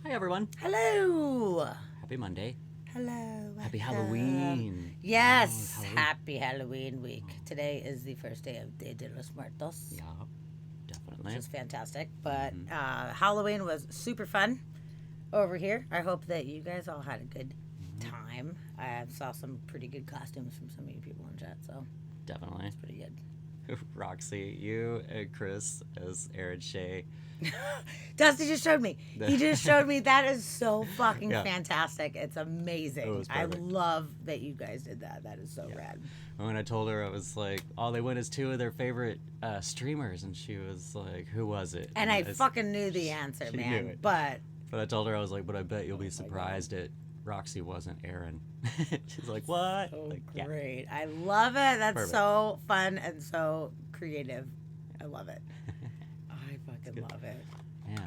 Hi, everyone. Hello. Happy Monday. Hello. Happy welcome. Halloween. Yes. Oh, Halloween. Happy Halloween week. Today is the first day of Dia de los Muertos, Yeah, definitely. which is fantastic. But Halloween was super fun over here. I hope that you guys all had a good time. I saw some pretty good costumes from some of you people in chat, so Definitely. it's pretty good. Roxy, you and Chris as Aaron Shea. Dusty just showed me. He just showed me. That is so fucking Yeah. fantastic. It's amazing. It was I perfect. love that you guys did that. That is so rad. When I told her, I was like, all they went is two of their favorite streamers. And she was like, who was it? And I fucking knew the answer, she man. knew it. But I told her, I was like, but I bet you'll be surprised at Roxy wasn't Aaron. She's like, what? so Like, yeah. great. I love it. That's Perfect. so fun and so creative. I love it. I fucking love it. Yeah.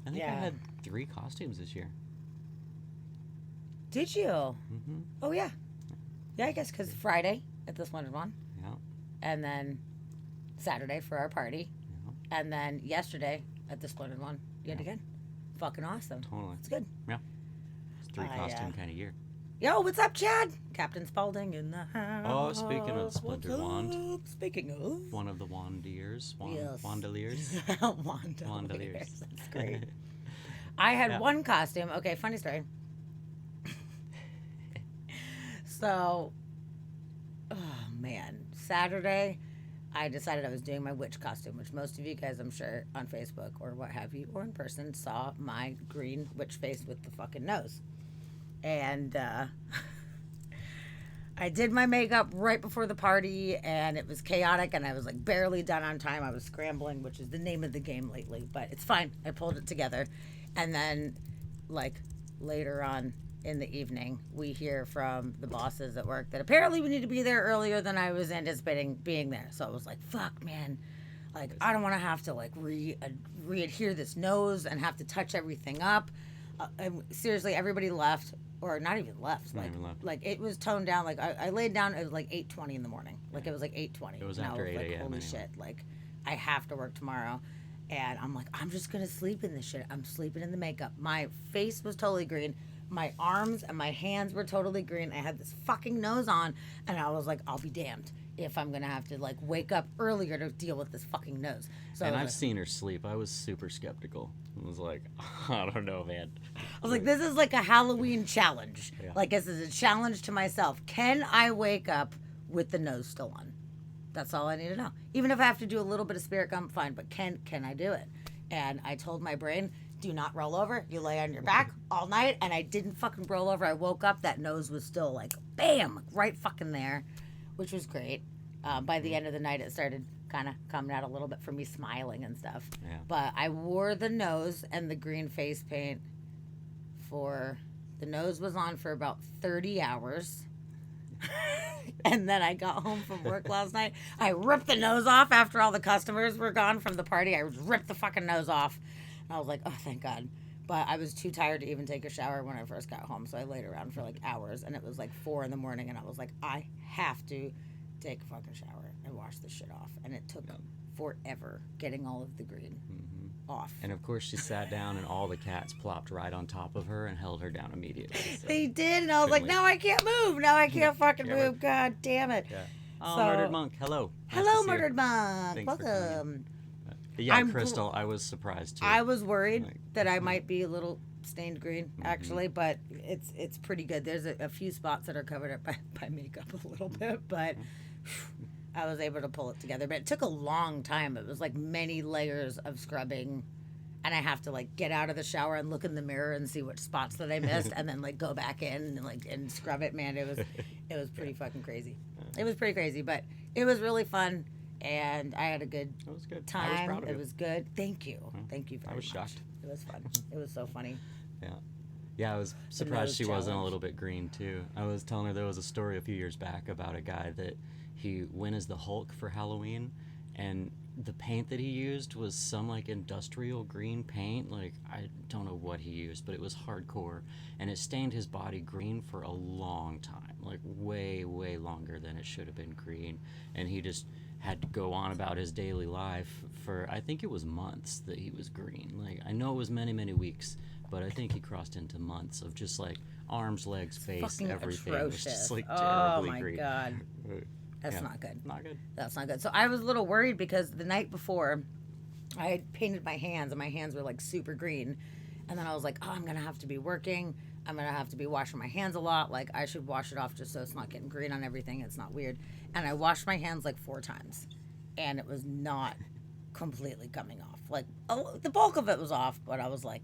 I think I Yeah. had 3 costumes this year. Did you? Mm-hmm. Oh, yeah. Yeah, I guess because Friday at this one Yeah. and then Saturday for our party, Yeah. and then yesterday at the Splendid One yet again. Fucking awesome. Totally. It's good. It's a 3 I, costume kind of year. Yo, what's up, Chad? Captain Spaulding in the house. Oh, speaking of Splintered What's Wand. up? Speaking of. One of the Wandiers. Yes. Wandeliers. Wandeliers. That's great. I had one costume. Okay, funny story. So, oh man, Saturday, I decided I was doing my witch costume, which most of you guys, I'm sure, on Facebook or what have you, or in person, saw my green witch face with the fucking nose. And I did my makeup right before the party, and it was chaotic, and I was like barely done on time. I was scrambling, which is the name of the game lately, but it's fine. I pulled it together. And then, like, later on in the evening, we hear from the bosses at work that apparently we need to be there earlier than I was anticipating being there. So I was like, fuck, man. Like, I don't want to have to, like, re-adhere this nose and have to touch everything up. And seriously, everybody left. Or not even left. Not Like, even left. like it was toned down. Like I laid down. It was like 8:20 in the morning. Like it was like 8:20. It was and after I was 8 like, a.m. holy anyway. shit! Like I have to work tomorrow, and I'm like, I'm just gonna sleep in this shit. I'm sleeping in the makeup. My face was totally green. My arms and my hands were totally green. I had this fucking nose on, and I was like, I'll be damned if I'm gonna have to like wake up earlier to deal with this fucking nose. So And I I've was, seen her sleep. I was super skeptical. I was like, I don't know, man. I was like, this is like a Halloween challenge. Yeah. Like this is a challenge to myself. Can I wake up with the nose still on? That's all I need to know. Even if I have to do a little bit of spirit gum, fine. But can I do it? And I told my brain, do not roll over. You lay on your back all night. And I didn't fucking roll over. I woke up. That nose was still like, bam, right fucking there, which was great. By the end of the night, it started kind of coming out a little bit for me smiling and stuff. Yeah. But I wore the nose and the green face paint the nose was on for about 30 hours. And then I got home from work last night. I ripped the nose off after all the customers were gone from the party. I ripped the fucking nose off. And I was like, oh, thank God. But I was too tired to even take a shower when I first got home. So I laid around for like hours. And it was like 4 in the morning. And I was like, I have to take a fucking shower and wash this shit off. And it took forever getting all of the green off. And of course, she sat down, and all the cats plopped right on top of her and held her down immediately. So. They did, and I was like, Couldn't now I can't move. Now I can't fucking Yeah, move. God damn it. Yeah. Oh, So- Murdered Monk. Hello. Nice to Hello, see you. Murdered Monk. Thanks for coming in. Welcome. Yeah, I'm Crystal, I was surprised too. I was worried Like, that I might be a little stained green, actually, but it's pretty good. There's a few spots that are covered up by makeup a little bit, but I was able to pull it together. But it took a long time. It was like many layers of scrubbing. And I have to like get out of the shower and look in the mirror and see which spots that I missed, and then like go back in and scrub it. Man, it was pretty fucking crazy. It was pretty crazy, but it was really fun, and I had a good It was good. time. I was proud of It you. was good. Thank you very much. I was shocked. It was fun. It was so funny. Yeah. Yeah, I was nose surprised she wasn't a challenge. little bit green too. I was telling her there was a story a few years back about a guy that he went as the Hulk for Halloween, and the paint that he used was some like industrial green paint. Like, I don't know what he used, but it was hardcore, and it stained his body green for a long time, like way longer than it should have been green. And he just had to go on about his daily life for, I think it was months that he was green. Like, I know it was many weeks, but I think he crossed into months of just like arms, legs, face, Fucking everything. It was atrocious. just like Oh terribly my green. God. Uh, That's yeah, not good. Not good. That's not good. So I was a little worried because the night before I had painted my hands and my hands were like super green. And then I was like, oh, I'm going to have to be working. I'm going to have to be washing my hands a lot. Like, I should wash it off just so it's not getting green on everything. It's not weird. And I washed my hands like 4 times. And it was not completely coming off. Like, the bulk of it was off, but I was like,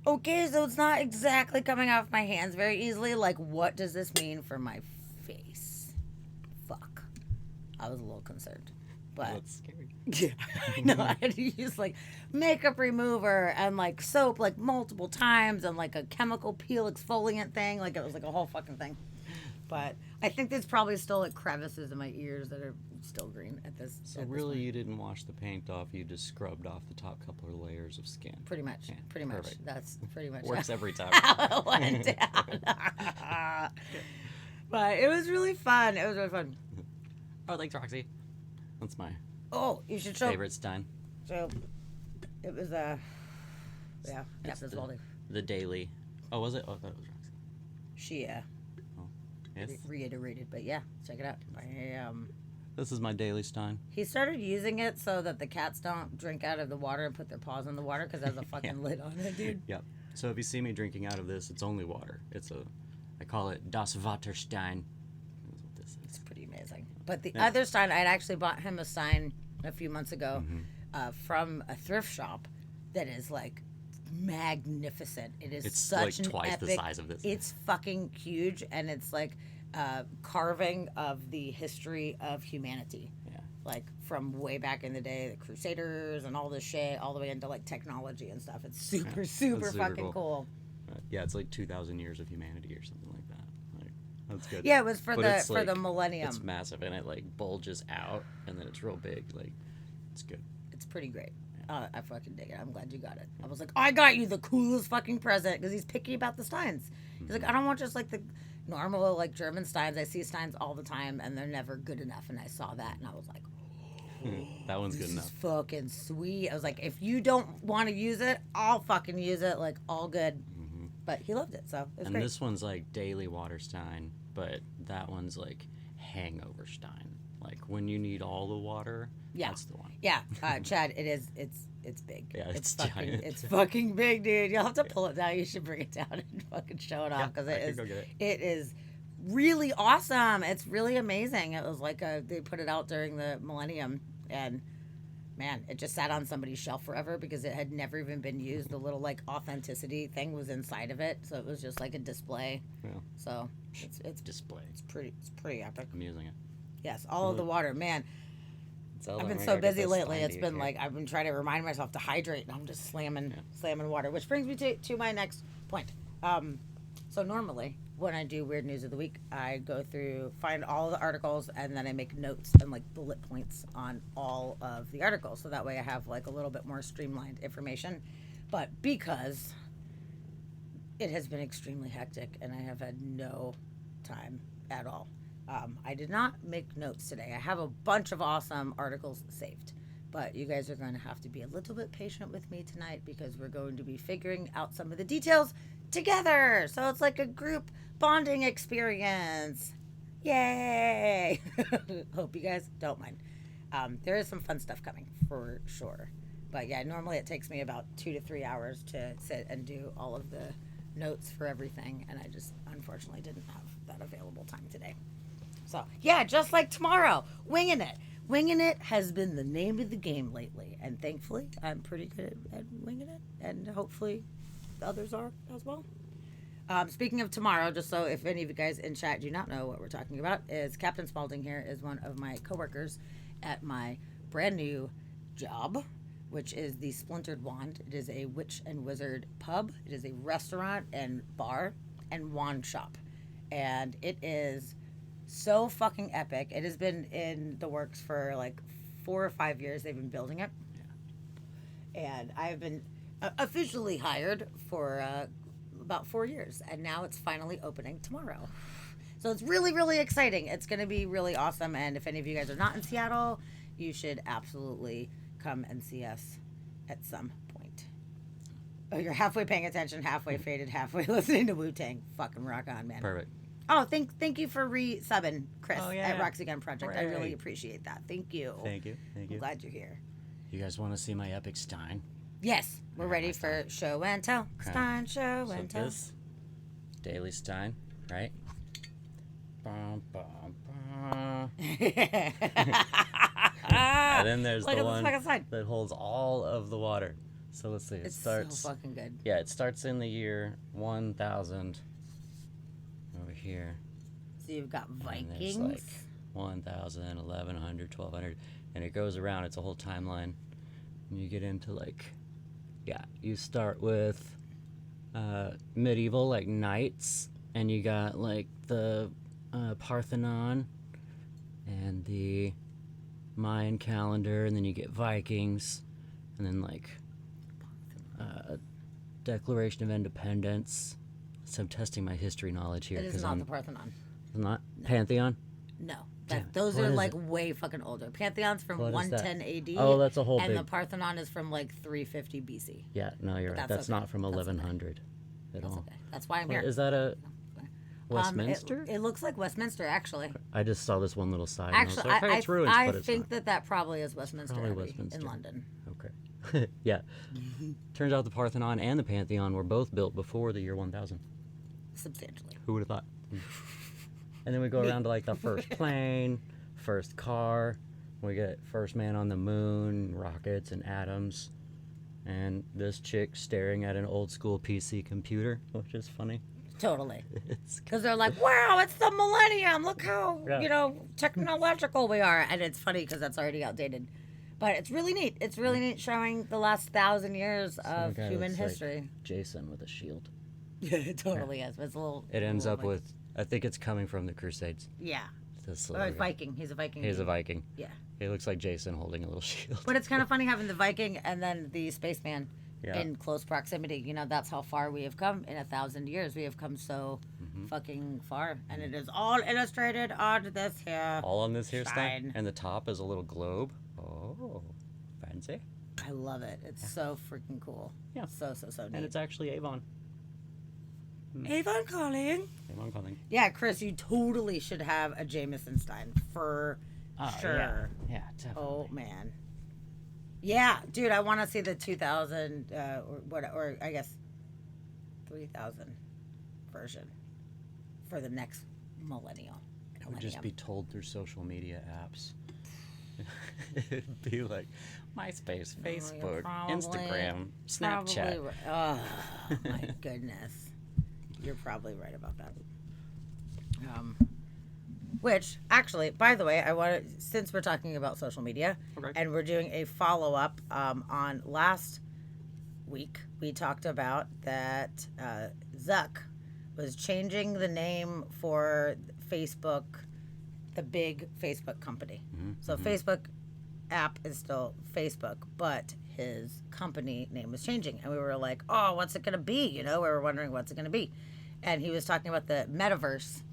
okay, so it's not exactly coming off my hands very easily. Like, what does this mean for my face? Fuck. I was a little concerned. But That's scary. yeah, I know. I had to use like makeup remover and like soap like multiple times and like a chemical peel exfoliant thing. Like it was like a whole fucking thing. But I think there's probably still like crevices in my ears that are still green at this. So at this really, point. you didn't wash the paint off. You just scrubbed off the top couple of layers of skin. Pretty much. Yeah, Pretty much. perfect. That's pretty much Works every time. how it went down. But it was really fun. It was really fun. Oh, thanks, Roxy. That's my Oh, you should show. favorite Stein. So it was yeah, It's Captain Spaulding. the daily. Oh, was it? Oh, I thought it was Roxy. She Yes. reiterated, but yeah, check it out. This is my daily Stein. He started using it so that the cats don't drink out of the water and put their paws in the water because there's a fucking lid on it, dude. Yep. So if you see me drinking out of this, it's only water. I call it Das Wasserstein. That's what this It's is. pretty amazing. But the Yeah. other Stein, I'd actually bought him a Stein a few months ago from a thrift shop that is like magnificent. It is It's such like an twice epic, the size of this. It's fucking huge, and it's like carving of the history of humanity. Yeah. Like from way back in the day, the Crusaders and all this shit, all the way into like technology and stuff. It's super, super super fucking cool. Yeah, it's like 2,000 years of humanity or something like that. Like, that's good. Yeah, it was for But the it's for the like- millennium. It's massive and it like bulges out and then it's real big. Like, it's good. It's pretty great. I fucking dig it. I'm glad you got it. I was like, I got you the coolest fucking present because he's picky about the Steins. He's like, I don't want just like the normal like German Steins. I see Steins all the time and they're never good enough. And I saw that and I was like, That one's good this enough. is fucking sweet. I was like, if you don't want to use it, I'll fucking use it. Like all good. But he loved it, so it was And great. this one's like daily water Stein, but that one's like hangover Stein. Like when you need all the water, Yeah. that's the one. Yeah, Chad, it's big. Yeah, it's fucking giant. it's fucking big, dude. You'll have to pull it down. You should bring it down and fucking show it off because I can go get it. it is really awesome. It's really amazing. It was like they put it out during the millennium, and man, it just sat on somebody's shelf forever because it had never even been used. The little like authenticity thing was inside of it, so it was just like a display. Yeah. So it's Display. it's pretty epic. I'm using it. Yes, all of the water, man. Zelda, I've been I so gotta get busy this lately. Stein It's to been you. like I've been trying to remind myself to hydrate, and I'm just slamming water. Which brings me to my next point. So normally when I do Weird News of the Week, I go through, find all the articles, and then I make notes and like bullet points on all of the articles. So that way I have like a little bit more streamlined information. But because it has been extremely hectic and I have had no time at all, I did not make notes today. I have a bunch of awesome articles saved. But you guys are going to have to be a little bit patient with me tonight because we're going to be figuring out some of the details together. So it's like a group bonding experience. Yay! Hope you guys don't mind. There is some fun stuff coming for sure. But yeah, normally it takes me about 2 to 3 hours to sit and do all of the notes for everything. And I just unfortunately didn't have that available time today. So yeah, just like tomorrow, winging it. Winging it has been the name of the game lately, and thankfully, I'm pretty good at winging it, and hopefully others are as well. Speaking of tomorrow, just so if any of you guys in chat do not know what we're talking about, is Captain Spaulding here is one of my coworkers at my brand new job, which is the Splintered Wand. It is a witch and wizard pub. It is a restaurant and bar and wand shop, and it is so fucking epic. It has been in the works for like 4 or 5 years. They've been building it. Yeah. And I've been officially hired for about 4 years. And now it's finally opening tomorrow. So it's really, really exciting. It's going to be really awesome. And if any of you guys are not in Seattle, you should absolutely come and see us at some point. Oh, you're halfway paying attention, halfway faded, halfway listening to Wu-Tang. Fucking rock on, man. Perfect. Oh, thank you for re-subbing, Chris, Oh, at yeah. Roxy Gun Project. I really Hooray. appreciate that. Thank you. Thank you. Thank I'm you. glad you're here. You guys want to see my epic Stein? Yes, we're Yeah, ready my for show and tell. Okay. Stein, show So and tell. this Daily Stein, right? Bum, bum, bum. And then there's Look the at one this fucking sign. that holds all of the water. So let's see. It It's starts. so fucking good. Yeah, it starts in the year 1000. Over here. So you've got And Vikings. there's like 1000, 1100, 1200, and it goes around. It's a whole timeline. And you get into like, yeah, you start with medieval, like knights, and you got like the Parthenon and the Mayan calendar, and then you get Vikings, and then like Declaration of Independence. So I'm testing my history knowledge here It is because not I'm the Parthenon. not Pantheon. No. Damn it. Those What are is like it? way fucking older. Pantheon's from What is that? 110 AD. Oh, that's a whole And the big. Parthenon is from like 350 BC. Yeah, no, you're right. That's That's okay. not from That's okay. 1100 at That's all. okay. That's why I'm What- here. Is that a Westminster? It looks like Westminster, actually. I just saw this one little sign. and I was Actually, like, hey, it's ruins, I but it's think that probably is Westminster, Probably Abbey Westminster. in London. not. Okay. Yeah. Turns out the Parthenon and the Pantheon were both built before the year 1000. Substantially. Who would have thought? And then we go around to like the first plane, first car. We get first man on the moon, rockets and atoms. And this chick staring at an old school PC computer, which is funny. Totally. It's Because they're like, wow, it's the millennium. Look how, Yeah. technological we are. And it's funny because that's already outdated. But it's really neat. It's really neat showing the last 1,000 years of guy human looks like history. Jason with a shield. Yeah, it totally is. It's a little. It ends a up little with, I think it's coming from the Crusades. Yeah. This Oh, little he's guy. Viking. He's a Viking. He's a Viking. Yeah. He looks like Jason holding a little shield. But it's kind of funny having the Viking and then the spaceman Yeah. in close proximity. You know, that's how far we have come in 1,000 years. We have come so fucking far. And it is all illustrated on this here. All on this here Stein. stuff. And the top is a little globe. Oh, fancy. I love it. It's so freaking cool. Yeah. So neat. And it's actually Avon. Avon calling. Avon calling. Yeah, Chris, you totally should have a Jameson Stein for sure. Yeah, definitely. Oh man. Yeah, dude, I want to see the 2000 or I guess 3000 version for the next millennial. It would just be told through social media apps. It'd be like MySpace, Facebook, Instagram, Snapchat. Oh my goodness, you're probably right about that. Which actually, by the way, I want to, since we're talking about social media, Okay. and we're doing a follow up on last week, we talked about that Zuck was changing the name for Facebook, the big Facebook company. So Facebook app is still Facebook, but his company name was changing, and we were like, "Oh, what's it gonna be?" You know, we were wondering what's it gonna be, and he was talking about the metaverse,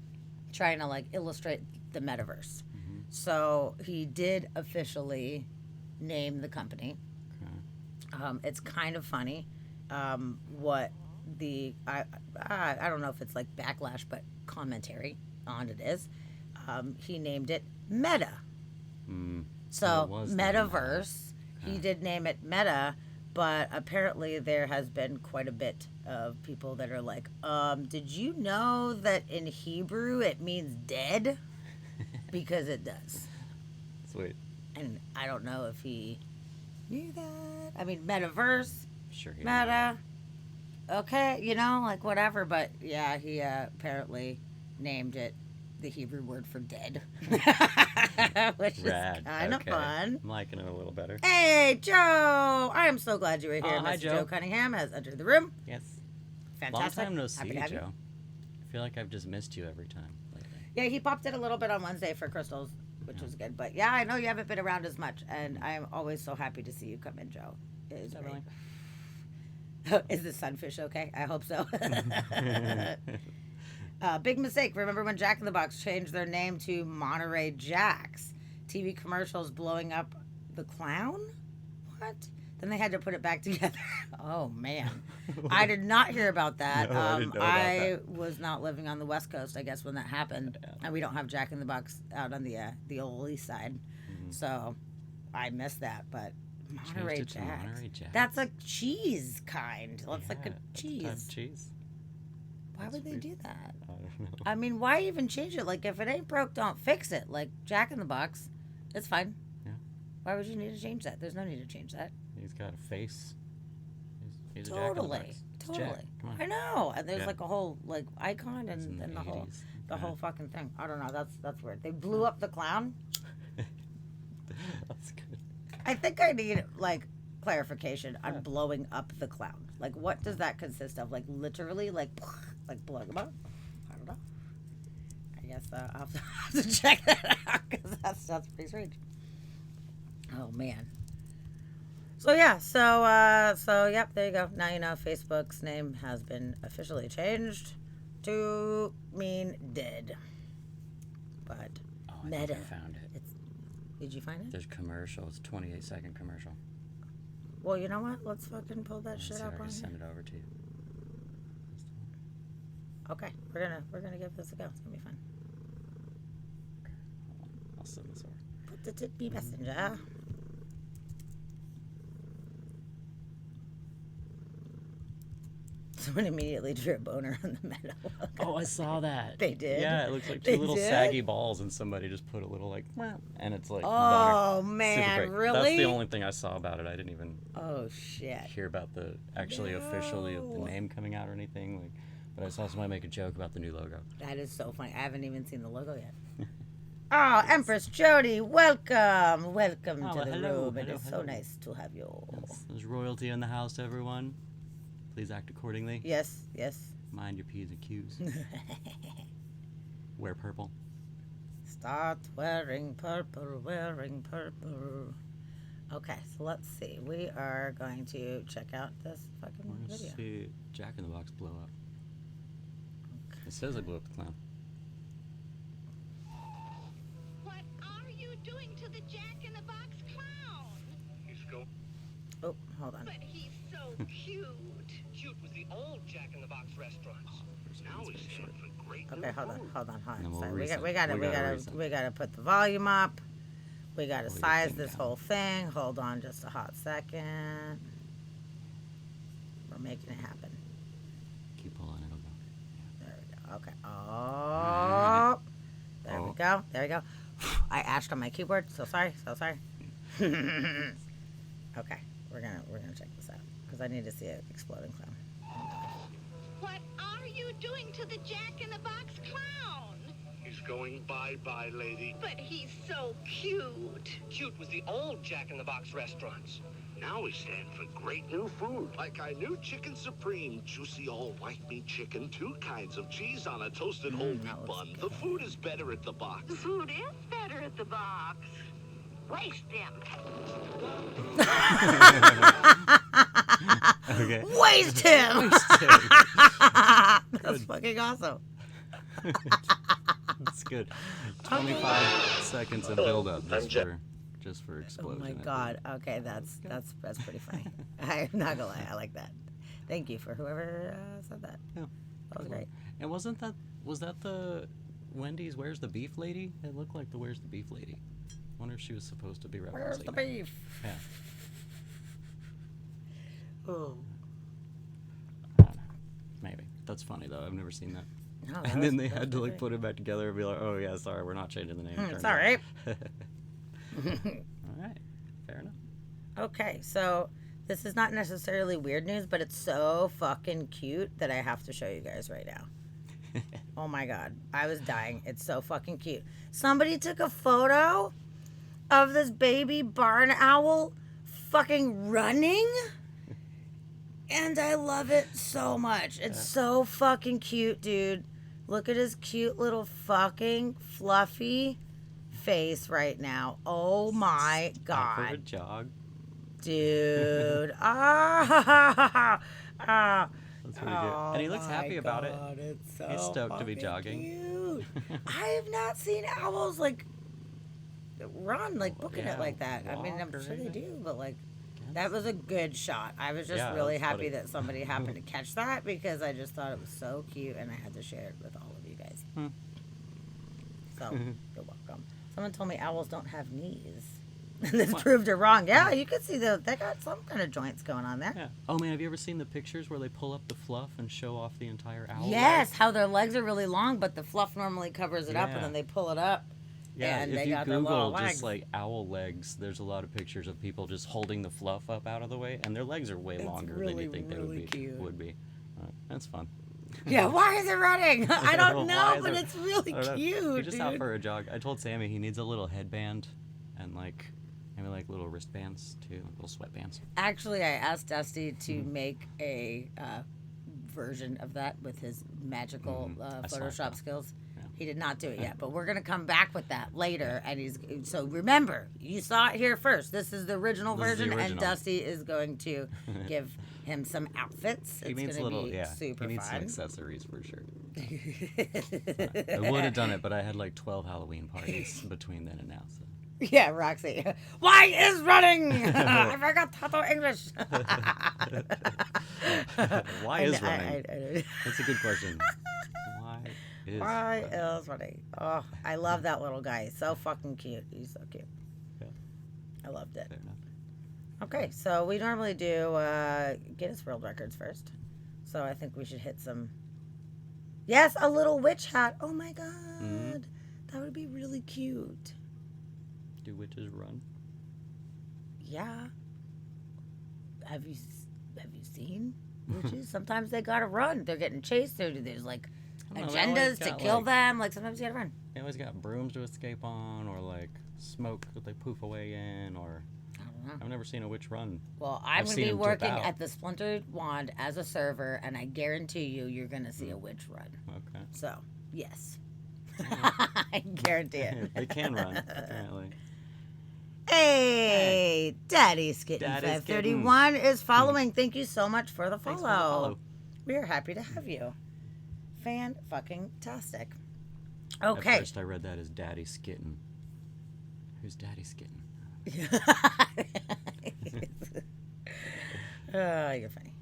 trying to like illustrate the metaverse. So he did officially name the company. It's kind of funny what the I don't know if it's like backlash, but commentary on it is. He named it Meta. So it was named Metaverse. He did name it Meta, but apparently there has been quite a bit of people that are like, did you know that in Hebrew it means dead? Because it does. Sweet. And I don't know if he knew that. I mean, Metaverse, Sure. he Meta, okay, you know, like whatever. But yeah, he apparently named it the Hebrew word for dead, which Rad. is kind of Okay. fun. I'm liking it a little better. Hey, Joe! I am so glad you were here. Oh, hi, Mr. Joe. Joe Cunningham has entered the room. Yes. Fantastic. Long time no Happy see, to have you. Joe. I feel like I've just missed you every time lately. Yeah, he popped in a little bit on Wednesday for crystals, which was good. But yeah, I know you haven't been around as much, and I am always so happy to see you come in, Joe. It is that great. really? Is the sunfish okay? I hope so. Big mistake. Remember when Jack in the Box changed their name to Monterey Jacks? TV commercials blowing up the clown? What? Then they had to put it back together. Oh man, I did not hear about that. No, I didn't know about I was not living on the West Coast, I guess, when that happened, Yeah. and we don't have Jack in the Box out on the old East Side, so I missed that. But Monterey Changed it to Jack, Monterey Jacks. that's a cheese kind. That's like a Yeah, that's cheese. type of cheese. Why That's would they weird. do that? I don't know. I mean, why even change it? Like, if it ain't broke, don't fix it. Like Jack in the Box, it's fine. Yeah. Why would you need to change that? There's no need to change that. He's got a face. He's a Jack in the Totally, Box. It's totally. Jack. Come on. I know, and there's Yeah. like a whole like icon It's in and the whole 80s. the Okay. whole fucking thing. I don't know. That's weird. They blew up the clown. That's good. I think I need like clarification on blowing up the clown. Like, what does that consist of? Like, literally, like blowing him up? I don't know. I guess I'll have to check that out because that's pretty strange. Oh man. So yeah, so yep, there you go. Now you know Facebook's name has been officially changed to mean dead. But Oh, I Meta. think I found it. Did you find it? There's commercial. It's a 28-second commercial. Well, you know what? Let's fucking pull that Let's shit see, up I on can here. send it over to you. Okay, we're gonna give this a go. It's gonna be fun. Hold on. I'll send this over. Put it in me messenger. Someone immediately drew a boner on the meadow. Oh, I saw that. They did? Yeah, it looks like They two little did? saggy balls, and somebody just put a little like, "Meow," and it's like. Oh boner. man, Super great. really? That's the only thing I saw about it. I didn't even Oh shit. hear about the actually officially the No. name coming out or anything. Like, but I saw somebody make a joke about the new logo. That is so funny. I haven't even seen the logo yet. Oh, Empress Jody, welcome. Welcome Oh, to the hello, room. It hello, is so hello. nice to have you. Yes, there's royalty in the house, everyone. Please act accordingly. Yes, yes. Mind your P's and Q's. Wear purple. Start wearing purple, wearing purple. Okay, so let's see. We are going to check out this fucking We're gonna video. see Jack in the Box blow up. It says they blew up the clown. What are you doing to the Jack in the Box clown? He's go. Oh, hold on. But he's so cute. Cute was the old Jack in the Box restaurants. Now he's in for great Okay, hold on. And then we'll Sorry, reset. we We gotta gotta reset. put the volume up. We gotta Pull your size thing this down. whole thing. Hold on just a hot second. We're making it happen. Keep pulling, it'll go. There we go. Okay. Oh, there we Oh. go. There we go. I ashed on my keyboard. So sorry. Okay, we're gonna check this out because I need to see an exploding clown. What are you doing to the Jack in the Box clown? He's going bye-bye, lady. But he's so cute. Cute was the old Jack in the Box restaurants. Now we stand for great new food, like our new Chicken Supreme, juicy all white meat chicken, 2 kinds of cheese on a toasted whole that wheat looks bun. good. The food is better at the box. The food is better at the box. Waste him. Okay. Waste him. That's fucking awesome. That's good. 25 seconds of build up just for Oh explosion. my I think. god. Okay, that's pretty funny. I'm not gonna lie, I like that. Thank you for whoever said that. Yeah. That was great. And was that the Wendy's Where's the Beef lady? It looked like the Where's the Beef lady. Wonder if she was supposed to be referencing Where's the that. beef? Yeah. Oh. I don't know. Maybe. That's funny though. I've never seen that. No, that And then was- they that had was to like great. put it back together and be like, oh yeah, sorry, we're not changing the name. It's Turns all out. right. All right. Fair enough. Okay, so this is not necessarily weird news, but it's so fucking cute that I have to show you guys right now. Oh my god, I was dying. It's so fucking cute. Somebody took a photo of this baby barn owl fucking running, and I love it so much. It's so fucking cute, dude. Look at his cute little fucking fluffy face right now. Oh my Out for a god, jog. dude. That's pretty good. And he looks happy about it. It's so He's stoked to be fucking jogging. Cute. I have not seen owls like run, like booking Yeah, it like that. I mean, I'm walk or sure they anything. do, but like, That was a good shot. I was just Yeah, really that's happy funny. that somebody happened to catch that because I just thought it was so cute and I had to share it with all of you guys. So, you're welcome. Someone told me owls don't have knees. This What? proved it wrong. Yeah, you could see they got some kind of joints going on there. Yeah. Oh man, have you ever seen the pictures where they pull up the fluff and show off the entire owl? Yes, how their legs are really long, but the fluff normally covers it up, and Yeah. then they pull it up. Yeah, and if they you got their little Google legs. just like owl legs, there's a lot of pictures of people just holding the fluff up out of the way, and their legs are way It's longer than really, you think they really would be. cute. That's fun. Yeah, why is it running? I don't know, Why is but it- it's really I don't know. cute. You're just out dude. for a jog. I told Sammy he needs a little headband and like maybe like little wristbands too, like little sweatbands. Actually, I asked Dusty to Mm-hmm. make a version of that with his magical I saw it, Photoshop though. skills. Yeah. He did not do it yet, but we're gonna come back with that later. And so remember, you saw it here first. This is the original This is the version, and original. Dusty is going to give him some outfits. He It's needs a gonna little, be super he needs some fun. accessories for sure. I would have done it, but I had like 12 Halloween parties between then and now. So. Yeah, Roxy. Why is running? I forgot to talk English. Why is running? I That's a good question. Why is Why running? is running? Oh, I love that little guy. He's so fucking cute. He's so cute. Yeah. I loved it. Fair enough. Okay, so we normally do Guinness World Records first. So I think we should hit some. Yes, a little witch hat. Oh my god. Mhm. That would be really cute. Do witches run? Yeah. Have you seen witches? Sometimes they gotta run. They're getting chased. There's like I don't know, they always agendas to got, kill like- them. Like sometimes you gotta run. They always got brooms to escape on, or like smoke that they poof away in, or I don't know. I've never seen a witch run. Well, I've I'm going to seen be 'em dip working out. at the Splintered Wand as a server, and I guarantee you're going to see a witch run. Okay. So, yes. I guarantee it. They can run, apparently. Hey, Daddy Skitten Daddy 531 is following. Thank you so much for the Thanks follow. for the follow. We are happy to have you. Fan-fucking-tastic. At Okay. first I read that as Daddy Skitten. Who's Daddy Skitten? Oh, you're funny.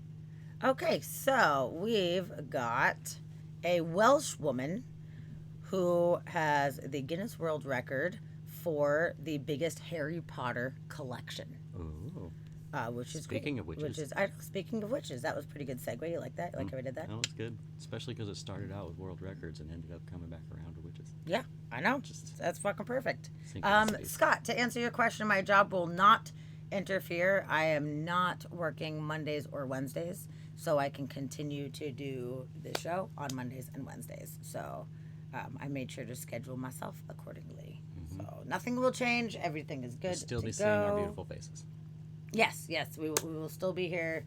Okay, so we've got a Welsh woman who has the Guinness World Record for the biggest Harry Potter collection, Ooh. which is Speaking great, of witches. which is speaking of witches, that was a pretty good segue. You like that? You like how we did that? That was good. Especially because it started out with world records and ended up coming back around to witches. Yeah, I know. Just That's fucking perfect. synchronicities. Scott, to answer your question, my job will not interfere. I am not working Mondays or Wednesdays, so I can continue to do the show on Mondays and Wednesdays. So I made sure to schedule myself accordingly. So nothing will change. Everything is good. You'll still to be seeing our go. beautiful faces. Yes, we will still be here.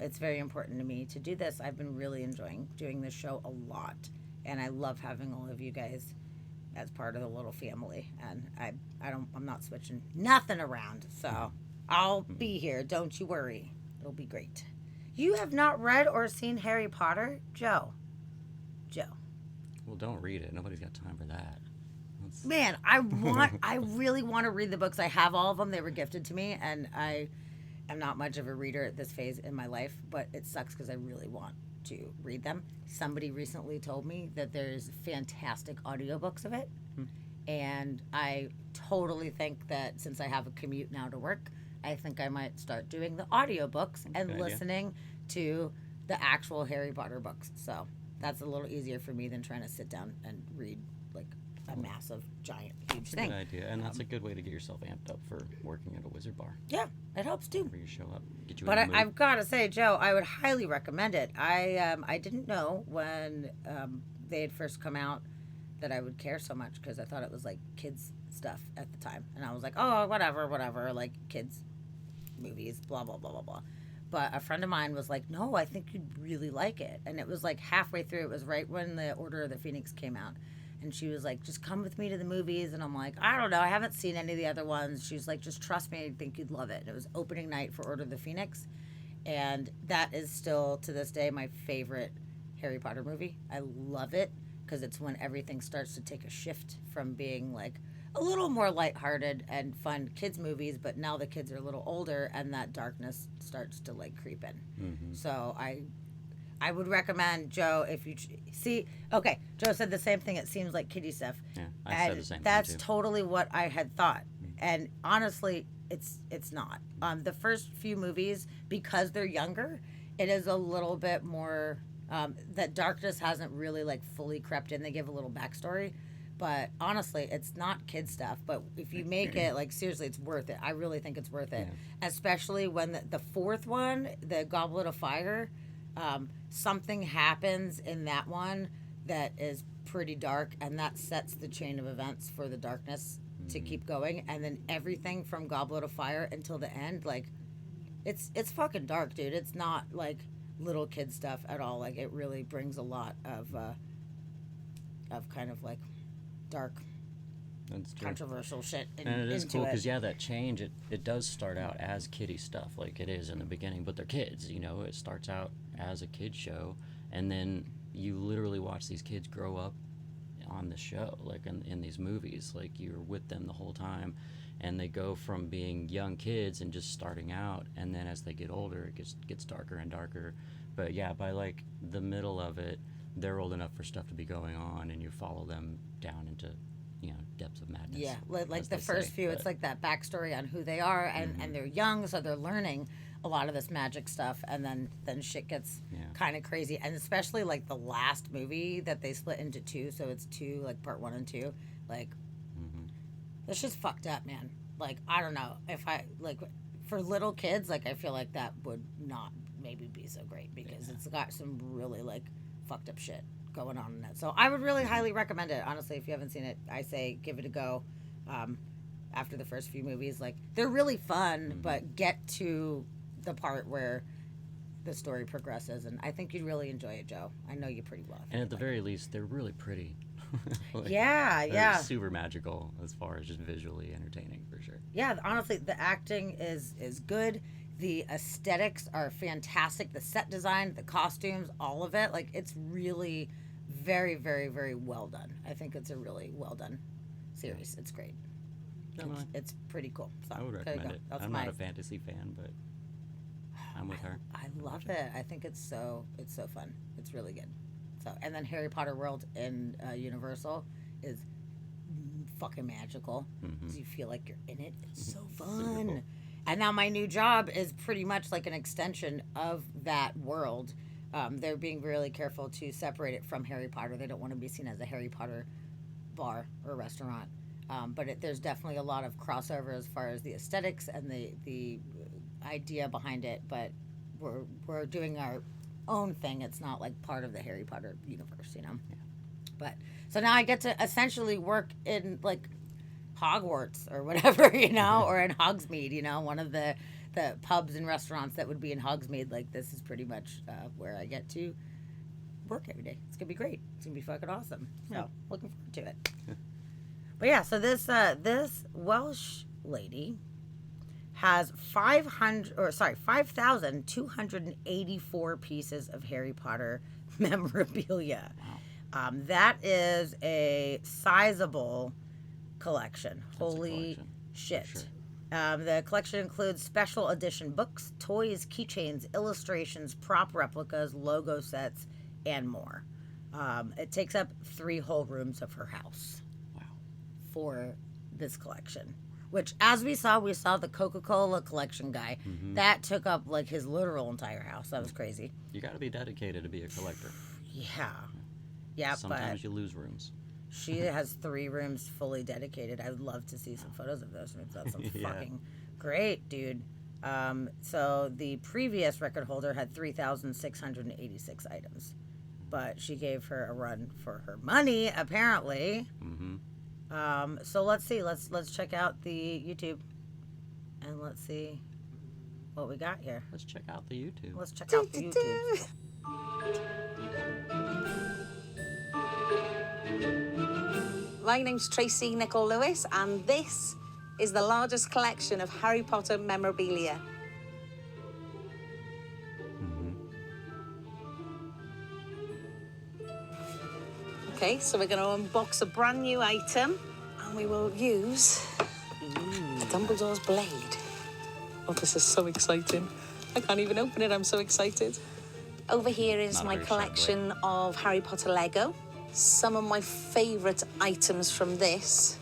It's very important to me to do this. I've been really enjoying doing this show a lot, and I love having all of you guys as part of the little family. And I'm not switching nothing around, so I'll be here. Don't you worry. It'll be great. You have not read or seen Harry Potter, Joe. Well, don't read it. Nobody's got time for that. That's- Man, I really want to read the books. I have all of them. They were gifted to me, and I am not much of a reader at this phase in my life, but it sucks because I really want to read them. Somebody recently told me that there's fantastic audiobooks of it, and I totally think that since I have a commute now to work, I think I might start doing the audiobooks and good idea. listening to the actual Harry Potter books. So that's a little easier for me than trying to sit down and read like a massive, giant, huge That's a thing. good idea. And that's a good way to get yourself amped up for working at a wizard bar. Yeah, it helps too. Where you show up, get you But in the mood. I've got to say, Joe, I would highly recommend it. I didn't know when they had first come out that I would care so much because I thought it was like kids stuff at the time, and I was like, oh, whatever, like kids movies, blah blah blah blah blah. But a friend of mine was like, no, I think you'd really like it, and it was like halfway through. It was right when the Order of the Phoenix came out. And she was like, just come with me to the movies. And I'm like, I don't know. I haven't seen any of the other ones. She's like, just trust me. I think you'd love it. And it was opening night for Order of the Phoenix. And that is still, to this day, my favorite Harry Potter movie. I love it because it's when everything starts to take a shift from being like, a little more lighthearted and fun kids movies, but now the kids are a little older and that darkness starts to like creep in. So I would recommend, Joe, if you see. Okay, Joe said the same thing. It seems like kiddie stuff. Yeah, I said the same That's thing too. totally what I had thought. And honestly, it's not. The first few movies, because they're younger, it is a little bit more. That darkness hasn't really like fully crept in. They give a little backstory, but honestly, it's not kid stuff. But if you make it like seriously, it's worth it. I really think it's worth it, especially when the fourth one, the Goblet of Fire. Something happens in that one that is pretty dark, and that sets the chain of events for the darkness to keep going. And then everything from Goblet of Fire until the end, like it's fucking dark, dude. It's not like little kid stuff at all. Like it really brings a lot of kind of like dark, That's true. controversial shit And it is into cool it. because that change it does start out as kiddie stuff like it is in the beginning, but they're kids. It starts out as a kid show, and then you literally watch these kids grow up on the show, like in these movies. Like you're with them the whole time, and they go from being young kids and just starting out, and then as they get older, it gets darker and darker. But yeah, by like the middle of it, they're old enough for stuff to be going on, and you follow them down into depths of madness. Yeah, like as the they first say, few, it's but- like that backstory on who they are, and they're young, so they're learning a lot of this magic stuff, and then shit gets kind of crazy, and especially like the last movie that they split into two, so it's two, like part 1 and 2, like it's just fucked up, man. Like I don't know if I like for little kids, like I feel like that would not maybe be so great because it's got some really like fucked up shit going on in it. So I would really highly recommend it. Honestly, if you haven't seen it, I say give it a go. After the first few movies, like they're really fun, but get to the part where the story progresses, and I think you'd really enjoy it, Joe. I know you pretty well. And at the very least, they're really pretty. Like, Yeah. they're super magical as far as just visually entertaining for sure. Yeah, honestly, the acting is good. The aesthetics are fantastic. The set design, the costumes, all of it. Like, it's really very, very, very well done. I think it's a really well done series. It's great. It's pretty cool. So, I would there you recommend go. it. That's I'm not a fantasy fan, but I'm with her. I love it. I think it's so fun. It's really good. So, and then Harry Potter World in Universal is fucking magical. You feel like you're in it. It's so fun. cool. And now my new job is pretty much like an extension of that world. They're being really careful to separate it from Harry Potter. They don't want to be seen as a Harry Potter bar or restaurant. But there's definitely a lot of crossover as far as the aesthetics and the idea behind it. But we're doing our own thing. It's not like part of the Harry Potter universe, Yeah. But so now I get to essentially work in like Hogwarts or whatever, or in Hogsmeade, one of the pubs and restaurants that would be in Hogsmeade. Like this is pretty much where I get to work every day. It's gonna be great. It's gonna be fucking awesome. So looking forward to it. But yeah, so this Welsh lady has 5,284 pieces of Harry Potter memorabilia. Wow. That is a sizable collection. That's a Holy collection, shit. for sure. The collection includes special edition books, toys, keychains, illustrations, prop replicas, logo sets, and more. It takes up 3 whole rooms of her house. Wow. For this collection, which as we saw the Coca-Cola collection guy that took up like his literal entire house. That was crazy. You got to be dedicated to be a collector. Yeah, Sometimes but you lose rooms. she has 3 rooms fully dedicated. I'd love to see some photos of those rooms. That's Yeah. fucking great, dude. So the previous record holder had 3,686 items, but she gave her a run for her money apparently. So let's see. Let's check out the YouTube, and let's see what we got here. Let's check out the YouTube. Let's check out the YouTube. My name's Tracy Nicole Lewis, and this is the largest collection of Harry Potter memorabilia. Okay, so we're going to unbox a brand new item, and we will use Dumbledore's blade. Oh, this is so exciting. I can't even open it, I'm so excited. Over here is Not a my very sharp collection of Harry Potter Lego. Some of my favourite items from this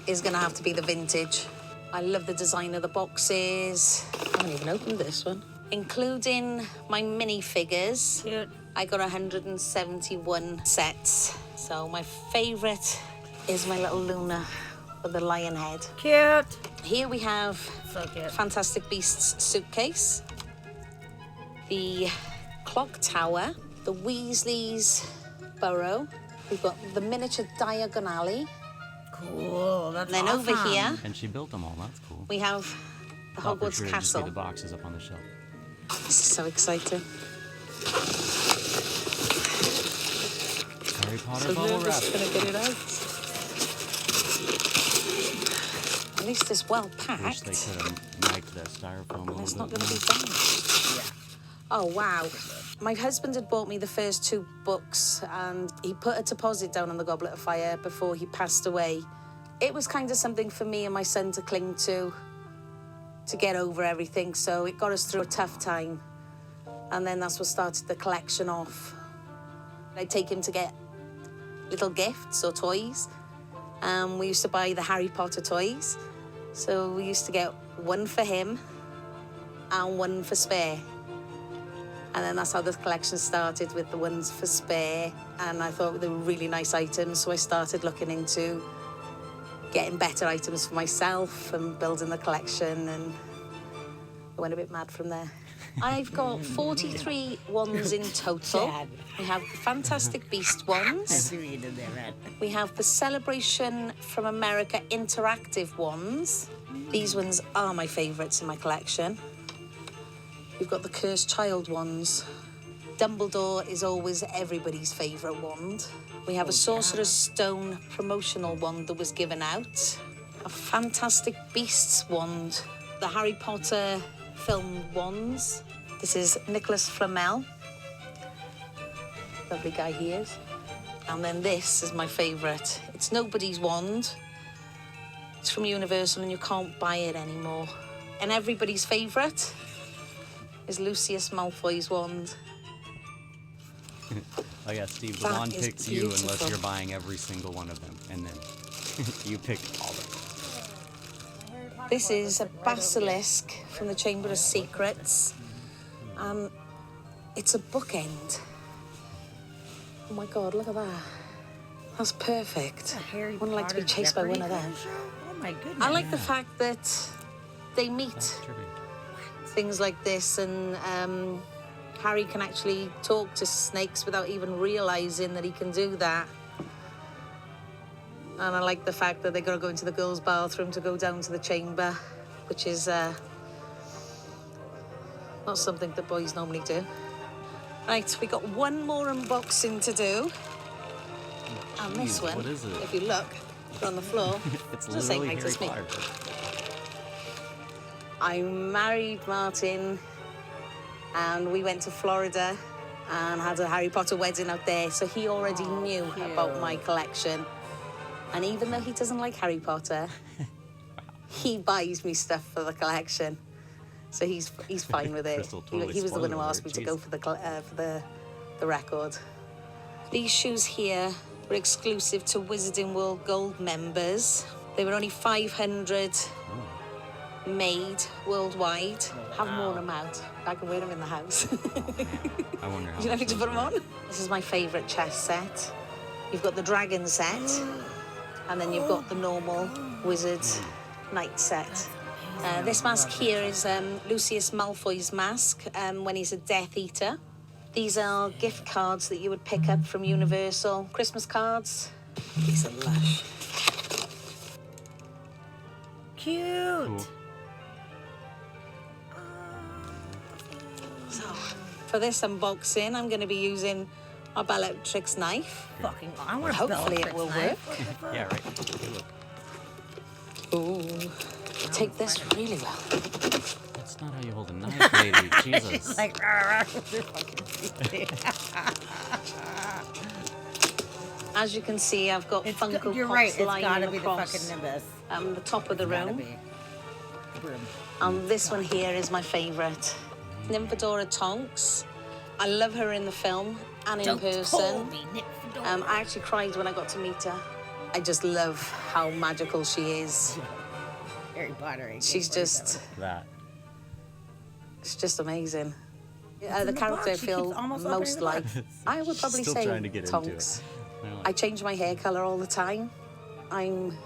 is gonna have to be the vintage. I love the design of the boxes. I haven't even opened this one. Including my minifigures. Cute. I got 171 sets. So my favourite is my little Luna with the lion head. Cute. Here we have So cute. Fantastic Beasts suitcase, the clock tower, the Weasleys burrow. We've got the miniature Diagon. Cool. That's And then over awesome. here, And she built them all. That's cool. we have the Thought for Hogwarts sure it'd just be Castle. the boxes up on the shelf. This is so exciting. Harry Potter So bubble wrap. nervous gonna get it out. At least it's well Wish they packed. could have mic'd that styrofoam a It's little not bit gonna more. be damaged. Oh, wow. My husband had bought me the first 2 books and he put a deposit down on the Goblet of Fire before he passed away. It was kind of something for me and my son to cling to get over everything. So it got us through a tough time. And then that's what started the collection off. I'd take him to get little gifts or toys. We used to buy the Harry Potter toys. So we used to get one for him and one for spare. And then that's how this collection started, with the ones for spare. And I thought they were really nice items, so I started looking into getting better items for myself and building the collection, and I went a bit mad from there. I've got 43 wands in total. Dad. We have the Fantastic Beast wands. See what you did there, man. We have the Celebration from America interactive wands. These ones are my favourites in my collection. We've got the Cursed Child wands. Dumbledore is always everybody's favourite wand. We have a Sorcerer's Stone promotional wand that was given out. A Fantastic Beasts wand. The Harry Potter film wands. This is Nicholas Flamel. Lovely guy he is. And then this is my favourite. It's nobody's wand. It's from Universal and you can't buy it anymore. And everybody's favourite is Lucius Malfoy's wand. Oh yeah, Steve, the That wand is picks you unless beautiful. you're buying every single one of them. And then you pick all of them. This is a basilisk from the Chamber of Secrets. It's a bookend. Oh my God, look at that. That's perfect. Harry I wouldn't like to be Potter chased by one Jeopardy of them. show? Oh my goodness. I like the fact that they meet Tribute. things like this, and Harry can actually talk to snakes without even realising that he can do that. And I like the fact that they're going to go into the girls' bathroom to go down to the chamber, which is not something that boys normally do. Right, we got one more unboxing to do. And this Jeez, one, what is it? if you look, it's on the floor. It's the same literally height Harry as me. Potter. I married Martin and we went to Florida and had a Harry Potter wedding out there. So he already knew about my collection. And even though he doesn't like Harry Potter, he buys me stuff for the collection. So he's fine with it. Crystal, totally He was the one who spoiler asked me alert, to jeez. go for the record. These shoes here were exclusive to Wizarding World Gold members. They were only 500 made worldwide. Haven't worn them out. I can wear them in the house. I wonder how Do you know much to those put them were. on? This is my favourite chess set. You've got the dragon set, and then you've got the normal wizard knight set. This mask here is Lucius Malfoy's mask when he's a Death Eater. These are gift cards that you would pick up from Universal. Christmas cards. These are lush. Cute. Cool. So, for this unboxing, I'm going to be using my Bellatrix knife. Fucking, I want to Hopefully it will work. Yeah, right. Hey, look. Ooh. Take this really well. That's not how you hold a knife, lady. Jesus. Like, with your fucking teeth. As you can see, I've got Funko You're Pops right. It's lying gotta be the across fucking Nimbus. the top of the Gotta room. be. Room. And this one here is my favourite. Nymphadora Tonks. I love her in the film and in Don't person. call me Nick Fedora. I actually cried when I got to meet her. I just love how magical she is. Harry Potter. She's just, That. it's just amazing. The in the character I box. She feel keeps almost most opening like, the I would probably Still say trying to get into Tonks. it. I change my hair colour all the time. I'm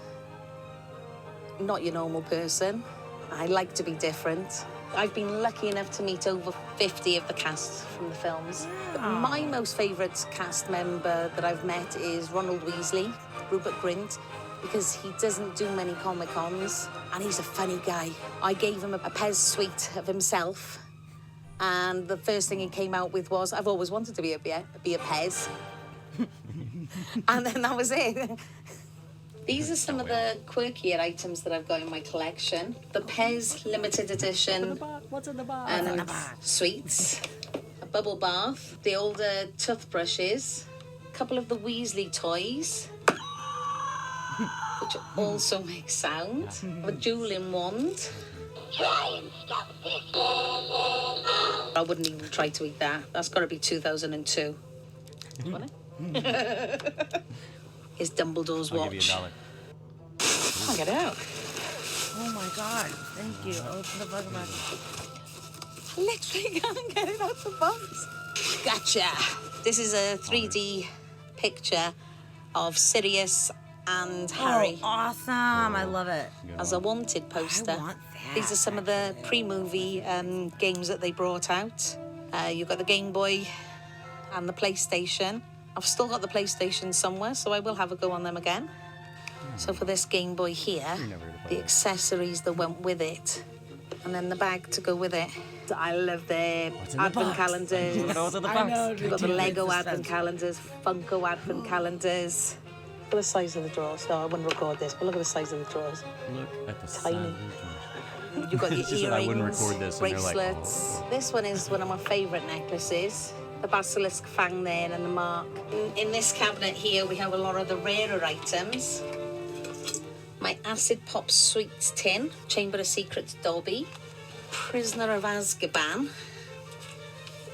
not your normal person. I like to be different. I've been lucky enough to meet over 50 of the cast from the films. My most favourite cast member that I've met is Ronald Weasley, Rupert Grint, because he doesn't do many Comic-Cons, and he's a funny guy. I gave him a Pez suite of himself, and the first thing he came out with was, I've always wanted to be a Pez. And then that was it. These are some of the quirkier items that I've got in my collection. The Pez limited edition What's in the box? and sweets, a bubble bath, the older toothbrushes, a couple of the Weasley toys, which also make sound, a dueling wand. I wouldn't even try to eat that. That's got to be 2002. Wouldn't it? Is Dumbledore's I'll watch. give you $1. I'll get it out. Oh my god. Thank you. Open the fucking box. I literally can't get it out the box. Gotcha. This is a 3D picture of Sirius and Harry Oh, awesome. I love it. as a wanted poster. I want that, These are some of the pre-movie games that they brought out. You've got the Game Boy and the PlayStation. I've still got the PlayStation somewhere, so I will have a go on them again. So for this Game Boy here, the accessories that went with it, and then the bag to go with it. I love the advent calendars. What's in the I box? know. We've got the Lego It's advent calendars, Funko advent calendars. Look at the size of the drawers. No, I wouldn't record this, but look at the size of the drawers. Look at the Tiny. size. You've got your She said I wouldn't earrings, record this, and they're like, bracelets. This one is one of my favourite necklaces. The basilisk fang there and the mark. In this cabinet here, we have a lot of the rarer items. My Acid Pop Sweets tin, Chamber of Secrets Dobby, Prisoner of Azkaban,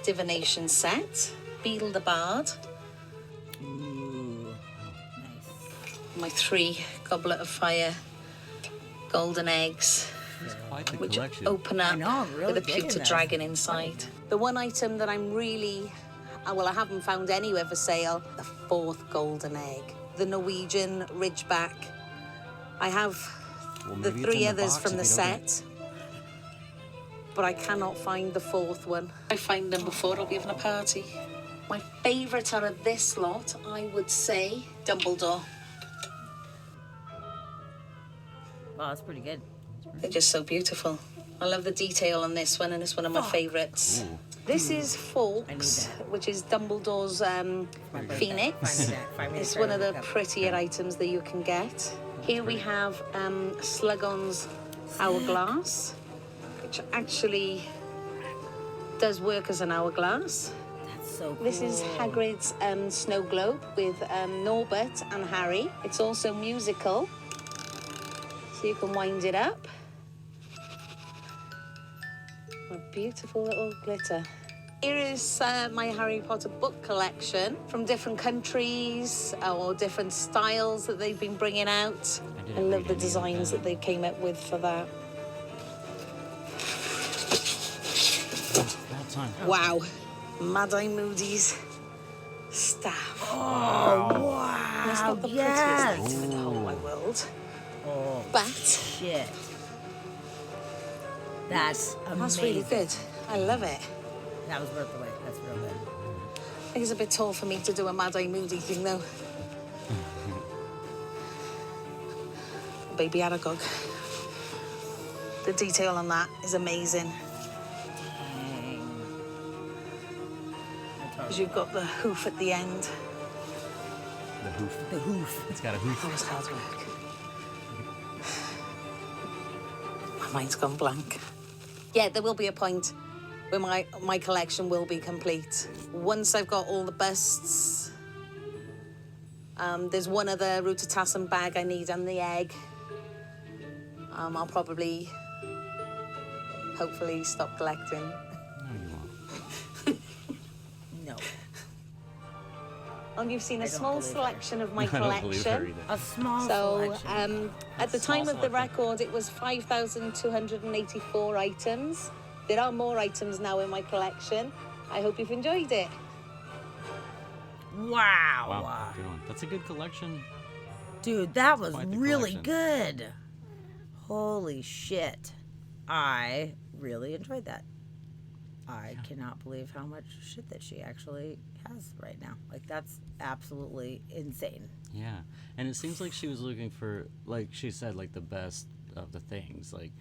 Divination set, Beedle the Bard. My 3 Goblet of Fire golden eggs, It's quite the which collection. open up know, I'm really with a digging pewter this. dragon inside. The one item that I'm really, well, I haven't found anywhere for sale, the 4th golden egg, the Norwegian Ridgeback. I have Well, the maybe it's 3 in others box from the if you don't set, but I cannot find the 4th one. I find them before I'll be having a party. My favourite out of this lot, I would say, Dumbledore. Wow, that's pretty good. They're just so beautiful. I love the detail on this one, and it's one of my favourites. This is Fawkes, which is Dumbledore's phoenix. It's one of the prettier items that you can get. Here we have Slughorn's hourglass, which actually does work as an hourglass. That's so cool. This is Hagrid's snow globe with Norbert and Harry. It's also musical, so you can wind it up. A beautiful little glitter. Here is my Harry Potter book collection from different countries or different styles that they've been bringing out. didn't I love read the any of designs that they came up with for that. Bad time. Wow. Mad-Eye Moody's staff. Wow. It's not the yes. prettiest item in the whole wide world, Oh, but shit. That's amazing. that's really good. I love it. That was worth the wait. That's real good. I think it's a bit tall for me to do a Mad-Eye Moody thing, though. Baby Aragog. The detail on that is amazing. Dang. Because you've got the hoof at the end. The hoof. The hoof. It's got a hoof. That was hard work. My mind's gone blank. Yeah, there will be a point where my collection will be complete. Once I've got all the busts There's one other Rutatassim bag I need and the egg. I'll probably, hopefully, stop collecting. No, you won't. No. You've seen a I don't small believe her. selection of my I don't believe her collection. either. A small So, selection. at the time Small of the selection. record, it was 5,284 items. There are more items now in my collection. I hope you've enjoyed it. Wow. Wow, good one. That's a good collection. Dude, that was Quite the really collection. good. Holy shit. I really enjoyed that. I cannot believe how much shit that she actually has right now. Like, that's absolutely insane. Yeah, and it seems like she was looking for, like she said, like the best of the things. Like,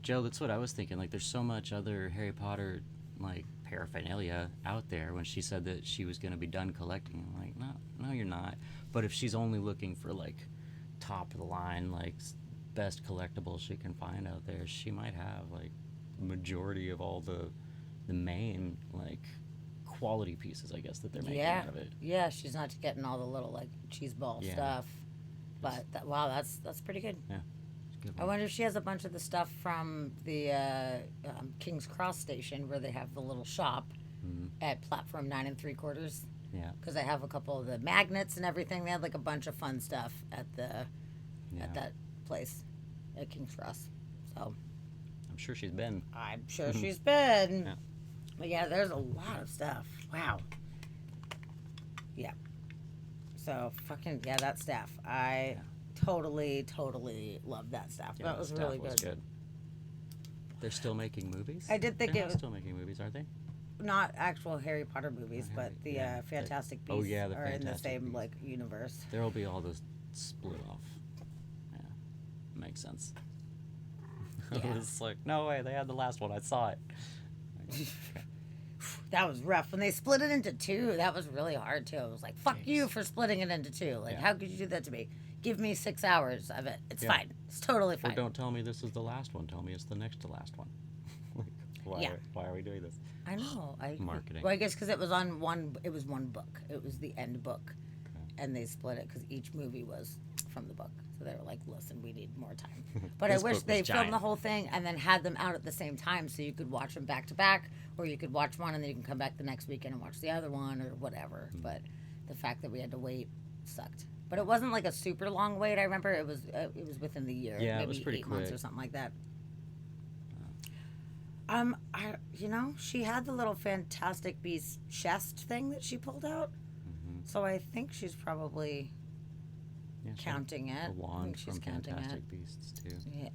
Joe, that's what I was thinking. Like, there's so much other Harry Potter, like, paraphernalia out there. When she said that she was going to be done collecting, I'm like, no, you're not. But if she's only looking for, like, top of the line, like, best collectibles she can find out there, she might have, like, majority of all the main, like, quality pieces, I guess, that they're making Yeah. out of it. Yeah, she's not getting all the little, like, cheese ball Yeah. stuff. But, wow, that's pretty good. Yeah, it's a good I one. wonder if she has a bunch of the stuff from the King's Cross station where they have the little shop at platform 9 3/4. Yeah, Because I have a couple of the magnets and everything. They had like a bunch of fun stuff at yeah. that place at King's Cross. So I'm sure she's been. I'm sure she's been. Yeah. But yeah, there's a lot of stuff. Wow. Yeah. So fucking yeah, that staff. I totally love that staff. Yeah, that was staff really was good. They're still making movies? I did think They're it not was- still making movies, aren't they? Not actual Harry Potter movies, but the yeah. Fantastic Oh, Beasts yeah, the are in the Fantastic same Beasts. like universe. There'll be all those split off. Yeah, makes sense. Yeah. It's like, no way, they had the last one. I saw it. That was rough. When they split it into two, that was really hard too. I was like, fuck you for splitting it into two. Like, Yeah. how could you do that to me? Give me 6 hours of it. It's Yeah. fine. It's totally Or fine. don't tell me this is the last one. Tell me it's the next to last one. Like, why are we doing this? I know. Marketing. Well, I guess because it was on one. It was one book. It was the end book, and they split it because each movie was from the book. So they were like, "Listen, we need more time." But I This wish book was they filmed giant. the whole thing and then had them out at the same time, so you could watch them back to back, or you could watch one and then you can come back the next weekend and watch the other one, or whatever. Hmm. But the fact that we had to wait sucked. But it wasn't like a super long wait. I remember it was within the year. Yeah, it maybe was pretty 8 months or quick. something like that. She had the little Fantastic Beast chest thing that she pulled out. Mm-hmm. So I think she's probably Yeah, she had counting it. a I think wand she's from counting Fantastic it. Beasts too. Yeah.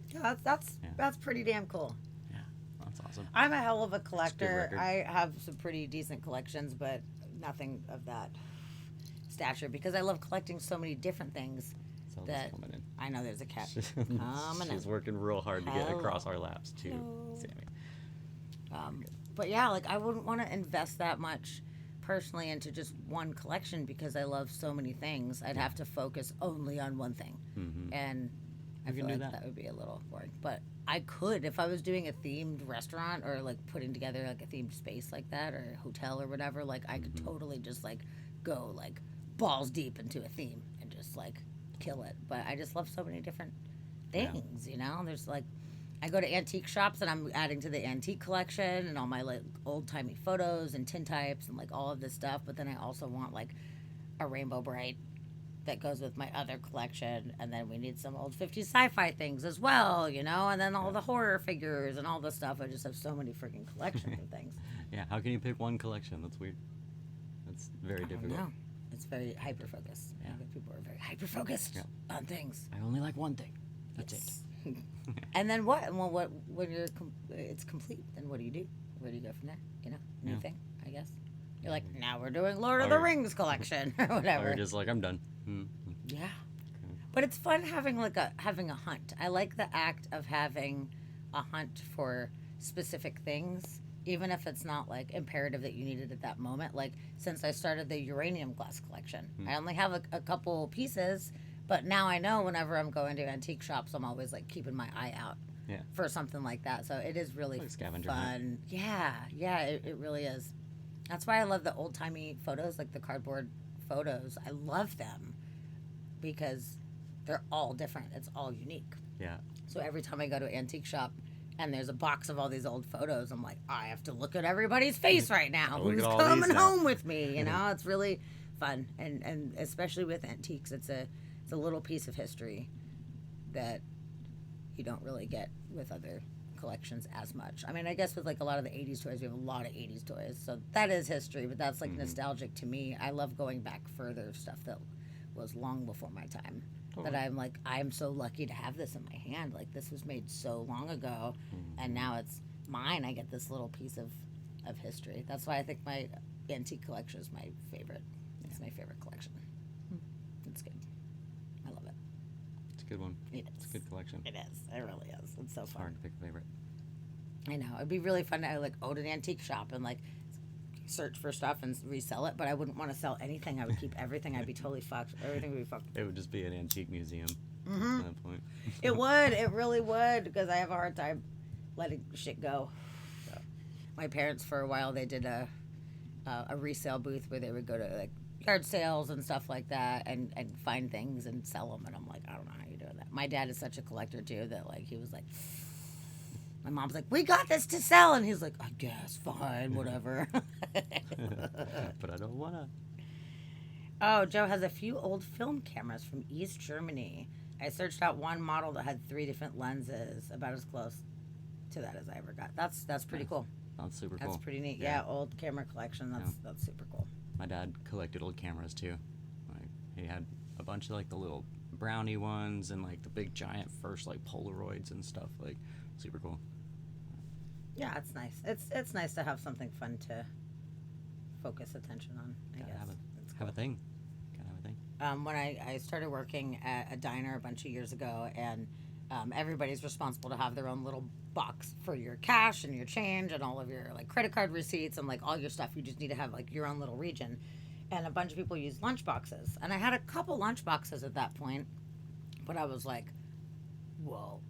Yeah, that's pretty damn cool. Yeah, that's awesome. I'm a hell of a collector. record. I have some pretty decent collections, but nothing of that stature because I love collecting so many different things. Zelda's That coming in. I know there's a cat coming She's in. working real hard to get Hello. across our laps too, Hello. Sammy. But yeah, like I wouldn't want to invest that much personally into just one collection because I love so many things. I'd have to focus only on one thing, and I You feel can like do that. would be a little boring. But I could if I was doing a themed restaurant or like putting together like a themed space like that or a hotel or whatever. Like I could totally just like go like balls deep into a theme and just like kill it. But I just love so many different things, you know. There's like I go to antique shops and I'm adding to the antique collection and all my like old timey photos and tintypes and like all of this stuff. But then I also want like a Rainbow Bright that goes with my other collection, and then we need some old 50s sci-fi things as well, you know, and then all the horror figures and all the stuff. I just have so many freaking collections of things. Yeah, how can you pick one collection? That's weird. That's very I don't difficult. know. It's very hyper focused. Yeah. People are very hyper focused on things. I only like one thing. That's it. And then what? Well, what when it's complete? Then what do you do? Where do you go from there? You know, new Yeah. thing, I guess. You're like, now we're doing Lord of the Or- Rings collection or Or whatever. you're just like, I'm done. Yeah. But it's fun having having a hunt. I like the act of having a hunt for specific things, even if it's not like imperative that you need it at that moment. Like since I started the uranium glass collection, I only have a couple pieces, but now I know whenever I'm going to antique shops, I'm always like keeping my eye out Yeah. for something like that. So it is really Like scavenger fun. hunt. Yeah, it really is. That's why I love the old timey photos, like the cardboard photos. I love them because they're all different. It's all unique. Yeah. So every time I go to an antique shop and there's a box of all these old photos, I'm like, I have to look at everybody's face right now. Look Who's at all coming these now. home with me? You know, it's really fun. And especially with antiques, it's a little piece of history that you don't really get with other collections as much. I mean, I guess with like a lot of the 80s toys, we have a lot of 80s toys. So that is history, but that's like nostalgic to me. I love going back further, stuff that was long before my time. That I'm like, I'm so lucky to have this in my hand. Like, this was made so long ago, and now it's mine. I get this little piece of history. That's why I think my antique collection is my favorite. It's my favorite collection. It's good. I love it. It's a good one. It It's is. a good collection. It is. It really is. It's so It's fun. hard to pick a favorite. I know. It'd be really fun to like own an antique shop and like search for stuff and resell it, but I wouldn't want to sell anything. I would keep everything. I'd be totally fucked. Everything would be fucked. It would just be an antique museum at that point. It would. It really would, because I have a hard time letting shit go. So, my parents, for a while, they did a resale booth where they would go to like yard sales and stuff like that and find things and sell them. And I'm like, I don't know how you're doing that. My dad is such a collector too that like he was like, my mom's like, we got this to sell, and he's like, I guess, fine, whatever. But I don't want to. Oh, Joe has a few old film cameras from East Germany. I searched out one model that had 3 different lenses, about as close to that as I ever got. That's pretty cool. That's super cool. That's pretty neat. Yeah, old camera collection. That's super cool. My dad collected old cameras too. Like, he had a bunch of like the little brownie ones and like the big giant first like Polaroids and stuff. Like, super cool. Yeah, it's nice. It's nice to have something fun to focus attention on, I Gotta guess. have have a thing. Gotta have a thing. When I started working at a diner a bunch of years ago, and everybody's responsible to have their own little box for your cash and your change and all of your like credit card receipts and like all your stuff. You just need to have like your own little region. And a bunch of people use lunch boxes, and I had a couple lunch boxes at that point, but I was like, well,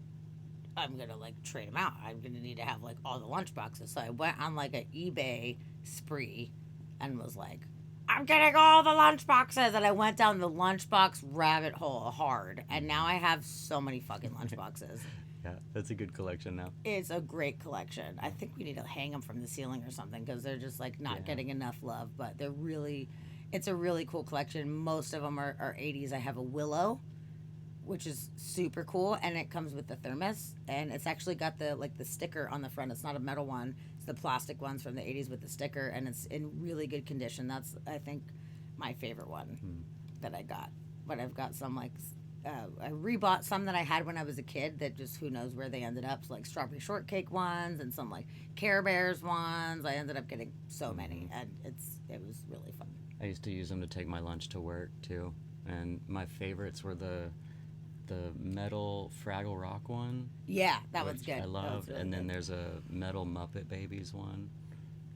I'm gonna like trade them out. I'm gonna need to have like all the lunch boxes. So I went on like an eBay spree and was like, I'm getting all the lunch boxes. And I went down the lunchbox rabbit hole hard. And now I have so many fucking lunch boxes. Yeah, that's a good collection now. It's a great collection. I think we need to hang them from the ceiling or something because they're just like not getting enough love. But they're really, it's a really cool collection. Most of them are 80s. I have a Willow, which is super cool, and it comes with the thermos, and it's actually got the sticker on the front. It's not a metal one. It's the plastic ones from the 80s with the sticker, and it's in really good condition. That's, I think, my favorite one that I got. But I've got some like I rebought some that I had when I was a kid that just who knows where they ended up. So like strawberry shortcake ones and some like Care Bears ones. I ended up getting so many, and it was really fun. I used to use them to take my lunch to work too, and my favorites were the metal Fraggle Rock one. Yeah, that which one's good. I love. Really and then good. there's a metal Muppet Babies one.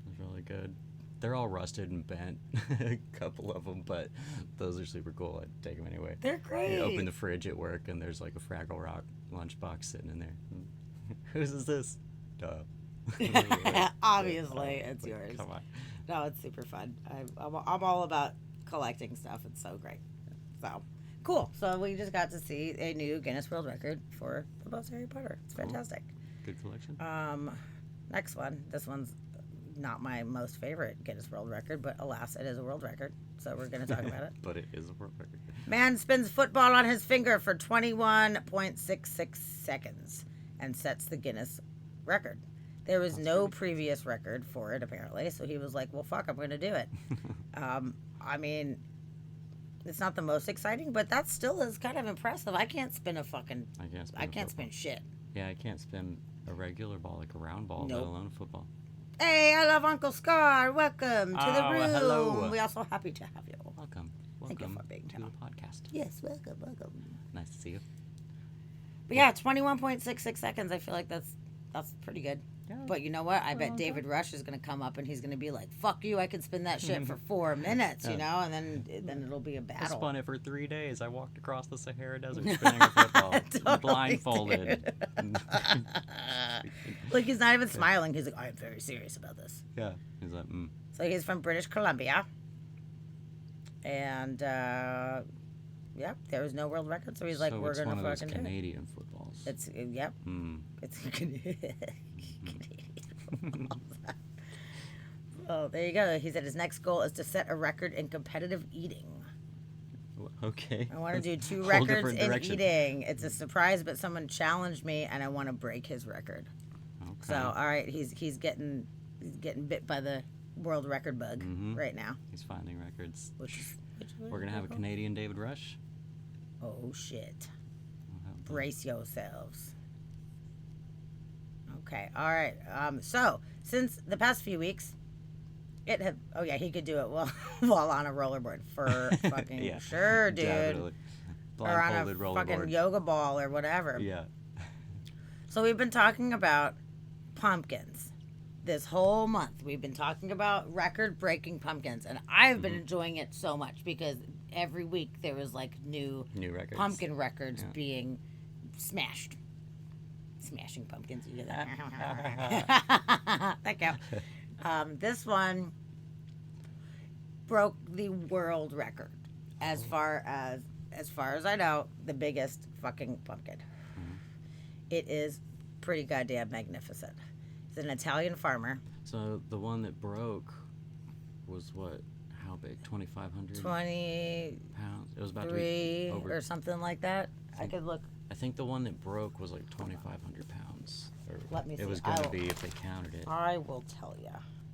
It's really good. They're all rusted and bent, a couple of them, but those are super cool. I'd take them anyway. They're great. You open the fridge at work and there's like a Fraggle Rock lunchbox sitting in there. Whose is this? Duh. Obviously, it's yours. Come on. No, it's super fun. I'm all about collecting stuff. It's so great. So cool. So we just got to see a new Guinness World Record for the most Harry Potter. It's fantastic. Good collection. Next one. This one's not my most favorite Guinness World Record, but alas, it is a world record. So we're going to talk about it. But it is a world record. Man spins football on his finger for 21.66 seconds and sets the Guinness record. There was no previous record for it, apparently, so he was like, well, fuck, I'm going to do it. I mean, it's not the most exciting, but that still is kind of impressive. I can't spin a fucking... I can't spin shit. Yeah, I can't spin a regular ball, like a round ball, Nope. let alone football. Hey, I love Uncle Scar. Welcome to the Oh, room. hello. We're also happy to have you. Welcome. Thank you Welcome for being to here. the podcast. Yes, welcome. Nice to see you. But yeah, 21.66 seconds. I feel like that's pretty good. Yeah. But you know what? I bet David Rush is going to come up and he's going to be like, fuck you, I can spin that shit for 4 minutes, you know? And then it'll be a I battle. spun it for 3 days. I walked across the Sahara Desert spinning a football, Totally blindfolded. Like, he's not even smiling. He's like, I am very serious about this. Yeah. He's like, So he's from British Columbia. And yep, there was no world record, so he's like, So we're it's gonna one of those fucking do it. Canadian footballs. It's yep, Mm. it's Canadian football. Oh, there you go. He said his next goal is to set a record in competitive eating. Okay. I want to do 2 Whole records different in direction. eating. It's a surprise, but someone challenged me, and I want to break his record. Okay. So, all right, he's getting bit by the world record bug right now. He's finding records. Which is We're gonna have a Canadian David Rush. Oh shit! We'll have the- Brace yourselves. Okay, all right. So since the past few weeks, it had. Oh yeah, he could do it while on a rollerboard for fucking Yeah, sure, dude. Definitely. Or on a Blindfolded fucking rollerboard. yoga ball or whatever. Yeah. So we've been talking about pumpkins this whole month. We've been talking about record-breaking pumpkins, and I've been enjoying it so much because every week there was like new records. pumpkin records Yeah. being smashed. Smashing pumpkins. You get that? Thank you. This one broke the world record as far as I know, the biggest fucking pumpkin. It is pretty goddamn magnificent. He's an Italian farmer. So the one that broke was what? How big? 2,500 23 pounds. It was about to be over. or something like that. I could look. I think the one that broke was like 2,500 pounds. Or Let me see. It was going I'll- to be if they counted it, I will tell you.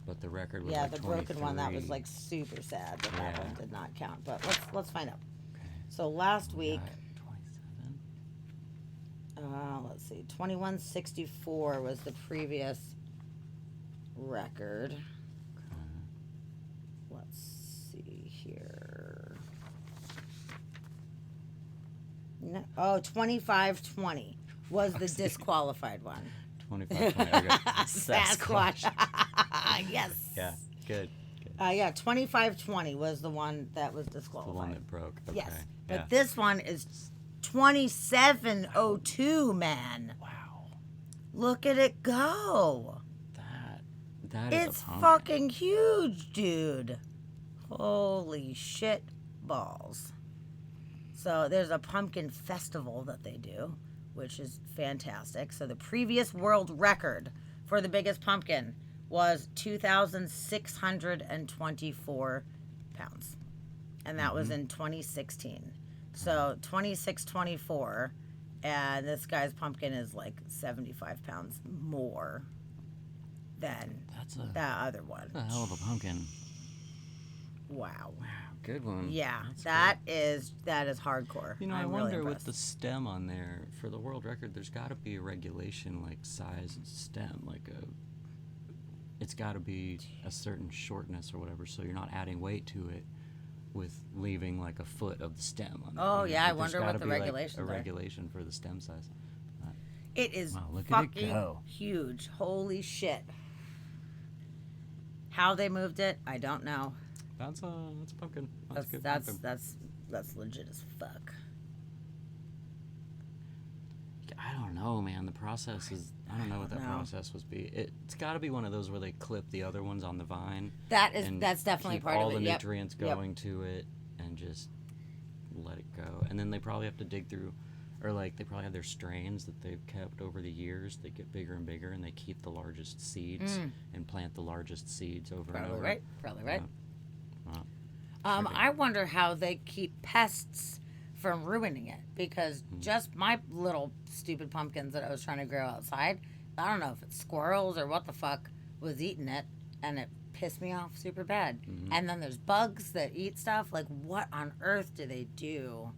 but the record was Yeah, like the broken one, that was 23. like super sad that that Yeah. one did not count. But let's find out. Okay. So last week, Got 27. let's see, 2164 was the previous record. Let's see here. No, 2520 was the disqualified one. 25, 20. Okay. Sasquatch. Yes. Yeah. Good. Yeah, 2520 was the one that was The disqualified. one that broke. Okay. Yes. But Yeah. this one is 2702, man. Wow. Look at it go. That is It's a pumpkin. fucking huge, dude. Holy shit balls. So there's a pumpkin festival that they do, which is fantastic. So the previous world record for the biggest pumpkin was 2,624 pounds. And that was in 2016. So 2624, and this guy's pumpkin is like 75 pounds more than That's a that other one. hell of a pumpkin. Wow. Good one. Yeah, That's that is hardcore. You know, I'm I really wonder with impressed. the stem on there for the world record. There's got to be a regulation like size and stem, it's got to be a certain shortness or whatever, so you're not adding weight to it with leaving like a foot of the stem on there. Oh, you know? yeah, I Like, there's wonder what gotta the be, like, regulations a are. regulation for the stem size. It is Wow, look at it fucking go. huge. Holy shit. How they moved it, I don't know. That's a pumpkin. That's a That's good that's pumpkin. that's legit as fuck. I don't know, man. The process is. I don't know what that know. process would be. It's got to be one of those where they clip the other ones on the vine. That's definitely keep part all of it. the Yep. nutrients Yep. going to it and just let it go. And then they probably have to dig through, or like they probably have their strains that they've kept over the years. They get bigger and bigger, and they keep the largest seeds and plant the largest seeds over and Probably over. right. Probably right. Wow. I wonder how they keep pests from ruining it, because just my little stupid pumpkins that I was trying to grow outside, I don't know if it's squirrels or what the fuck was eating it, and it pissed me off super bad. And then there's bugs that eat stuff. Like, what on earth do they do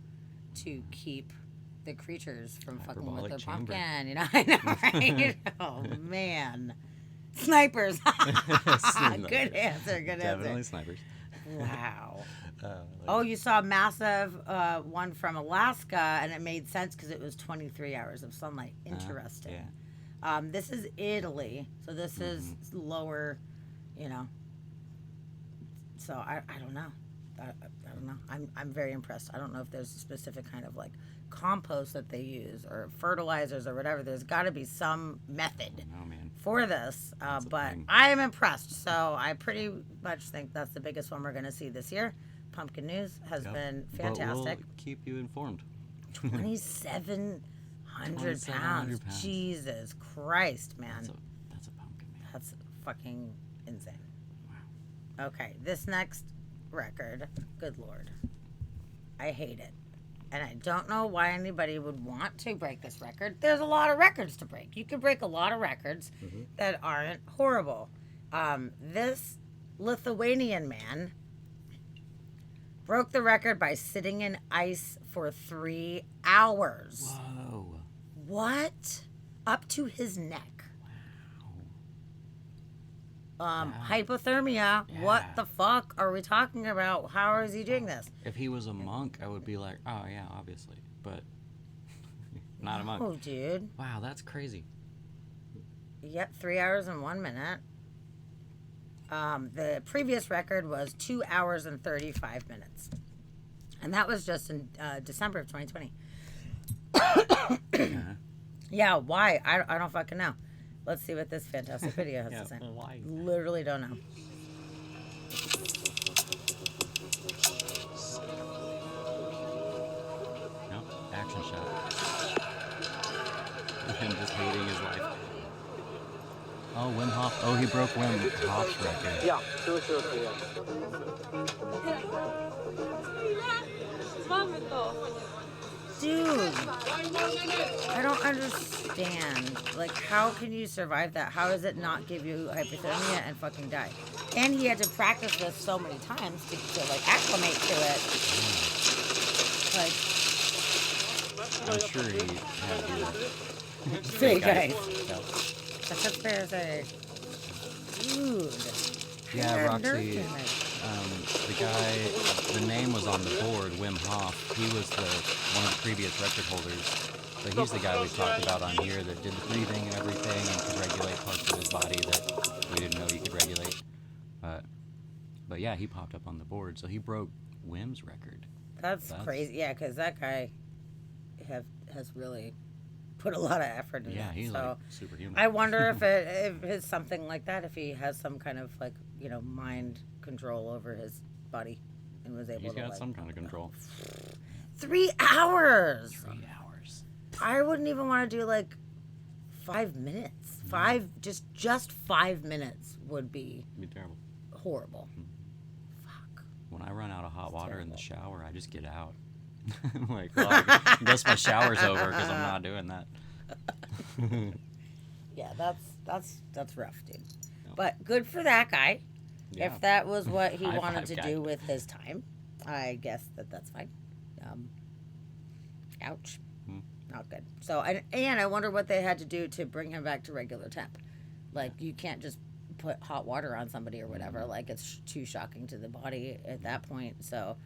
to keep the creatures from fucking with Hyperbolic their chamber. pumpkin? You know, I know, right? Oh man, snipers. Good answer. Good Definitely answer. snipers. Wow. Like, Oh, you saw a massive one from Alaska, and it made sense because it was 23 hours of sunlight. Interesting. yeah. This is Italy, so this is lower, you know. So I don't know. I don't know. I'm very impressed. I don't know if there's a specific kind of like compost that they use or fertilizers or whatever. There's got to be some method No, man. for this, That's a but thing. I am impressed. So I pretty much think that's the biggest one we're going to see this year. pumpkin news has Yep. been But fantastic. we'll keep you informed. 2,700 pounds. 2,700 pounds. Jesus Christ, man. That's a pumpkin, man. That's fucking insane. Okay, this next record, good Lord. I hate it. And I don't know why anybody would want to break this record. There's a lot of records to break. You could break a lot of records that aren't horrible. This Lithuanian man broke the record by sitting in ice for 3 hours. Whoa. What? Up to his neck. Hypothermia. Yeah. What the fuck are we talking about? How is he doing this? If he was a monk, I would be like, oh, yeah, obviously. But not a monk. Oh, dude. Wow, that's crazy. Yep, 3 hours and 1 minute. The previous record was 2 hours and 35 minutes. And that was just in December of 2020. Yeah, why? I don't fucking know. Let's see what this fantastic video has to say. Why? Literally don't know. No, action shot. Him just hating his life. Oh, Wim Hof. Oh, he broke Wim Hof's record. Ja, zo is het. Dude, I don't understand. Like, how can you survive that? How does it not give you hypothermia and fucking die? And he had to practice this so many times to like, acclimate to it. Like, I'm sure he had to do that. fake ice. Yep. That's a fair say. Dude. Yeah, How Roxy, nerve-damage. the guy, the name was on the board, Wim Hof. He was one of the previous record holders. So he's the guy we talked about on here that did the breathing and everything and could regulate parts of his body that we didn't know he could regulate. But yeah, he popped up on the board. So he broke Wim's record. That's crazy. Yeah, because that guy has really put a lot of effort in Yeah, it. he's So like superhuman. I wonder if it's something like that, if he has some kind of like, mind control over his body and was able He's to got some kind of control. 3 hours. 3 hours. I wouldn't even want to do like 5 minutes. Just 5 minutes would be It'd be terrible. horrible. Fuck. When I run out of hot water in the shower, I just get out. I'm like, well, I guess my shower's over because I'm not doing that. Yeah, that's rough, dude. But good for that guy. Yeah. If that was what he High wanted five, to guy. do with his time, I guess that's fine. Ouch. Not good. So, and I wonder what they had to do to bring him back to regular temp. Like, you can't just put hot water on somebody or whatever. Like, it's too shocking to the body at that point. So,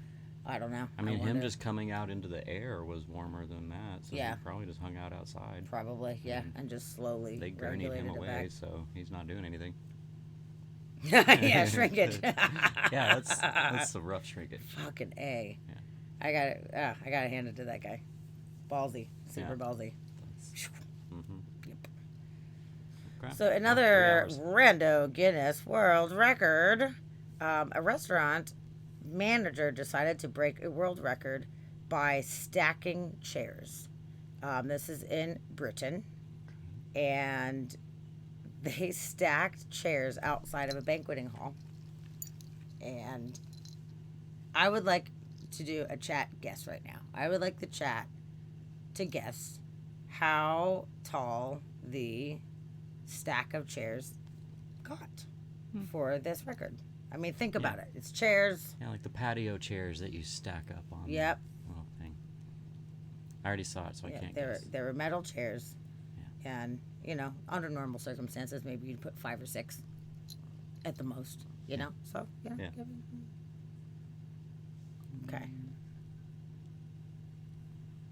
I don't know. I mean, him wonder- just coming out into the air was warmer than that. So Yeah. he probably just hung out outside. Probably, yeah. And just slowly They gurneyed him regulated it away, so he's not doing anything. back. Yeah, shrinkage. Yeah, that's a rough shrinkage. Fucking A. Yeah. I gotta hand it to that guy. Ballsy. Super Yeah. ballsy. Mm-hmm. Okay. So another 3 hours. rando Guinness World Record. A restaurant manager decided to break a world record by stacking chairs. This is in Britain. And they stacked chairs outside of a banqueting hall. And I would like to do a chat guess right now. I would like the chat to guess how tall the stack of chairs got for this record. I mean, think about it. It's chairs. Yeah, like the patio chairs that you stack up on. Yep. The little thing. I already saw it, so I can't There guess. were metal chairs. And, under normal circumstances, maybe you'd put 5 or 6 at the most, So, Yeah. Okay.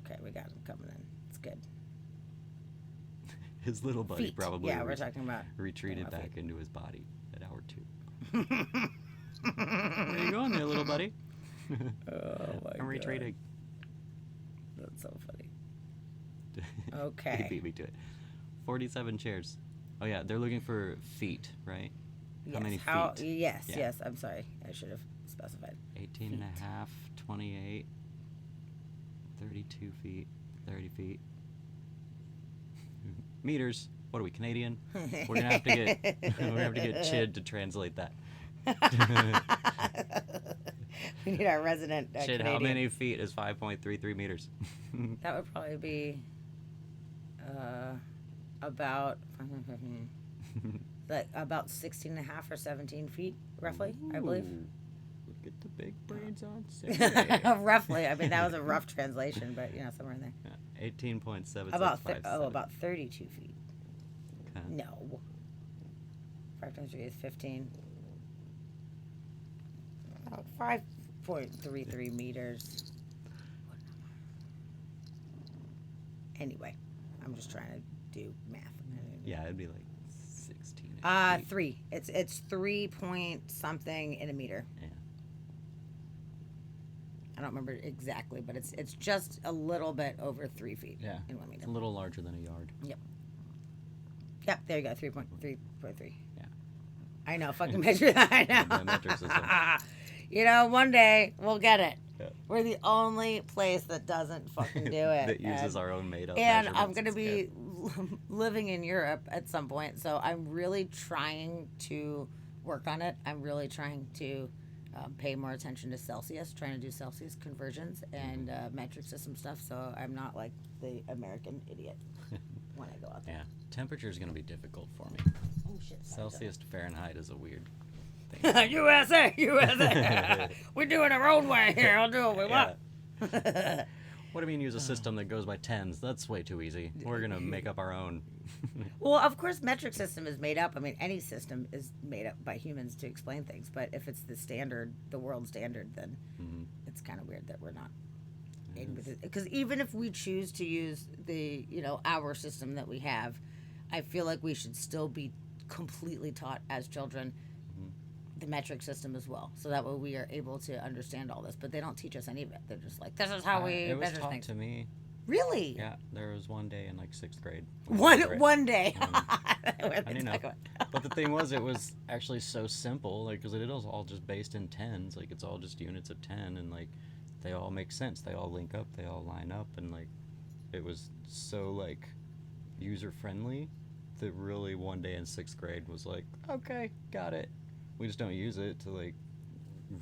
Okay, we got him coming in. It's good. His little buddy Feet. probably Yeah, we're talking about retreated about back feet. into his body at hour 2. Where you going there, little buddy? Oh, my I'm retreating. That's so funny. He Okay. beat me to it. 47 chairs. Oh, yeah, they're looking for feet, right? How many feet? Yes, Yeah. yes. I'm sorry. I should have specified. 18 and a half, 28, 32 feet, 30 feet. Meters. What are we, Canadian? We're gonna have to get Chid to translate that. We need our resident Chid, Canadian. how many feet is 5.33 meters? That would probably be about like about 16 and a half or 17 feet, roughly, I believe. Ooh, look at the big brains on Sarah. Roughly. I mean, that was a rough translation, but somewhere in there. 18.7. About 32 feet. Okay. No. 5 times 3 is 15. 5.33 meters. Anyway, I'm just trying to do math. Yeah, it'd be like 16. 3. It's 3 point something in a meter. Yeah. I don't remember exactly, but it's just a little bit over 3 feet. Yeah. In 1 meter. It's a little larger than a yard. Yep, there you go. 3.3. Yeah. I know. Fucking measure that. I know. The metric system. One day we'll get it. Yeah. We're the only place that doesn't fucking do it. That uses our own made-up And I'm measurements. going to It's be good. living in Europe at some point, so I'm really trying to work on it. I'm really trying to pay more attention to Celsius, trying to do Celsius conversions and metric system stuff, so I'm not like the American idiot when I go out there. Yeah. Temperature is going to be difficult for me. Oh, shit. Celsius to Fahrenheit is a weird thing. USA! We're doing our own way here. I'll do what we want. What do you mean use a system that goes by tens? That's way too easy. We're going to make up our own. Well, of course, metric system is made up. I mean, any system is made up by humans to explain things. But if it's the standard, the world standard, then it's kind of weird that we're not. Because even if we choose to use the, our system that we have, I feel like we should still be completely taught as children the metric system as well. So that way we are able to understand all this. But they don't teach us any of it. They're just like, this is how we it was measure taught things. to me. Really? Yeah, there was one day in like 6th grade. One day. I didn't know. But the thing was, it was actually so simple, like, because it was all just based in tens. Like, it's all just units of 10, and like, they all make sense. They all link up. They all line up, and like, it was so like user friendly that really one day in 6th grade was like, okay, got it. We just don't use it to like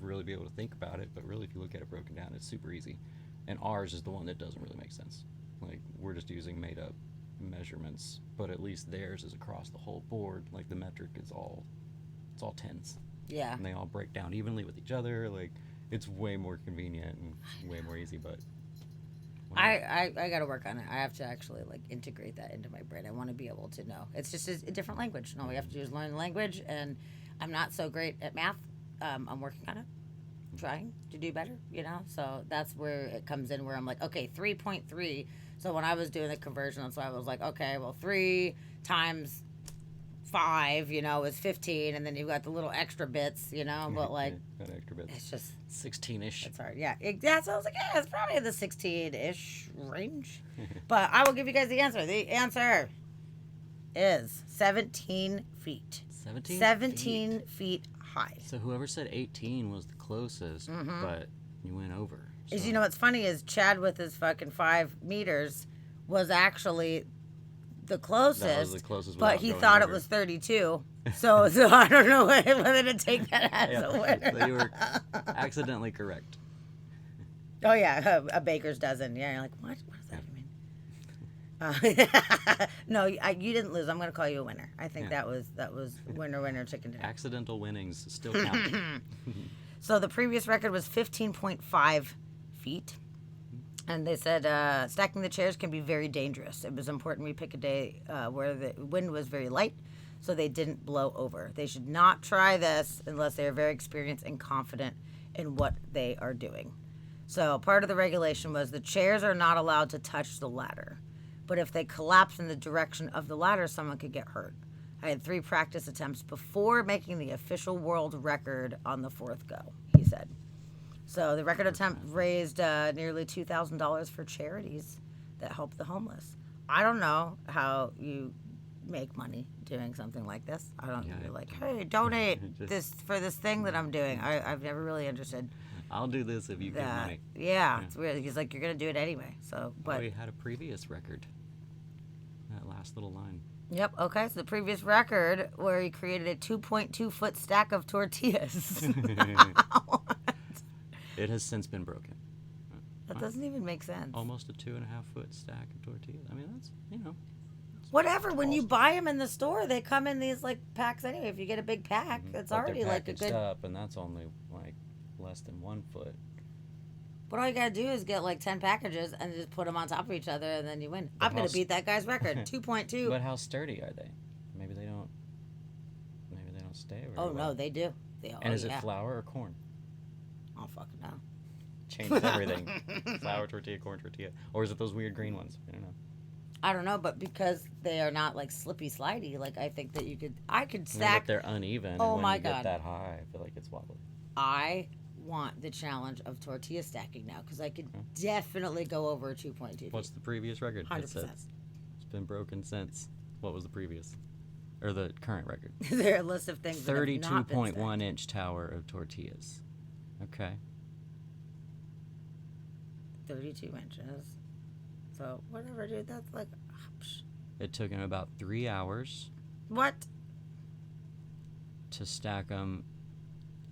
really be able to think about it. But really, if you look at it broken down, it's super easy. And ours is the one that doesn't really make sense. Like, we're just using made up measurements, but at least theirs is across the whole board. Like, the metric is all tens. Yeah. And they all break down evenly with each other. Like, it's way more convenient and way more easy, but I got to work on it. I have to actually like integrate that into my brain. I want to be able to know. It's just a different language. And all we have to do is learn the language, and I'm not so great at math. I'm working on it. Trying to do better, so that's where it comes in, where I'm like, okay, 3.3. So when I was doing the conversion, so I was like, okay, well, 3 times 5 is 15, and then you've got the little extra bits, but like got extra bits. It's just 16-ish. it's hard. Yeah, so I was like, it's probably in the 16-ish range. But I will give you guys the answer is 17 feet. 17 feet high. So whoever said 18 was the closest, but you went over. So. Is what's funny is Chad with his fucking 5 meters was actually the closest. That was the closest, but without he going thought over. it was 32. So I don't know whether to take that as a winner. So you were accidentally correct. Oh yeah, a baker's dozen. Yeah, you're like, what? What does that mean? No, you didn't lose. I'm going to call you a winner. I think that was winner chicken dinner. Accidental winnings still count. So the previous record was 15.5 feet. And they said stacking the chairs can be very dangerous. It was important we pick a day where the wind was very light so they didn't blow over. They should not try this unless they are very experienced and confident in what they are doing. So part of the regulation was the chairs are not allowed to touch the ladder. But if they collapse in the direction of the ladder, someone could get hurt. I had 3 practice attempts before making the official world record on the 4th go, he said. So the record attempt raised nearly $2,000 for charities that help the homeless. I don't know how you make money doing something like this. I don't Yeah, be like, hey, donate Just- this for this thing that I'm doing. I've never really understood I'll do this if you give that. money. Yeah, it's weird. He's like, you're gonna do it anyway. So, But but we had a previous record. That last little line. yep. Okay, so the previous record where he created a 2.2 foot stack of tortillas. It has since been broken. That doesn't even make sense. Almost a 2.5 foot stack of tortillas. I mean, that's, Whatever. When you buy them in the store, they come in these like packs anyway. If you get a big pack, it's but they're already like a packaged good. up, and that's only like less than 1 foot. But all you gotta do is get like 10 packages and just put them on top of each other, and then you win. I'm how gonna s- beat that guy's record, 2.2. But how sturdy are they? Maybe they don't. Maybe they don't stay very Oh well. no, they do. They, And oh, is it yeah. flour or corn? Oh fucking no. Changes everything. Flour tortilla, corn tortilla, or is it those weird green ones? I don't know. I don't know, but because they are not like slippy slidey, like I think that I could No, but stack. they're uneven. Oh and when my you get God. that high, I feel like it's wobbly. I want the challenge of tortilla stacking now because I could definitely go over 2.2 feet. What's the previous record? 100%. It says it's been broken since. What was the previous? Or the current record? There are a list of things. that have not been 32.1 inch tower of tortillas. Okay. 32 inches. So whatever, dude. That's like, It took him about 3 hours what? to stack them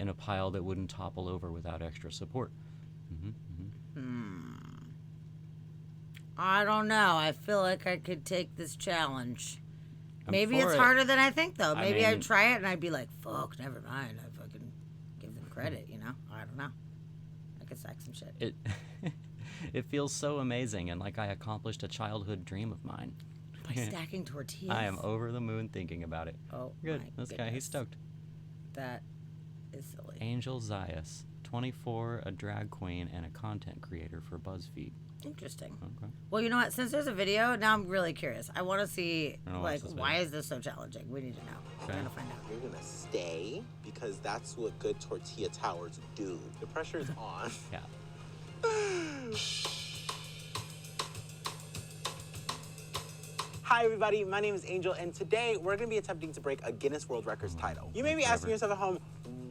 in a pile that wouldn't topple over without extra support. I don't know. I feel like I could take this challenge. Maybe for it's it. harder than I think, though. I Maybe mean- I'd try it and I'd be like, fuck, never mind. I fucking give them credit, you know? I don't know. I could stack some shit. It it feels so amazing, and like I accomplished a childhood dream of mine. By stacking tortillas. I am over the moon thinking about it. Oh, Good. my This guy, goodness. he's stoked. That is silly. Angel Zayas, 24, a drag queen and a content creator for BuzzFeed. Interesting. Okay. Well, you know what? Since there's a video, now I'm really curious. I want to see, I wanna watch like, this why video. is this so challenging? We need to know. We're Okay. going to find out. You're gonna stay because that's what good tortilla towers do. The pressure is on. Yeah. Hi everybody, my name is Angel, and today we're gonna be attempting to break a Guinness World Records title. You may be asking yourself at home,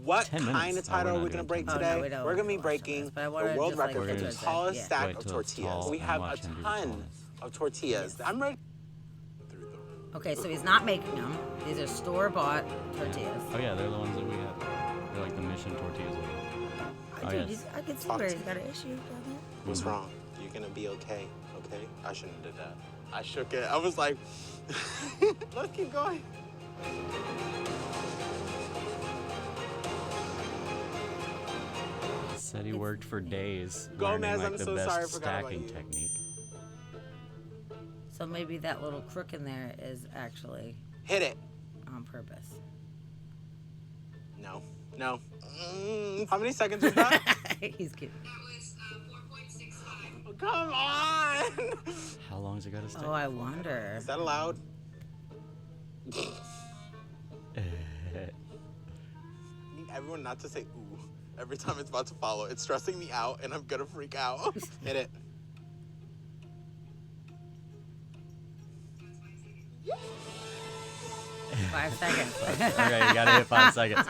what 10 kind minutes. of Oh, title we're are we not gonna doing break 10 today? minutes. Oh, no, we don't We're gonna be wanna watch this, breaking but I the wanna world just, like, record for the visualize it. tallest Yeah. stack Wait of till it's tortillas. tall We and have a watch him do the ton tallness. of tortillas. I'm ready. Okay, so he's not making them. These are store-bought tortillas. Oh yeah, they're the ones that we have. They're like the mission tortillas. Oh, Dude, yes. I can see Talk where to he's got an issue down there. What's wrong? You're gonna be okay, okay? I shouldn't have did that. I shook it. I was like, let's keep going. Said he worked for days Gomez, learning like I'm the so best sorry I forgot about stacking you. technique. So maybe that little crook in there is actually Hit it. on purpose. No, no. How many seconds was that? He's cute. Oh, come on. How long's it got to stack? Oh, I wonder. Is that allowed? Need everyone not to say ooh every time it's about to follow. It's stressing me out and I'm gonna freak out. Hit it. Five seconds. Okay, you gotta hit 5 seconds.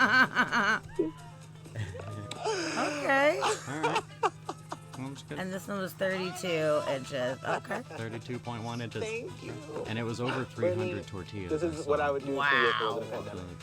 Okay. All right. Well, that's good. And this one was 32 inches. Okay. 32.1 inches. Thank you. And it was over 300 tortillas. This is I what saw. I would do Wow. for you if it wasn't a Like, pandemic.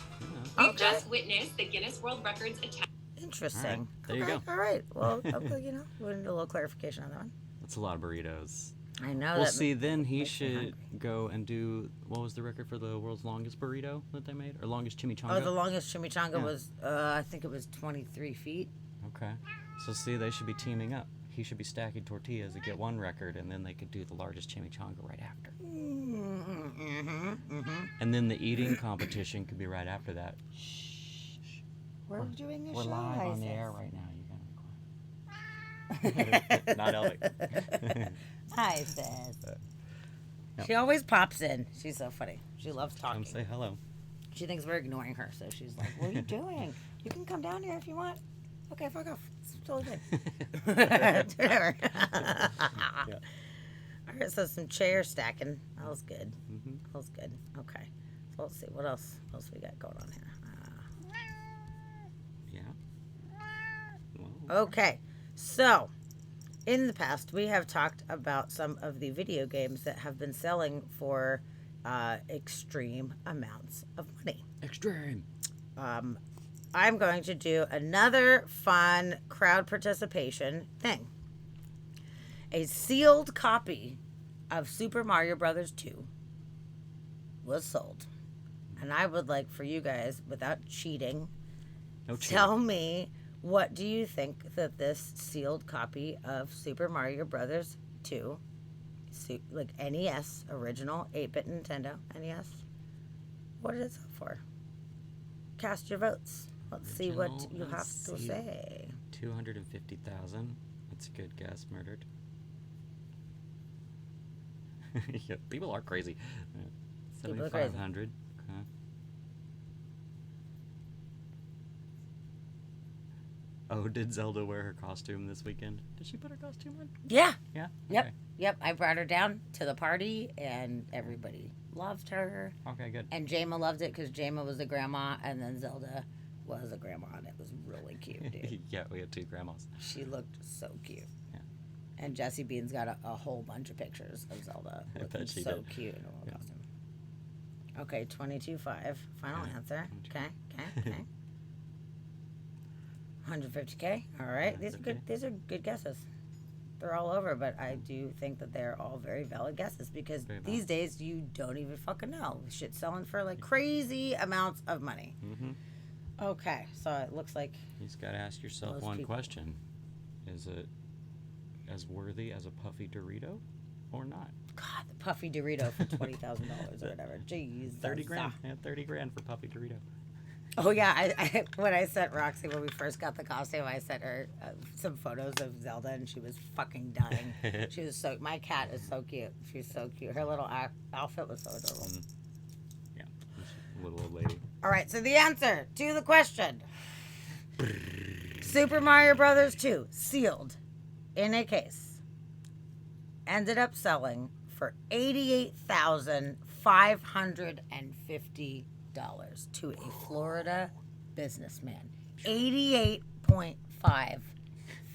yeah. We've just witnessed the Guinness World Records attack. Interesting. There you Okay, go. All right. Well, okay, you know, we need a little clarification on that one. That's a lot of burritos. I know Well, that. see, then he makes me should hungry. go and do, what was the record for the world's longest burrito that they made? Or longest chimichanga? Oh, the longest chimichanga Yeah. was, I think it was 23 feet. Okay. So see, they should be teaming up. He should be stacking tortillas to get one record, and then they could do the largest chimichanga right after. And then the eating competition could be right after that. We're doing a We're show. live on the Isis. air right now. You gotta be quiet. Not Alex. Hi, sis. Yep. She always pops in. She's so funny. She loves talking. Come say hello. She thinks we're ignoring her, so she's like, "What are you doing? You can come down here if you want." Okay, fuck off. It's totally good. Whatever. All All right, so some chair stacking. That was good. Mm-hmm. That was good. Okay. So let's see. What else we got going on here? Yeah. Well, Okay. So, in the past, we have talked about some of the video games that have been selling for extreme amounts of money. extreme. I'm going to do another fun crowd participation thing. A sealed copy of Super Mario Brothers 2 was sold. And I would like for you guys, without cheating, No cheating. tell me, what do you think that this sealed copy of Super Mario Brothers 2, like NES, original 8-bit Nintendo NES, what did it sell for? Cast your votes. Let's see what Original you and have to sealed. say. 250,000. That's a good guess. Murdered. Yeah, people are crazy. People are crazy. 7,500. Okay. Oh, did Zelda wear her costume this weekend? Did she put her costume on? Yeah. Yeah. Yep. Okay. Yep. I brought her down to the party, and everybody loved her. Okay. Good. And Jama loved it because Jama was the grandma, and then Zelda was a grandma, and it was really cute, dude. Yeah, we had two grandmas. She looked so cute. Yeah. And Jessie Bean's got a whole bunch of pictures of Zelda I looking bet she so did. cute in a little Yeah. costume. Okay, 22.5. Final Okay. answer. Okay. 150K. All right. That's These are okay. good. These are good guesses. They're all over, but I do think that they're all very valid guesses because Very these valid. days you don't even fucking know. Shit's selling for like crazy amounts of money. Mm-hmm. Okay, so it looks like You just got to ask yourself Most one people- question. Is it as worthy as a puffy Dorito or not? God, the puffy Dorito for $20,000 or whatever. Jeez, 30 grand. Yeah, 30 grand for puffy Dorito. Oh yeah, I when I sent Roxy when we first got the costume, I sent her some photos of Zelda, and she was fucking dying. She was so. My cat is so cute. She's so cute. Her little outfit was so adorable. Yeah, little old lady. All right, so the answer to the question: Super Mario Brothers 2, sealed in a case, ended up selling for $88,550 to a Florida businessman. $88.5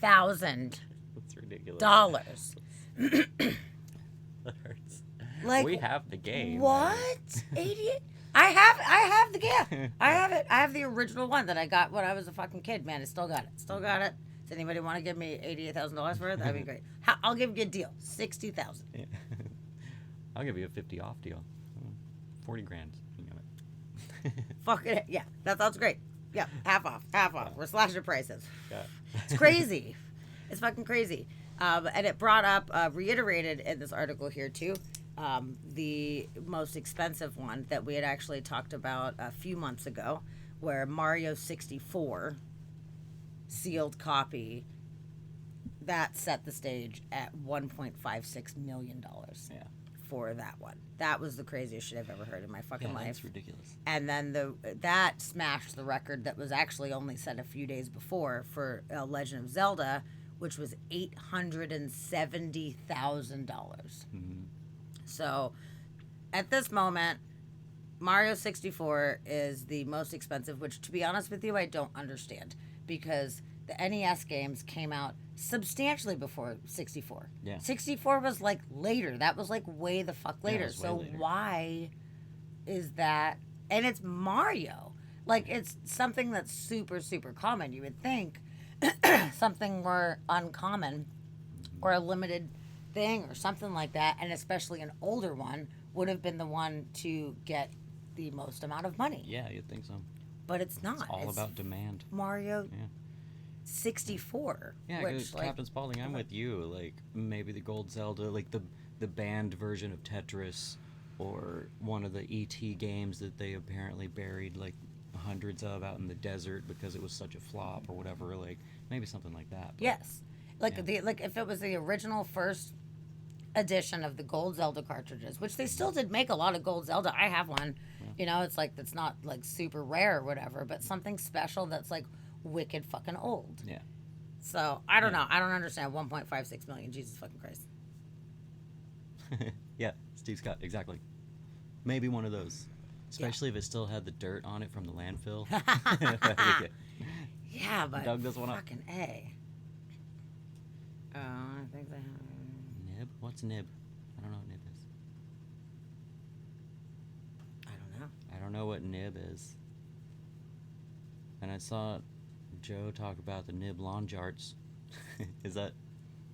thousand That's ridiculous. That hurts. Like, we have the game. What? 88? I have the game. I have it. I have the original one that I got when I was a fucking kid, man. I still got it. Still got it. Does anybody want to give me $88,000 for it? That'd be great. I'll give you a deal. $60,000. Yeah. I'll give you a 50 off deal. 40 grand. You got it. Fuck it. Yeah, that sounds great. Yeah, half off. Half off. We're slashing prices. Yeah. It's crazy. It's fucking crazy. And it brought up, reiterated in this article here too, the most expensive one that we had actually talked about a few months ago, where Mario 64 sealed copy that set the stage at $1.56 million Yeah. for that one. That was the craziest shit I've ever heard in my fucking Yeah, life. that's ridiculous. And then that smashed the record that was actually only set a few days before for Legend of Zelda, which was $870,000. Mm-hmm. So at this moment, Mario 64 is the most expensive, which, to be honest with you, I don't understand, because the NES games came out substantially before 64. Yeah. 64 was like later. That was like way the fuck Yeah, it later. was way So later. why is that? And it's Mario. Like, it's something that's super, super common. You would think something more uncommon or a limited thing or something like that, and especially an older one, would have been the one to get the most amount of money. Yeah, you'd think so. But it's not. It's all about demand. Mario Yeah. 64. Yeah, which, because like, Captain Spaulding, I'm with you. Like, maybe the Gold Zelda, like the banned version of Tetris, or one of the E.T. games that they apparently buried, like, hundreds of out in the desert because it was such a flop or whatever. Like, maybe something like that. But yes. Like, Yeah. like if it was the original first edition of the Gold Zelda cartridges, which they still did make a lot of Gold Zelda. I have one. Yeah. You know, it's like, that's not like super rare or whatever, but something special that's like wicked fucking old. Yeah. So I don't Yeah. know. I don't understand 1.56 million. Jesus fucking Christ. Yeah, Steve Scott, exactly. Maybe one of those. Especially if it still had the dirt on it from the landfill. Yeah, but Dug this one up. fucking A. Oh, I think they have... Nib? What's nib? I don't know what nib is. I don't know. I don't know what nib is. And I saw Joe talk about the nib lawn darts. Is that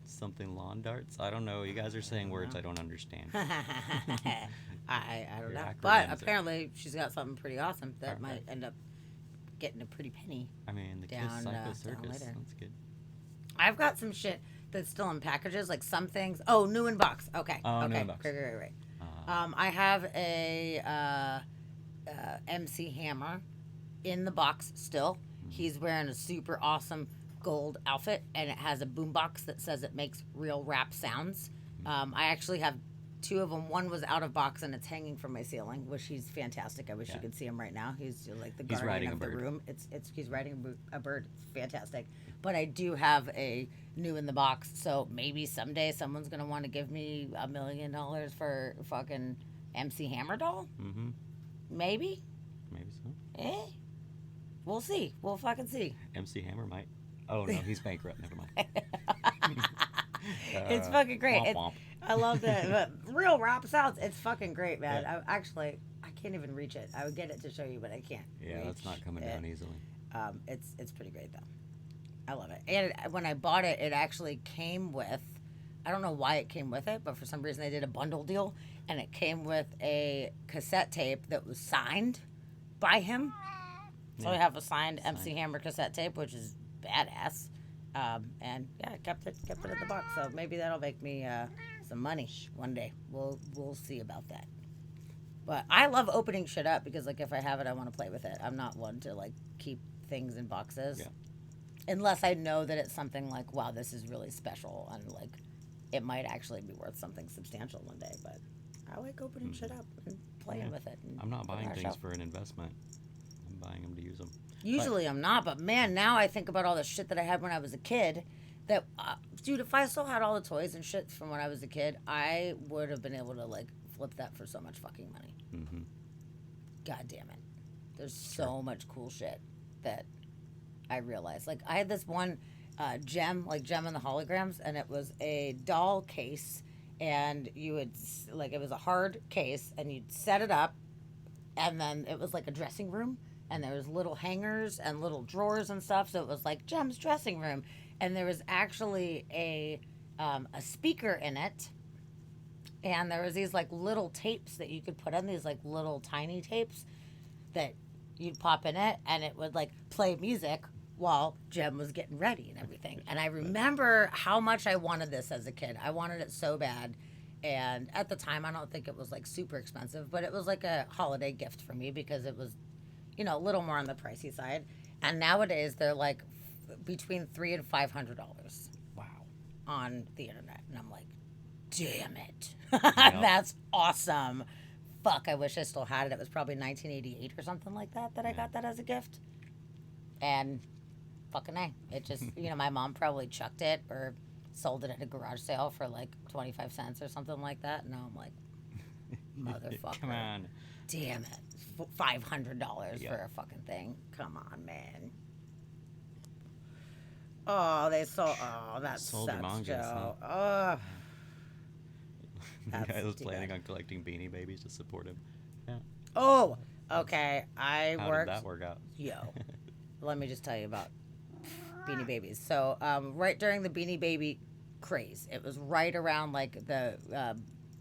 something lawn darts? I don't know. You guys are saying words I don't understand. I don't Your know. acronyms But are- apparently she's got something pretty awesome that Okay. might end up getting a pretty penny. I mean, the Kiss Down, Psycho down Circus. later. That's good. I've got some shit that's still in packages, like some things. Oh, new in box. Okay. Oh, new okay. in box. Right. I have a MC Hammer in the box still. He's wearing a super awesome gold outfit, and it has a boombox that says it makes real rap sounds. I actually have two of them. One was out of box, and it's hanging from my ceiling, which he's fantastic. I wish you could see him right now. He's like the He's riding guardian of a the bird. room. He's riding a bird. It's fantastic. But I do have a new in the box, so maybe someday someone's gonna want to give me $1 million for a fucking MC Hammer doll. Mm-hmm. Maybe. Maybe so. We'll see. We'll fucking see. MC Hammer might. Oh, no, he's bankrupt. Never mind. It's fucking great. Womp womp. I love that. But real rap sounds. It's fucking great, man. I can't even reach it. I would get it to show you, but I can't. Yeah, that's not coming down easily. It's pretty great though. I love it. And when I bought it, it actually came with. I don't know why it came with it, but for some reason they did a bundle deal, and it came with a cassette tape that was signed by him. So I have a signed MC Hammer cassette tape, which is badass. And yeah, I kept it in the box. So maybe that'll make me some money one day. We'll see about that. But I love opening shit up because like if I have it, I want to play with it. I'm not one to like keep things in boxes. Yeah. Unless I know that it's something like, wow, this is really special and like it might actually be worth something substantial one day. But I like opening shit up and playing with it. And I'm not putting buying on a things shelf. for an investment. I'm buying them to use them. Usually I'm not, but man, now I think about all the shit that I had when I was a kid. That, dude, if I still had all the toys and shit from when I was a kid, I would have been able to like flip that for so much fucking money. Mm-hmm. God damn it. There's so much cool shit that I realized. Like I had this one gem and the holograms, and it was a doll case, and you would like it was a hard case, and you'd set it up, and then it was like a dressing room, and there was little hangers and little drawers and stuff, so it was like Gem's dressing room, and there was actually a speaker in it. And there was these like little tapes that you could put on, these like little tiny tapes that you'd pop in it, and it would like play music while Jem was getting ready and everything. And I remember how much I wanted this as a kid. I wanted it so bad. And at the time, I don't think it was like super expensive, but it was like a holiday gift for me because it was, you know, a little more on the pricey side. And nowadays they're like between $300 and $500. Wow. On the internet. And I'm like, damn it. That's awesome. Fuck, I wish I still had it. It was probably 1988 or something like that I got that as a gift. And fucking A. It just, you know, my mom probably chucked it or sold it at a garage sale for like 25 cents or something like that. And now I'm like, motherfucker. Come on. Damn it. $500 for a fucking thing. Come on, man. Oh, they sold. Oh, that Sold your sucks, mangas, Joe. huh? Oh. The guy That's was too planning bad. on collecting Beanie Babies to support him. Yeah. Oh, okay. I How worked. did that work out? Yo, let me just tell you about Beanie Babies. So, right during the Beanie Baby craze, it was right around like the,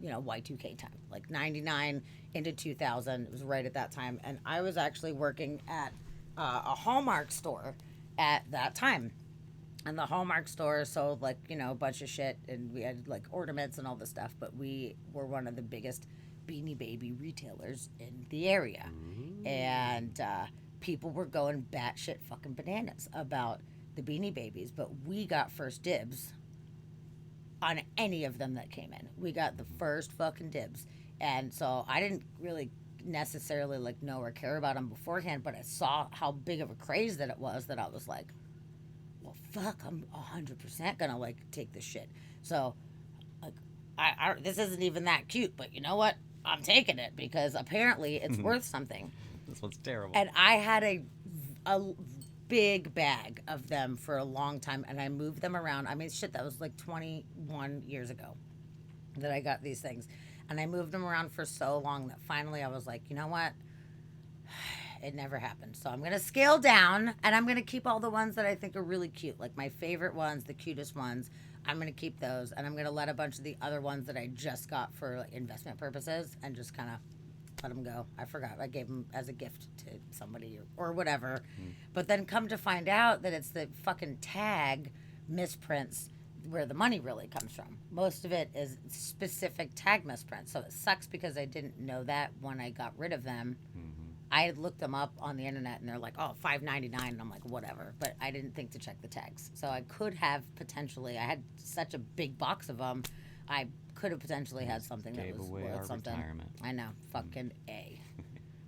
Y2K time, like 99 into 2000. It was right at that time. And I was actually working at a Hallmark store at that time. And the Hallmark store sold like, you know, a bunch of shit, and we had like ornaments and all this stuff, but we were one of the biggest Beanie Baby retailers in the area. And people were going batshit fucking bananas about the Beanie Babies, but we got first dibs on any of them that came in. We got the first fucking dibs. And so I didn't really necessarily like know or care about them beforehand, but I saw how big of a craze that it was that I was like, well, fuck, I'm 100% gonna like take this shit. So like this isn't even that cute, but you know what? I'm taking it because apparently it's worth something. This one's terrible. And I had a big bag of them for a long time, and I moved them around. I mean, shit, that was like 21 years ago that I got these things. And I moved them around for so long that finally I was like, you know what? It never happened. So I'm going to scale down, and I'm going to keep all the ones that I think are really cute. Like my favorite ones, the cutest ones. I'm going to keep those, and I'm going to let a bunch of the other ones that I just got for like, investment purposes and just kind of let them go. I forgot. I gave them as a gift to somebody or whatever. But then come to find out that it's the fucking tag misprints where the money really comes from. Most of it is specific tag misprints. So it sucks because I didn't know that when I got rid of them. I had looked them up on the internet and they're like, oh, $5.99, and I'm like, whatever. But I didn't think to check the tags. So I could have potentially, I had such a big box of them, I could have potentially had something that was away worth our something. retirement. I know, fucking A.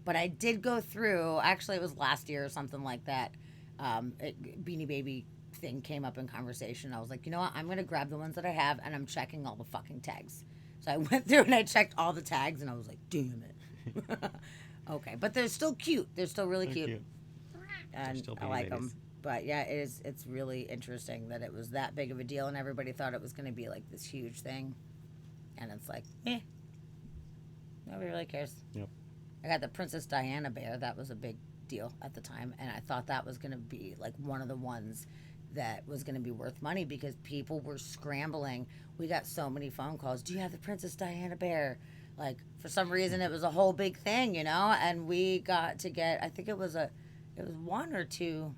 But I did go through, actually it was last year or something like that, Beanie Baby thing came up in conversation. I was like, you know what, I'm going to grab the ones that I have and I'm checking all the fucking tags. So I went through and I checked all the tags and I was like, damn it. Okay, but they're still cute. They're still really cute. And still I Beanie like Babies. them. But yeah, it's really interesting that it was that big of a deal and everybody thought it was going to be like this huge thing. And it's like, nobody really cares. Yep. I got the Princess Diana bear. That was a big deal at the time. And I thought that was going to be like one of the ones that was going to be worth money because people were scrambling. We got so many phone calls. Do you have the Princess Diana bear? Like, for some reason, it was a whole big thing, you know? And we got to get, I think it was one or two.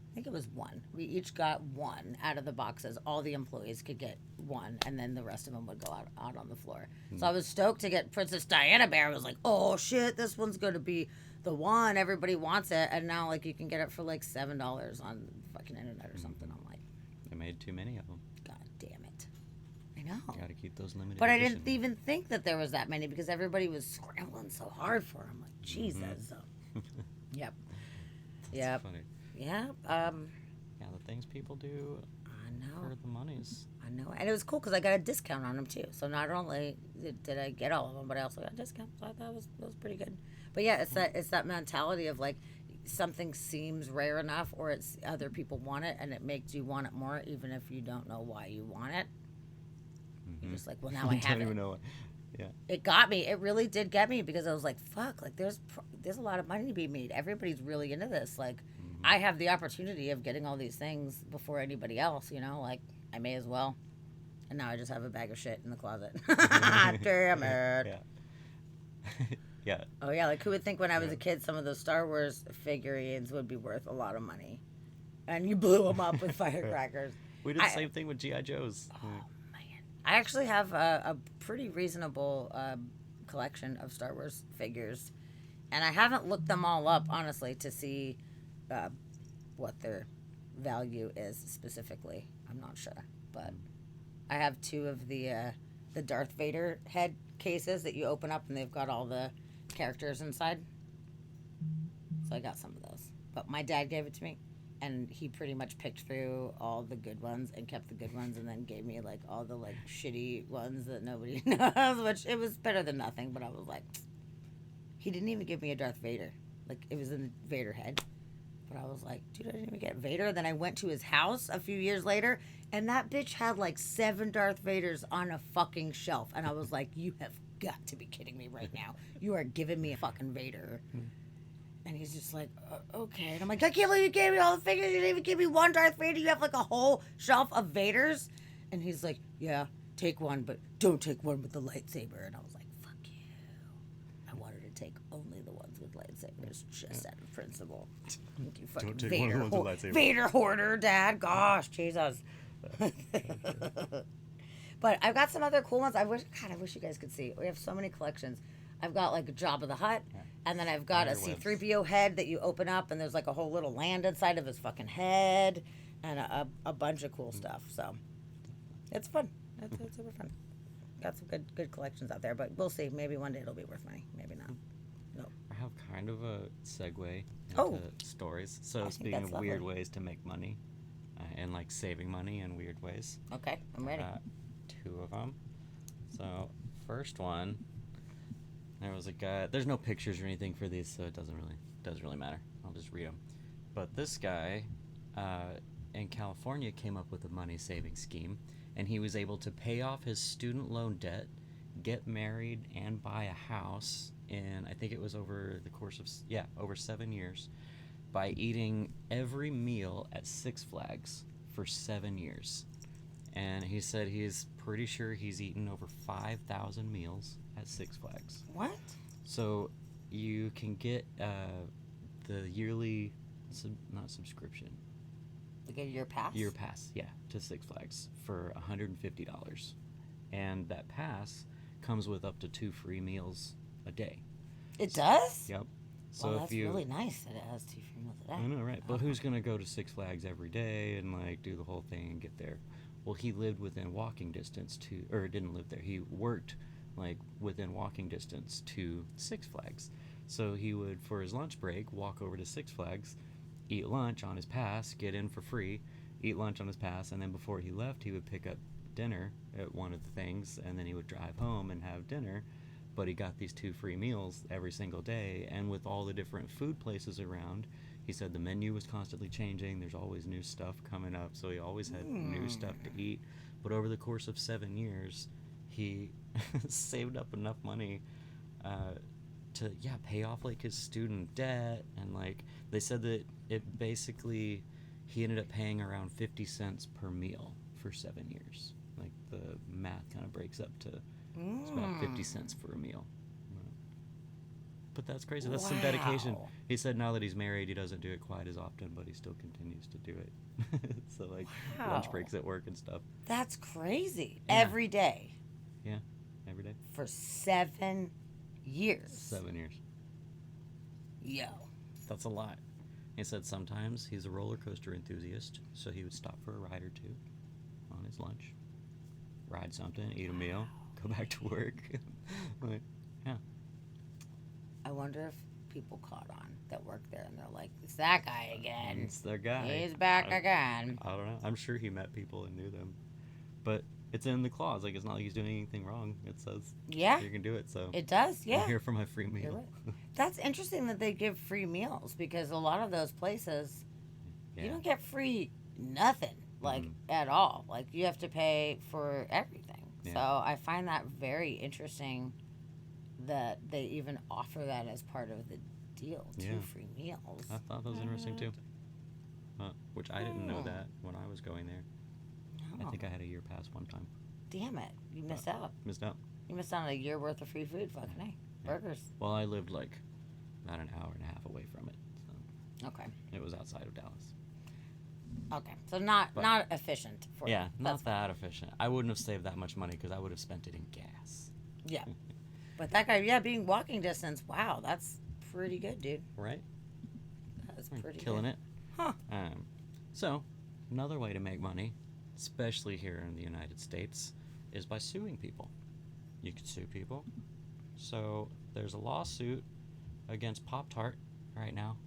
I think it was one. We each got one out of the boxes. All the employees could get one, and then the rest of them would go out on the floor. So I was stoked to get Princess Diana bear. I was like, oh, shit, this one's going to be the one. Everybody wants it. And now, like, you can get it for, like, $7 on the fucking internet or something. I'm like, They made too many of them. God damn it. I know. Got to keep those limited. But I edition. didn't even think that there was that many because everybody was scrambling so hard for them. Like, Jesus. Yep. Yep. Funny. Yeah. Yeah, the things people do I know. for the monies. I know. And it was cool because I got a discount on them too. So not only did I get all of them, but I also got a discount. So I thought it was pretty good. But yeah, it's that mentality of like something seems rare enough or it's other people want it and it makes you want it more even if you don't know why you want it. You're just like, well, now I have Don't it. even know what. Yeah. It got me. It really did get me because I was like, fuck, like there's a lot of money to be made. Everybody's really into this. Like, I have the opportunity of getting all these things before anybody else, you know? Like, I may as well. And now I just have a bag of shit in the closet. Damn it. Yeah. Yeah. Oh, yeah. Like, who would think when I was a kid some of those Star Wars figurines would be worth a lot of money? And you blew them up with firecrackers. We did the same thing with G.I. Joes. Oh, man. I actually have a pretty reasonable collection of Star Wars figures. And I haven't looked them all up, honestly, to see what their value is specifically. I'm not sure. But I have two of the Darth Vader head cases that you open up and they've got all the characters inside. So I got some of those. But my dad gave it to me. And he pretty much picked through all the good ones and kept the good ones and then gave me, like, all the, like, shitty ones that nobody knows, which it was better than nothing. But I was like, he didn't even give me a Darth Vader. Like, it was in the Vader head. But I was like, dude, I didn't even get Vader. Then I went to his house a few years later, and that bitch had, like, 7 Darth Vaders on a fucking shelf. And I was like, you have got to be kidding me right now. You are giving me a fucking Vader. And he's just like, okay. And I'm like, I can't believe you gave me all the figures. You didn't even give me one Darth Vader. You have like a whole shelf of Vaders. And he's like, yeah, take one, but don't take one with the lightsaber. And I was like, fuck you. I wanted to take only the ones with lightsabers, just out of principle. You fucking Don't take one of the ones with lightsabers. Vader hoarder, Dad. Gosh, Jesus. But I've got some other cool ones. I wish you guys could see. We have so many collections. I've got like a Jabba the Hutt, and then I've got a C-3PO head that you open up, and there's like a whole little land inside of his fucking head, and a bunch of cool stuff. So it's fun. It's super fun. Got some good collections out there, but we'll see. Maybe one day it'll be worth money. Maybe not. No. I have kind of a segue into stories. So speaking of weird ways to make money, and like saving money in weird ways. Okay, I'm ready. 2 of them. So, first one, there was a guy. There's no pictures or anything for these, so it doesn't really matter. I'll just read them. But this guy in California came up with a money-saving scheme, and he was able to pay off his student loan debt, get married, and buy a house in, I think it was over the course of, over 7 years, by eating every meal at Six Flags for 7 years. And he said he's pretty sure he's eaten over 5,000 meals at Six Flags. What? So you can get the yearly, not subscription. Like a year pass? Year pass, yeah, to Six Flags for $150. And that pass comes with up to 2 free meals a day. It does? Yep. So Well, if that's you, really nice that it has 2 free meals a day. I know, right? But who's gonna go to Six Flags every day and like do the whole thing and get there? Well, he lived within walking distance to, or didn't live there. He worked like within walking distance to Six Flags. So he would, for his lunch break, walk over to Six Flags, eat lunch on his pass, get in for free, eat lunch on his pass, and then before he left, he would pick up dinner at one of the things, and then he would drive home and have dinner. But he got these 2 free meals every single day, and with all the different food places around, he said the menu was constantly changing. There's always new stuff coming up, so he always had new stuff to eat. But over the course of 7 years, he saved up enough money to pay off like his student debt, and like they said that it basically he ended up paying around 50 cents per meal for 7 years. Like the math kind of breaks up to it's about 50 cents for a meal. But that's crazy. That's some dedication. Wow. He said now that he's married, he doesn't do it quite as often, but he still continues to do it. So like lunch Wow. breaks at work and stuff. That's crazy. Yeah. Every day Yeah, every day. for 7 years. 7 years. Yo. That's a lot. He said sometimes he's a roller coaster enthusiast, so he would stop for a ride or two on his lunch, ride something, eat a meal, go back to work. Like, yeah. I wonder if people caught on that work there and they're like, it's that guy again. It's their guy. He's back I- again. I don't know. I'm sure he met people and knew them. But it's in the clause. Like, it's not like he's doing anything wrong. It says Yeah, you can do it, so it does. Yeah. I'm here for my free meal. You're right. That's interesting that they give free meals because a lot of those places, Yeah. you don't get free nothing, like at all. Like you have to pay for everything. Yeah. So I find that very interesting that they even offer that as part of the deal. 2 Yeah. free meals. I thought that was interesting, too. Which I didn't know that when I was going there. I think I had a year pass one time. Damn it. You missed out. Missed out. You missed out on a year worth of free food. Fucking A. Burgers. Well, I lived like about an hour and a half away from it. So Okay. it was outside of Dallas. Okay. So not But- not efficient for you. Yeah, That's not that efficient. I wouldn't have saved that much money because I would have spent it in gas. Yeah. But that guy, being walking distance, wow, that's pretty good, dude. Right? That's pretty Killing good. it. Huh. So, another way to make money, especially here in the United States, is by suing people. You can sue people. So, there's a lawsuit against Pop-Tart right now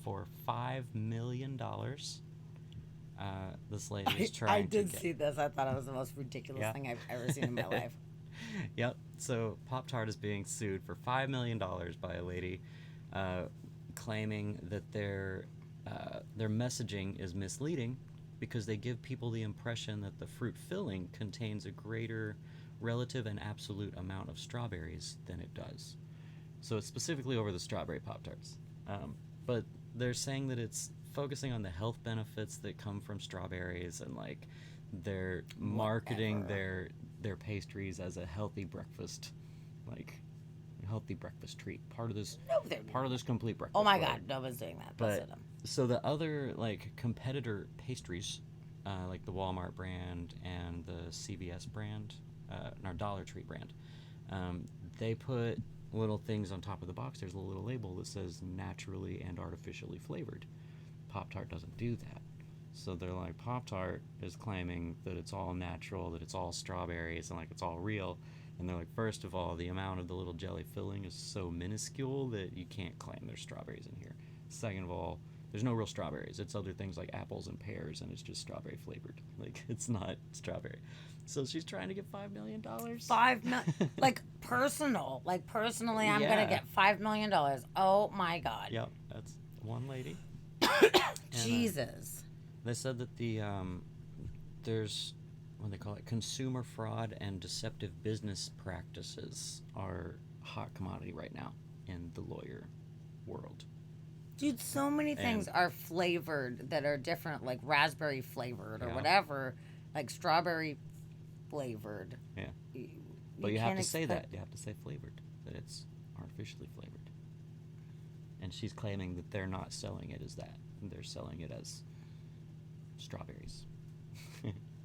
for $5 million. This lady is trying I to did get... see this. I thought it was the most ridiculous Yeah. thing I've ever seen in my life. Yep. So Pop-Tart is being sued for $5 million by a lady claiming that their messaging is misleading because they give people the impression that the fruit filling contains a greater relative and absolute amount of strawberries than it does. So it's specifically over the strawberry Pop-Tarts. But they're saying that it's focusing on the health benefits that come from strawberries and like they're marketing their pastries as a healthy breakfast, like a healthy breakfast treat. Part of this complete breakfast. Oh my bar. God, no one's doing that. Both But of them. so the other like competitor pastries, like the Walmart brand and the CVS brand, and our Dollar Tree brand, they put little things on top of the box. There's a little label that says naturally and artificially flavored. Pop-Tart doesn't do that. So they're like, Pop-Tart is claiming that it's all natural, that it's all strawberries, and like it's all real. And they're like, first of all, the amount of the little jelly filling is so minuscule that you can't claim there's strawberries in here. Second of all, There's no real strawberries. It's other things like apples and pears, and it's just strawberry flavored. Like, it's not strawberry. So she's trying to get $5 million. Like personally, I'm gonna Yeah. get $5 million. Oh my god. Yep, that's one lady. Jesus. They said that there's what they call it, consumer fraud and deceptive business practices are hot commodity right now in the lawyer world. Dude, so many things are flavored that are different, like raspberry flavored or Yeah. whatever, like strawberry flavored. Yeah. But you have can't to say expect- that. You have to say flavored, that it's artificially flavored. And she's claiming that they're not selling it as that. They're selling it as strawberries.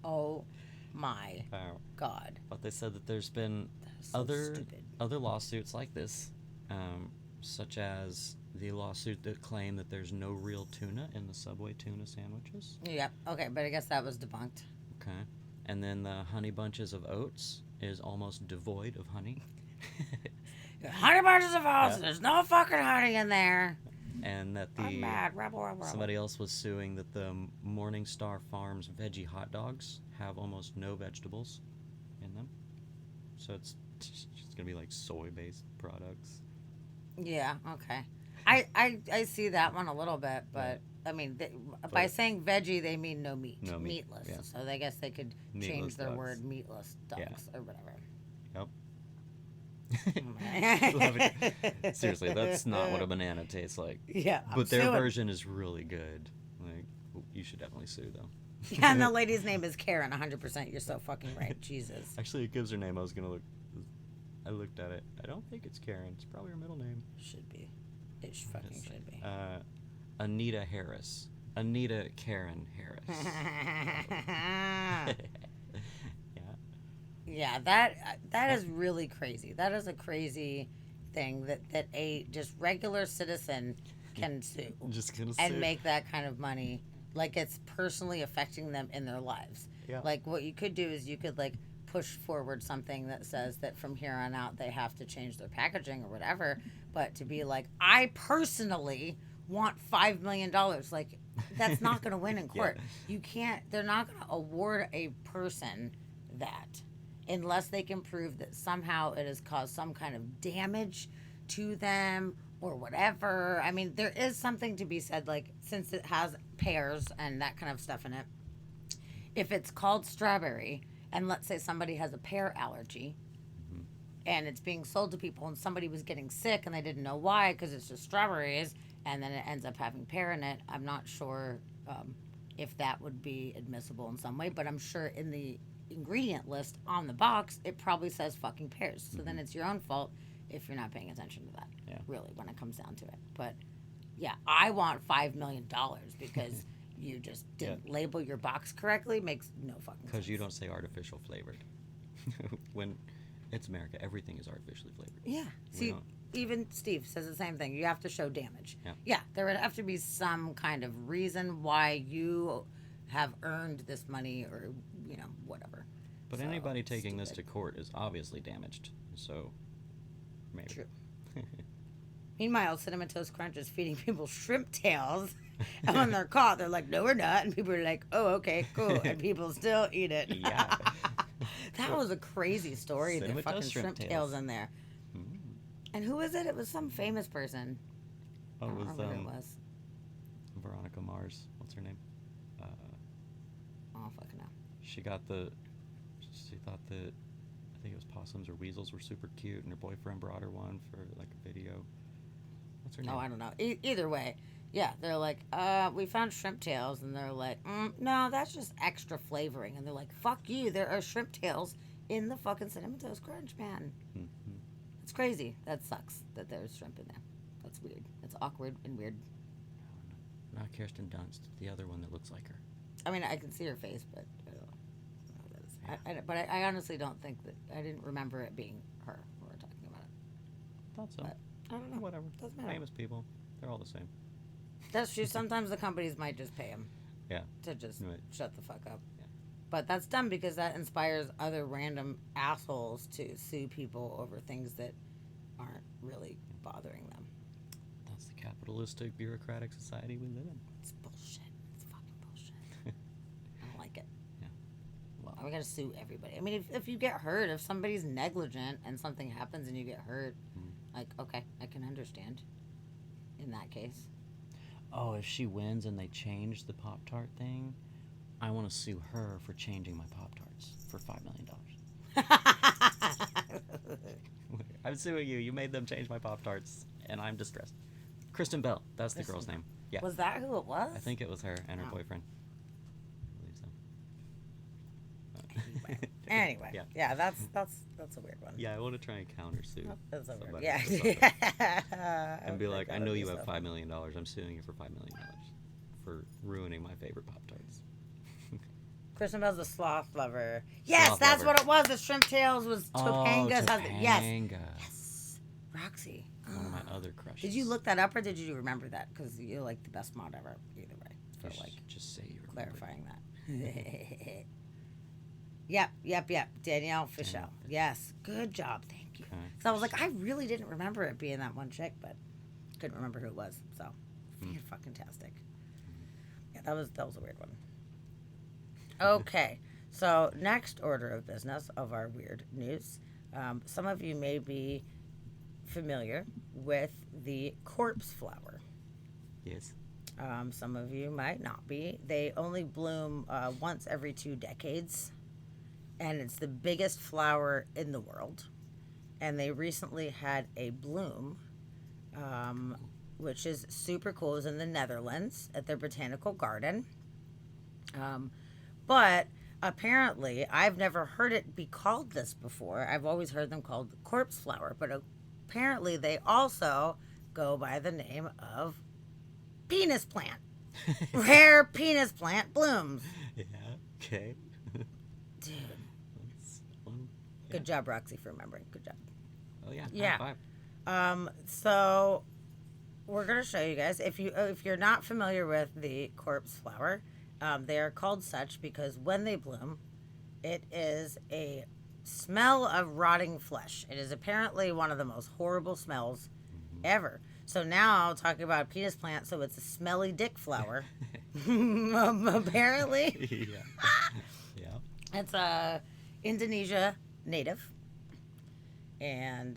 Oh my Wow. god. But they said that there's been so stupid. other lawsuits like this, such as the lawsuit that claimed that there's no real tuna in the Subway tuna sandwiches. Yep. Okay, but I guess that was debunked. Okay. And then the Honey Bunches of Oats is almost devoid of honey. Honey bunches of oats. Yeah. There's no fucking honey in there. And that I'm mad. Rebel. somebody else was suing that the Morningstar Farms veggie hot dogs have almost no vegetables in them. So it's going to be like soy-based products. Yeah. Okay. I see that one a little bit, but I mean, by saying veggie, they mean no meat, No meat, meatless. yeah. So I guess they could Meatless change their ducks. word meatless ducks Yeah. or whatever. Yep. Love it. Seriously, that's not what a banana tastes like. Yeah. But their version is really good. Like, you should definitely sue them. Yeah, and the lady's name is Karen. 100%. You're so fucking right. Jesus. Actually, it gives her name. I looked at it. I don't think it's Karen. It's probably her middle name. Should be. It fucking It's, should be. Anita Harris. Anita Karen Harris. Yeah. Yeah, that is really crazy. That is a crazy thing that a just regular citizen can sue Just gonna and sue. make that kind of money, like it's personally affecting them in their lives. Yeah. Like what you could do is you could like push forward something that says that from here on out they have to change their packaging or whatever, but to be like, I personally want $5 million, like that's not going to win in court. You can't. They're not going to award a person that unless they can prove that somehow it has caused some kind of damage to them or whatever. I mean, there is something to be said, like, since it has pears and that kind of stuff in it, if it's called strawberry, and let's say somebody has a pear allergy, and it's being sold to people, and somebody was getting sick and they didn't know why because it's just strawberries, and then it ends up having pear in it, I'm not sure if that would be admissible in some way, but I'm sure in the ingredient list on the box, it probably says fucking pears. So then it's your own fault if you're not paying attention to that, really, when it comes down to it. But, yeah, I want $5 million because you just didn't label your box correctly. Makes no fucking sense. Because you don't say artificial flavored. When it's America, everything is artificially flavored. Yeah. We See, don't- even Steve says the same thing. You have to show damage. Yeah. Yeah, there would have to be some kind of reason why you have earned this money or, whatever. But So, anybody taking this to stupid. court is obviously damaged. So, maybe. True. Meanwhile, Cinnamon Toast Crunch is feeding people shrimp tails. And when they're caught, they're like, no, we're not. And people are like, oh, okay, cool. And people still eat it. Yeah. That was a crazy story. Cinnamon The fucking Toast shrimp shrimp tails tails. in there. And who was it? It was some famous person. Oh, I it don't was remember who it was. Veronica Mars. What's her name? Oh, fucking hell. She thought that I think it was possums or weasels were super cute, and her boyfriend brought her one for like a video. What's her name? Oh, I don't know. Either way, yeah, they're like, we found shrimp tails, and they're like, no, that's just extra flavoring, and they're like, fuck you, there are shrimp tails in the fucking Cinnamon Toast Crunch, man. It's crazy. That sucks that there's shrimp in there. That's weird. That's awkward and weird. Not Kirsten Dunst, the other one that looks like her. I mean, I can see her face, but I don't know who that is. But I honestly don't think that I didn't remember it being her when we were talking about it. Thought so. But I don't know. Whatever. Doesn't matter. Famous people, they're all the same. That's true. Sometimes the companies might just pay them Yeah. to just Right. shut the fuck up. Yeah. But that's dumb because that inspires other random assholes to sue people over things that aren't really bothering them. That's the capitalistic bureaucratic society we live in. It's bullshit. It's fucking bullshit. I don't like it. Yeah. Well, We gotta sue everybody. I mean, if you get hurt, if somebody's negligent and something happens and you get hurt, like, okay, I can understand in that case. oh, if she wins and they change the Pop-Tart thing, I want to sue her for changing my Pop-Tarts for $5 million. I'm suing you. You made them change my Pop-Tarts, and I'm distressed. Kristen Bell. That's the girl's name. Yeah. Was that who it was? I think it was her and her Oh. boyfriend. I believe so. Anyway, Yeah. yeah, that's a weird one. Yeah, I want to try and countersue That's a weird. somebody Yeah. for something. And be I like, think I that know would you be have so $5 million. I'm suing you for $5 million for ruining my favorite Pop-Tarts. Kristen Bell's a sloth lover. Yes, Sloth that's lover. what it was. The Shrimp Tails was Topanga's husband. Yes. Topanga. Yes. Roxy. One of my other crushes. Did you look that up or did you remember that? Because you're like the best mod ever. Either way. You For should like just say you remember. clarifying that. Yep. Danielle Fischel. Yes. Good job. Thank you. Okay. So I was like, I really didn't remember it being that one chick, but couldn't remember who it was. So fucking tastic. Yeah, that was a weird one. Okay. So next order of business of our weird news. Some of you may be familiar with the Corpus Flower. Yes. Some of you might not be. They only bloom once every 2 decades, and it's the biggest flower in the world. And they recently had a bloom, which is super cool. It was in the Netherlands at their botanical garden. But apparently, I've never heard it be called this before. I've always heard them called corpse flower, but apparently they also go by the name of penis plant. Rare penis plant blooms. Yeah. Okay. Dude, That's one. good job, Roxy, for remembering. Good job. Oh yeah. Yeah. High five. So we're gonna show you guys if you're not familiar with the corpse flower, they are called such because when they bloom, it is a smell of rotting flesh. It is apparently one of the most horrible smells ever. So now talking about a penis plant, so it's a smelly dick flower. Apparently, Yeah. it's a Indonesia native, and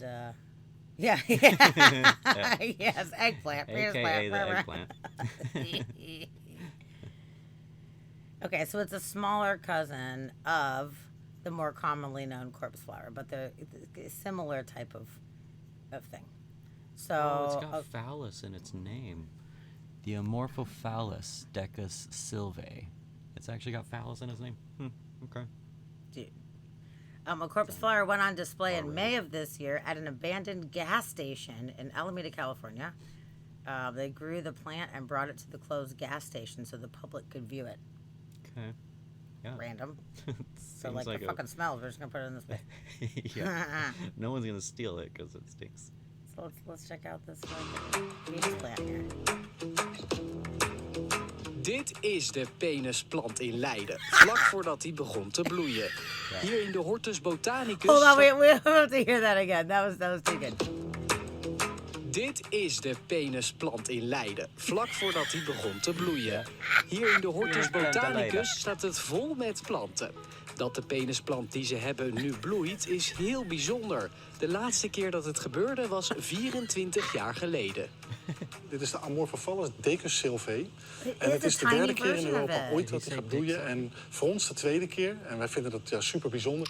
yeah. Yes, eggplant, penis AKA plant. the eggplant. Okay, so it's a smaller cousin of the more commonly known corpse flower, but they're a similar type of thing. So Oh, it's got phallus in its name. The Amorphophallus decus sylvae. It's actually got phallus in its name. Okay. dude. A corpse flower went on display in May of this year at an abandoned gas station in Alameda, California. They grew the plant and brought it to the closed gas station so the public could view it. Okay. Yeah. Random. So Seems like, like the a- fucking smells, we're just gonna put it in this place. Yeah. No one's gonna steal it because it stinks. So let's check out this penis plant here. Dit is de penisplant in Leiden, vlak voordat hij begon te bloeien. Hier in de Hortus Botanicus... Hold on, we have to hear that again. That was too good. Dit is de penisplant in Leiden, vlak voordat hij begon te bloeien. Hier in de Hortus Botanicus staat het vol met planten. Dat de penisplant die ze hebben nu bloeit is heel bijzonder. De laatste keer dat het gebeurde was 24 jaar geleden. Dit is de Amorphophallus decus sylvae. It En het is is the de derde tiny keer in version of Europa it. ooit dat hij gaat bloeien. En voor ons de tweede keer. En wij vinden dat super bijzonder.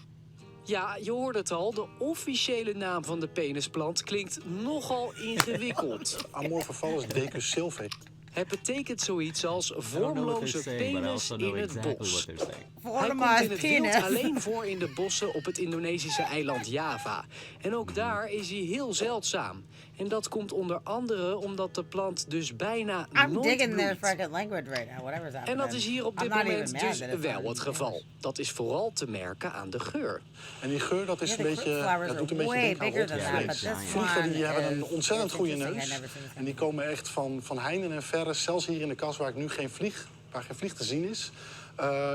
Ja, je hoort het al, de officiële naam van de penisplant klinkt nogal ingewikkeld. Amorphophallus decus sylvae. Het betekent zoiets als I don't know what they're vormloze saying, but I penis also know in het exactly bos. what they're saying. Hij komt in het wild alleen voor in de bossen op het Indonesische eiland Java. En ook daar is hij heel zeldzaam. En dat komt onder andere omdat de plant dus bijna I'm nooit digging their bloeit. fucking language right now, whatever's happening. En dat is hier op dit I'm not moment even mad dus that it's wel not het in geval. English. Dat is vooral te merken aan de geur. En die geur dat is Yeah, een the beetje, corpse flowers dat are doet een beetje way denken aan bigger than that, rottenvlees. but this Vliegen die one hebben een is- ontzettend it's goede interesting. neus. I never seen this En die komen echt van heinen en verre. Zelfs hier in de kas waar ik nu geen vlieg te zien is.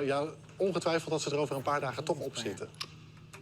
Ja, ongetwijfeld dat ze er over een paar dagen toch op zitten.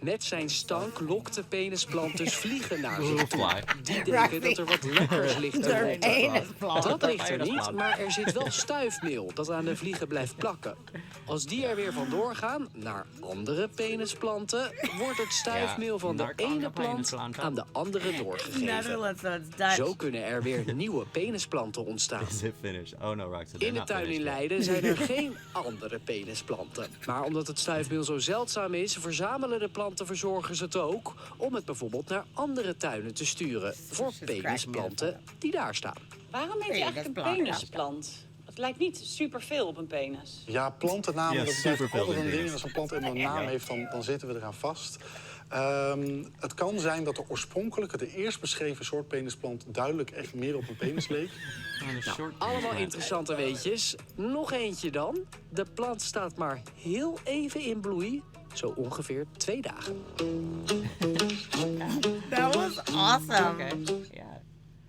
Met zijn stank lokt de penisplant dus vliegen naar zich toe. Fly. Die denken dat er wat lekkers ligt te rotten. Penisplant. Dat ligt er niet, maar er zit wel stuifmeel dat aan de vliegen blijft plakken. Als die er weer vandoor gaan naar andere penisplanten, wordt het stuifmeel van de ene plant aan de andere doorgegeven. Netherlands, so it's Dutch. Zo kunnen er weer nieuwe penisplanten ontstaan. Is it finished? Oh no, Roxy. they're In de not tuin in finished yet. Leiden zijn er geen andere penisplanten. Maar omdat het stuifmeel zo zeldzaam is, verzamelen de plantenverzorgers het ook om het bijvoorbeeld naar andere tuinen te sturen voor penisplanten die daar staan. Waarom heet hij eigenlijk een penisplant? Het lijkt niet superveel op een penis. Ja, plantennamen, Ja, dat blijft superveel altijd een dingen. ding. En als een plant eenmaal een naam heeft, dan zitten we eraan vast. Het kan zijn dat de oorspronkelijke, de eerst beschreven soort penisplant duidelijk echt meer op een penis leek. Allemaal interessante weetjes. Nog eentje dan. De plant staat maar heel even in bloei. Zo ongeveer 2 dagen. That was awesome. Okay. Yeah.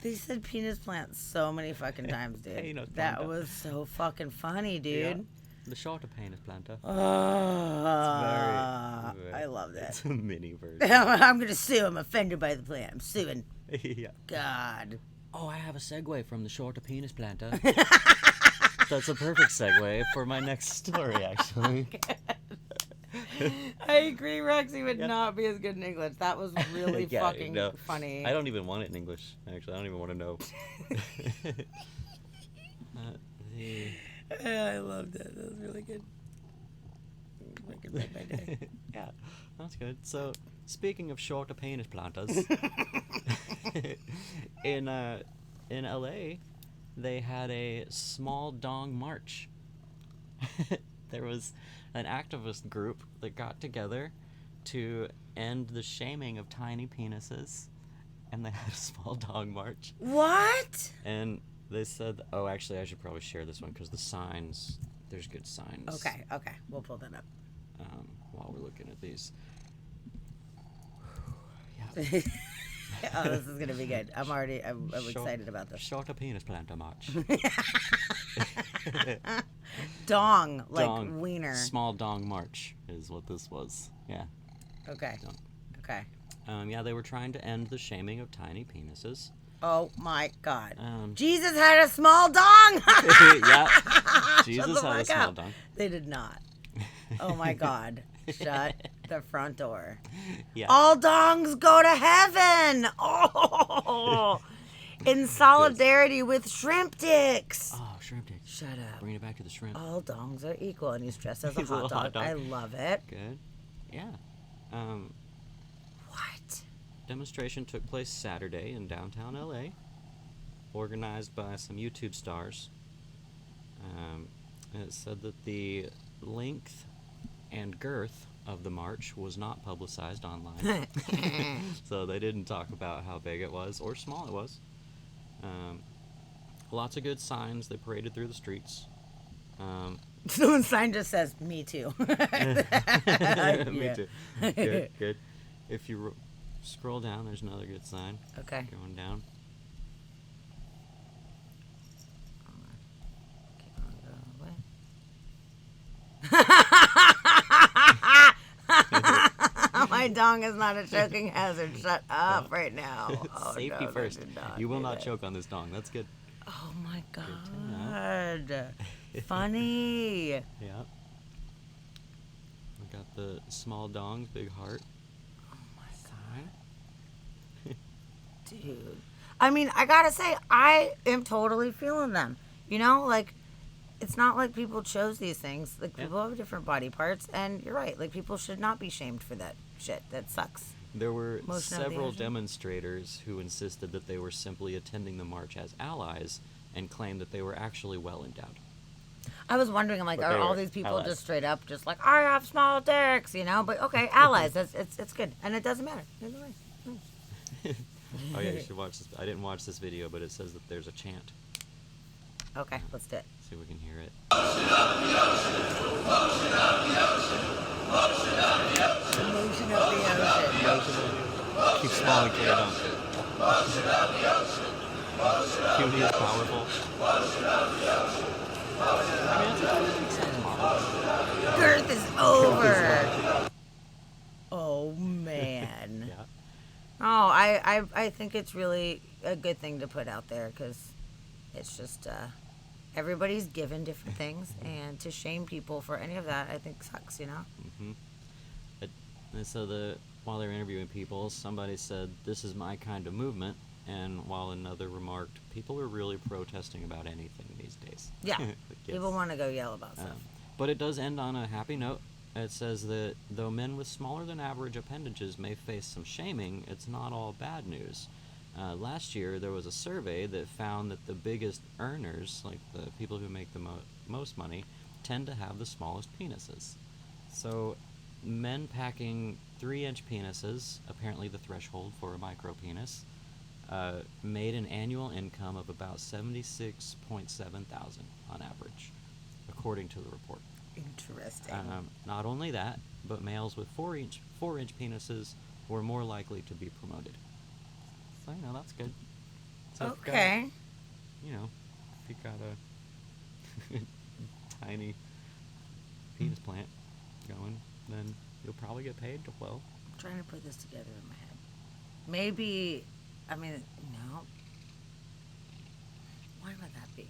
They said penis plant so many fucking times, dude. Penis That planta. was so fucking funny, dude. Yeah. The shorter penis planta. Oh, very- I love that. It's a mini version. I'm gonna sue. I'm offended by the plant. I'm suing. Yeah. God. Oh, I have a segue from the shorter penis planta. That's a perfect segue for my next story, actually. I agree, Roxy would not be as good in English. That was really Yeah, fucking no, funny. I don't even want it in English, actually. I don't even want to know. I loved it. That was really good. It made my day. Yeah, that's good. So, speaking of shorter penis plantas, in LA, they had a small dong march. There was an activist group that got together to end the shaming of tiny penises, and they had a small dong march. What? And they said, oh, actually, I should probably share this one because the signs, there's good signs. Okay, we'll pull that up. While we're looking at these. Oh, this is gonna be good. I'm excited about this. Shorter penis planta march. Dong, like Dong. wiener. Small dong march is what this was. Yeah. Okay. Dong. Okay. Yeah, they were trying to end the shaming of tiny penises. Oh my God. Um, Jesus had a small dong. Yeah. Jesus the had a fuck small up. dong. They did not. Oh my God. Shut the front door. Yeah. All dongs go to heaven. Oh. In solidarity with shrimp dicks. Oh, shrimp dicks. Shut up. Bring it back to the shrimp. All dongs are equal, and he's dressed as a He's a hot little hot dog. dog. I love it. Good. Yeah. What? Demonstration took place Saturday in downtown LA, organized by some YouTube stars. And it said that the length and girth of the march was not publicized online. So they didn't talk about how big it was or small it was. Lots of good signs. They paraded through the streets. Someone sign just says, "Me too." Me Yeah. too. Good, good. If you scroll down, there's another good sign. Okay. Going down. My dong is not a choking hazard. Shut up right now. Oh, Safety no, first. they did not You will do not that. choke on this dong. That's good. Oh my God. Funny. Yeah. We got the small dongs, big heart. Oh my God. Dude. I mean, I gotta say, I am totally feeling them. You know, like, it's not like people chose these things. Like, people have different body parts, and you're right. Like, people should not be shamed for that shit. That sucks. There were Motion of the several Asian. demonstrators who insisted that they were simply attending the march as allies and claimed that they were actually well endowed. I was wondering, I'm like, But are they all were these people allies. just straight up just like, I have small dicks, you know? But okay, allies. It's good. And it doesn't matter. Either way. Oh yeah, you should watch this. I didn't watch this video, but it says that there's a chant. Okay, let's do it. See if we can hear it. Motion of the ocean. Keep small and carry on. Cutie is powerful. I mean, that's a totally makes sense model. Girth is over. Oh I think it's really a good thing to put out there because it's just everybody's given different things, and to shame people for any of that, I think sucks, you know? Mm-hmm. And so while they're interviewing people, somebody said, "This is my kind of movement," and while another remarked, "People are really protesting about anything these days." Yeah, Yes. people want to go yell about stuff. But it does end on a happy note. It says that though men with smaller than average appendages may face some shaming, it's not all bad news. Last year, there was a survey that found that the biggest earners, like the people who make the most money, tend to have the smallest penises. So men packing 3-inch penises, apparently the threshold for a micro penis, made an annual income of about $76.7 thousand on average, according to the report. Interesting. Not only that, but males with 4-inch penises were more likely to be promoted. So, you know, that's good. So okay. If you've got a tiny penis plant going, then you'll probably get paid well. I'm trying to put this together in my head. Maybe, no. Why would that be?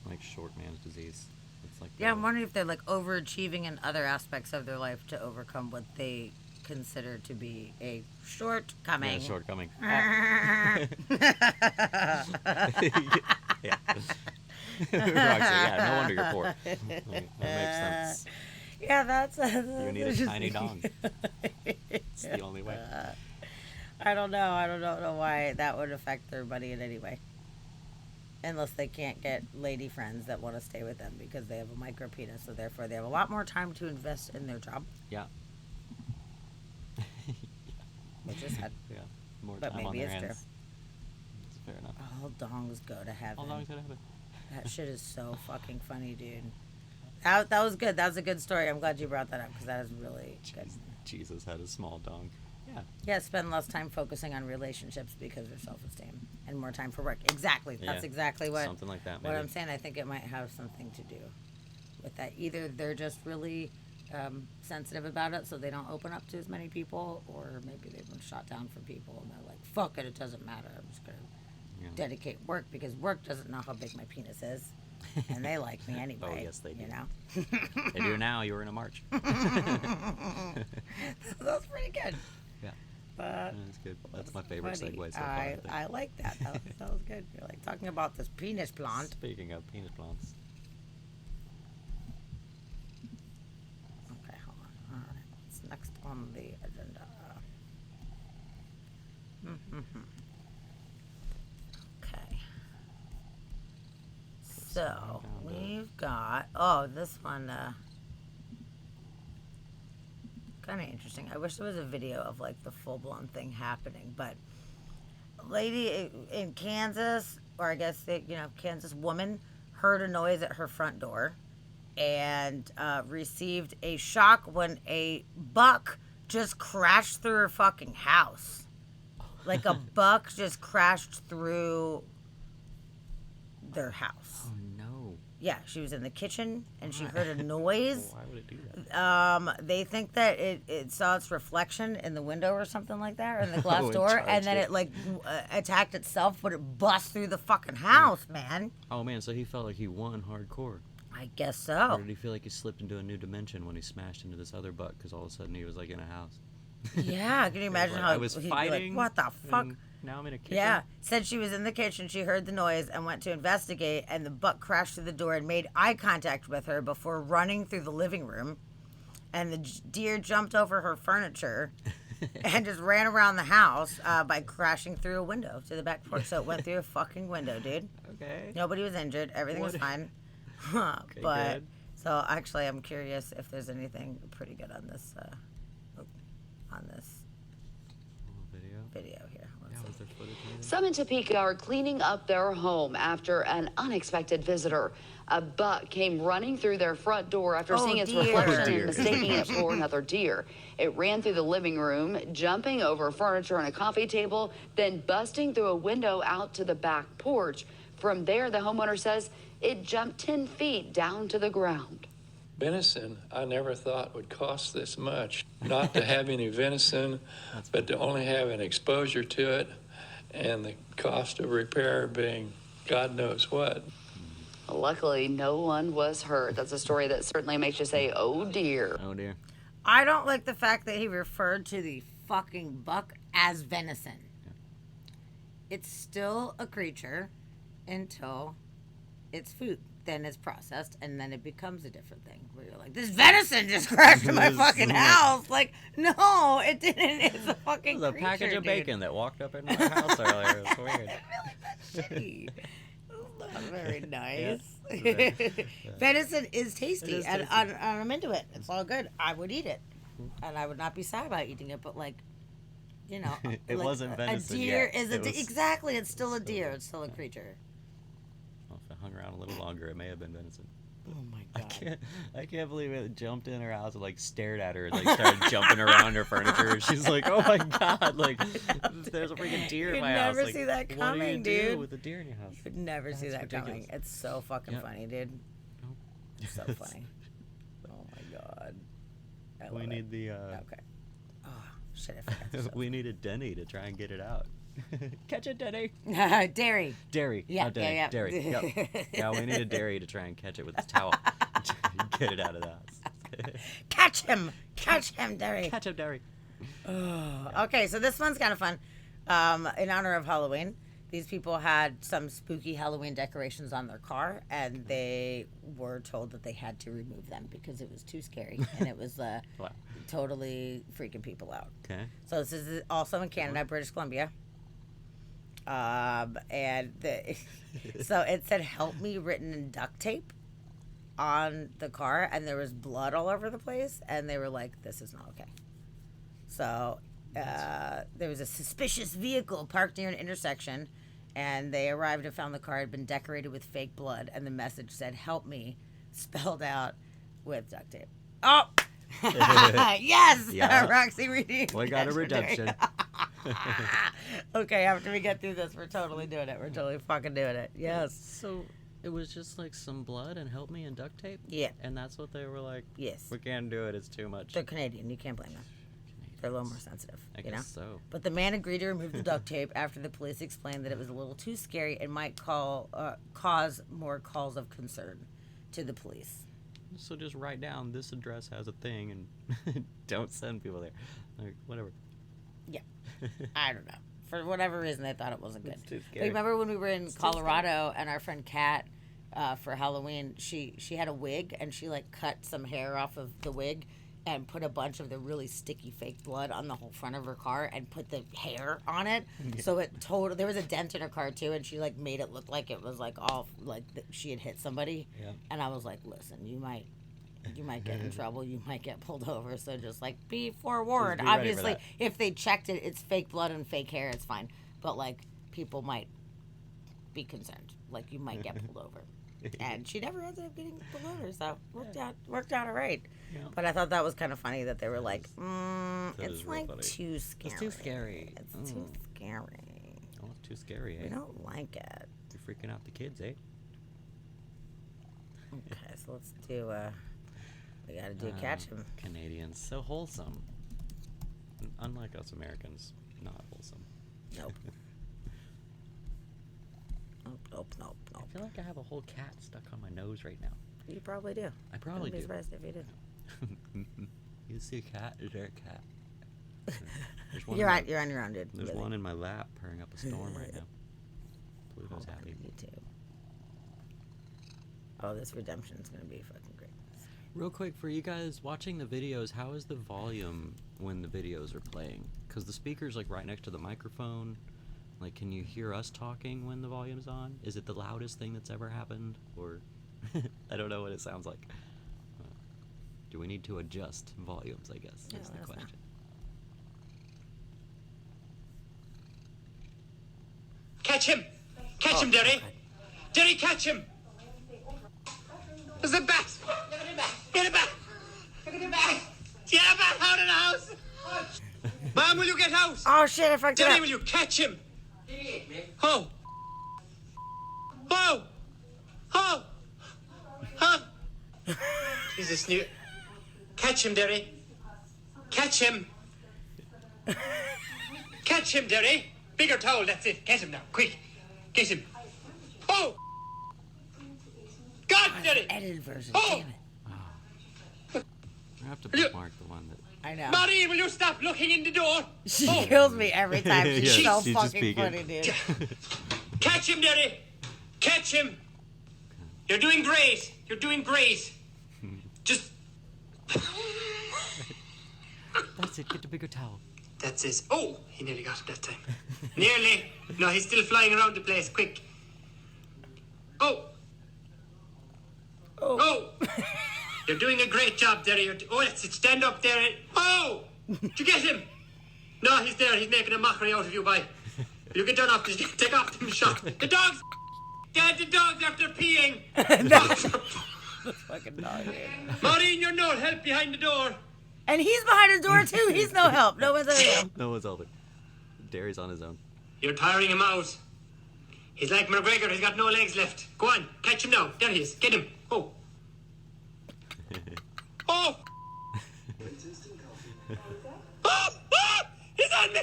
Like short man's disease. It's like Yeah, I'm wondering if they're like overachieving in other aspects of their life to overcome what they consider to be a shortcoming. Yeah, shortcoming. Yeah. Yeah, no wonder you're poor. That makes sense. Yeah, that's You need a tiny dong. It's the only way. I don't know why that would affect their money in any way. Unless they can't get lady friends that want to stay with them because they have a micro penis, so therefore they have a lot more time to invest in their job. Yeah. Which is sad. Yeah. More But time on maybe their it's hands. It's fair enough. All dongs go to heaven. All dongs go to heaven. That shit is so fucking funny, dude. That was good. That was a good story. I'm glad you brought that up because that is really good. Jesus had a small dong. Yeah. Yeah, spend less time focusing on relationships because of self-esteem and more time for work. Exactly. That's Yeah. exactly what Something like that, what maybe. I'm saying. I think it might have something to do with that. Either they're just really sensitive about it, so they don't open up to as many people, or maybe they've been shot down from people and they're like, "Fuck it, it doesn't matter. I'm just gonna dedicate work because work doesn't know how big my penis is." And they like me anyway. Oh, yes, they do. You know? They do now. You were in a march. That's pretty good. Yeah. But That's good. That's my favorite funny. segue so far. I like that. That was good. You're like talking about this penis plant. Speaking of penis plants. Okay, hold on. All right. What's next on the agenda? Okay. So we've got this one kind of interesting. I wish there was a video of like the full-blown thing happening, but a lady in Kansas, or I guess Kansas woman, heard a noise at her front door and received a shock when a buck just crashed through her fucking house. Like a buck just crashed through their house. Oh no. Yeah, she was in the kitchen and she heard a noise. Why would it do that? They think that it saw its reflection in the window or something like that, or in the glass Oh, it door, and charged then it. it like attacked itself, but it bust through the fucking house, man. Oh man, so he felt like he won hardcore. I guess so. Or did he feel like he slipped into a new dimension when he smashed into this other buck because all of a sudden he was like in a house? Yeah, can you imagine Like, how I was he'd be fighting? like, what the fuck? and Now I'm in a kitchen? Yeah, said she was in the kitchen. She heard the noise and went to investigate, and the buck crashed through the door and made eye contact with her before running through the living room. And the deer jumped over her furniture and just ran around the house by crashing through a window to the back porch. So it went through a fucking window, dude. Okay. Nobody was injured. Everything was What? fine. Okay, But good. so actually, I'm curious if there's anything pretty good on this video here. Let's see. Was there footage of it? Some in Topeka are cleaning up their home after an unexpected visitor. A buck came running through their front door after seeing its deer. reflection Deer. and mistaking it for another deer. It ran through the living room, jumping over furniture and a coffee table, then busting through a window out to the back porch. From there, the homeowner says it jumped 10 feet down to the ground. Venison, I never thought would cost this much. Not to have any venison, but to only have an exposure to it and the cost of repair being God knows what. Luckily, no one was hurt. That's a story that certainly makes you say, oh dear. Oh dear. I don't like the fact that he referred to the fucking buck as venison. It's still a creature until it's food. Then it's processed, and then it becomes a different thing. Where you're like, this venison just crashed in my fucking house. Like, no, it didn't. It's a fucking It was a creature, package of dude. bacon that walked up in my house earlier. It's weird. Shitty. That's not very nice. Yeah. Venison is tasty, It is and tasty. I'm into it. It's all good. I would eat it, and I would not be sad about eating it. But like, you know, It like, wasn't venison A deer yet. is It was exactly. It's still a deer. It's still a creature. Well, if it hung around a little longer, it may have been venison. Oh my god! I can't believe it jumped in her house and like stared at her and like started jumping around her furniture. And she's like, "Oh my god! Like, there's a freaking deer in You'd my house. never Like, see that what do you coming, do dude. with a deer in your house? You'd never see that ridiculous. coming. It's so fucking Yep. funny, dude. It's so funny. Oh my god! I We love need it. the. Okay. Oh shit! I forgot. to We needed Denny to try and get it out. Catch it, Denny. Dairy. Dairy. Yeah, Not Denny. yeah. Dairy. Yep. Yeah, we needed Dairy to try and catch it with his towel. Get it out of the house. Catch him! Catch him, Derry. Catch him, Dairy. Okay, so this one's kind of fun. In honor of Halloween, these people had some spooky Halloween decorations on their car, and they were told that they had to remove them because it was too scary, and it was Wow. totally freaking people out. Okay. So this is also in Canada, British Columbia. So it said "Help Me" written in duct tape on the car, and there was blood all over the place, and they were like, "This is not okay." So there was a suspicious vehicle parked near an intersection, and they arrived and found the car had been decorated with fake blood, and the message said "Help Me" spelled out with duct tape. Oh. Yes, Yeah. Roxy reading. We got a redemption. Okay, after we get through this, we're totally doing it. We're totally fucking doing it. Yes. So it was just like some blood and help me and duct tape? Yeah. And that's what they were like? Yes. We can't do it. It's too much. They're Canadian. You can't blame them. They're a little more sensitive. I you know? guess so. But the man agreed to remove the duct tape after the police explained that it was a little too scary and might cause more calls of concern to the police. So just write down this address has a thing and don't send people there. Like, whatever. Yeah. I don't know. For whatever reason, they thought it wasn't good. It's too Like, scary. remember when we were in Colorado and our friend Kat, for Halloween, she had a wig and she like cut some hair off of the wig and put a bunch of the really sticky fake blood on the whole front of her car and put the hair on it. So it there was a dent in her car too, and she like made it look like it was like all like she had hit somebody. Yeah. And I was like, listen, you might get in trouble. You might get pulled over. So just like be forewarned. Just be ready for Obviously, that. if they checked it, it's fake blood and fake hair. It's fine. But like people might be concerned. Like you might get pulled over. And she never ended up getting pulled over. So worked out all right. Yeah. But I thought that was kind of funny that they were like, That it's is real like funny. too scary. It's too scary. It's too scary. Oh, it's too scary, eh? We don't like it. You're freaking out the kids, eh? Okay, so let's do. We gotta do catch 'em. Canadians, so wholesome. Unlike us Americans, not wholesome. Nope. Nope. I feel like I have a whole cat stuck on my nose right now. You probably do. I probably Wouldn't be do. surprised if you did. You see a cat? Is there a cat? There's one You're in on my- your own, dude. There's Really. one in my lap purring up a storm right now. Pluto's Hold on, happy. YouTube. Oh, this redemption's gonna be fucking great. Real quick, for you guys watching the videos, how is the volume when the videos are playing? Because the speaker's like right next to the microphone. Like, can you hear us talking when the volume's on? Is it the loudest thing that's ever happened? Or, I don't know what it sounds like. Do we need to adjust volumes, I guess, Yeah, is the let us know. question. Catch him! Catch him, Derry! Derry, catch him! There's a bat! Get it back! Get it back! Get it back out of the house! Mom, will you get out? Oh shit! I fucked it Derry, up. will you catch him? Oh! Oh! Oh! Huh? Jesus, new. Catch him, Derry! Catch him! Catch him, Derry! Bigger towel, that's it. Get him now, quick. Get him. Oh! God, Derry! Edited version. Oh! Damn it. I have to bookmark the one that. I know. Marie, will you stop looking in the door? She kills me every time. She's Yeah, so she's just fucking speaking. funny, dude. Catch him, Derry! Catch him! You're doing great. You're doing great. Just... That's it. Get the bigger towel. That's it. Oh, he nearly got it that time. Nearly. No, he's still flying around the place. Quick. Oh. Oh. You're doing a great job, Derry. Oh, that's it. Stand up there. Oh! Did you get him? No, he's there. He's making a mockery out of you, boy. You get down off this. Take off them shot. The dogs. Dad, the dogs after peeing. Fucking dog, dude. Maureen, you're no help behind the door. And he's behind the door too. He's no help. No one's help. No one's helping. Derry's on his own. You're tiring him out. He's like McGregor. He's got no legs left. Go on. Catch him now. There he is. Get him. Oh. Oh! Oh! Oh! He's on me!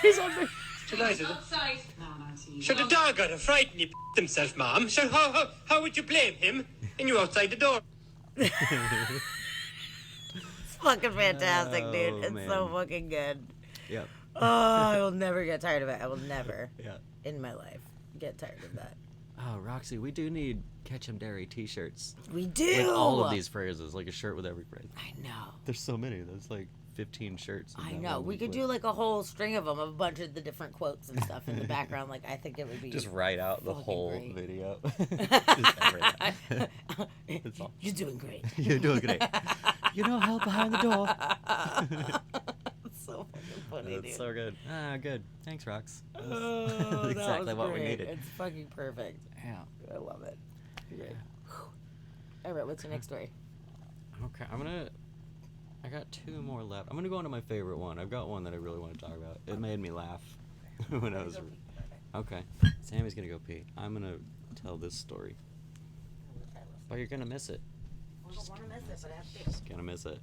He's on me. Delighted. Sure, the dog got a fright and he himself, Mom. Sure, how would you blame him? And you outside the door. It's fucking fantastic, dude. Oh, It's so man. fucking good. Yep. Oh, I will never get tired of it. I will never Yeah. in my life get tired of that. Oh, Roxy, we do need Catch 'em Derry t-shirts. We do. With all of these phrases, like a shirt with every phrase. I know. There's so many. There's like 15 shirts. in I that know. one We could clip. do like a whole string of them, of a bunch of the different quotes and stuff in the background. Like, I think it would be Just write out the fucking whole great. video. Just everything. That's all. You're doing great. You're doing great. You know, help behind the door. It's so fucking funny, That's dude. so good. Ah, good. Thanks, Rox. That's Oh, that exactly was what we great. needed. It's fucking perfect. Yeah. I love it. Great. All right, what's your next story? Okay, I got two more left. I'm gonna go on to my favorite one. I've got one that I really want to talk about. It made me laugh when I was. Okay, Sammy's gonna go pee. I'm gonna tell this story. But you're gonna miss it. I don't want to miss it, but I have to. Just gonna miss it.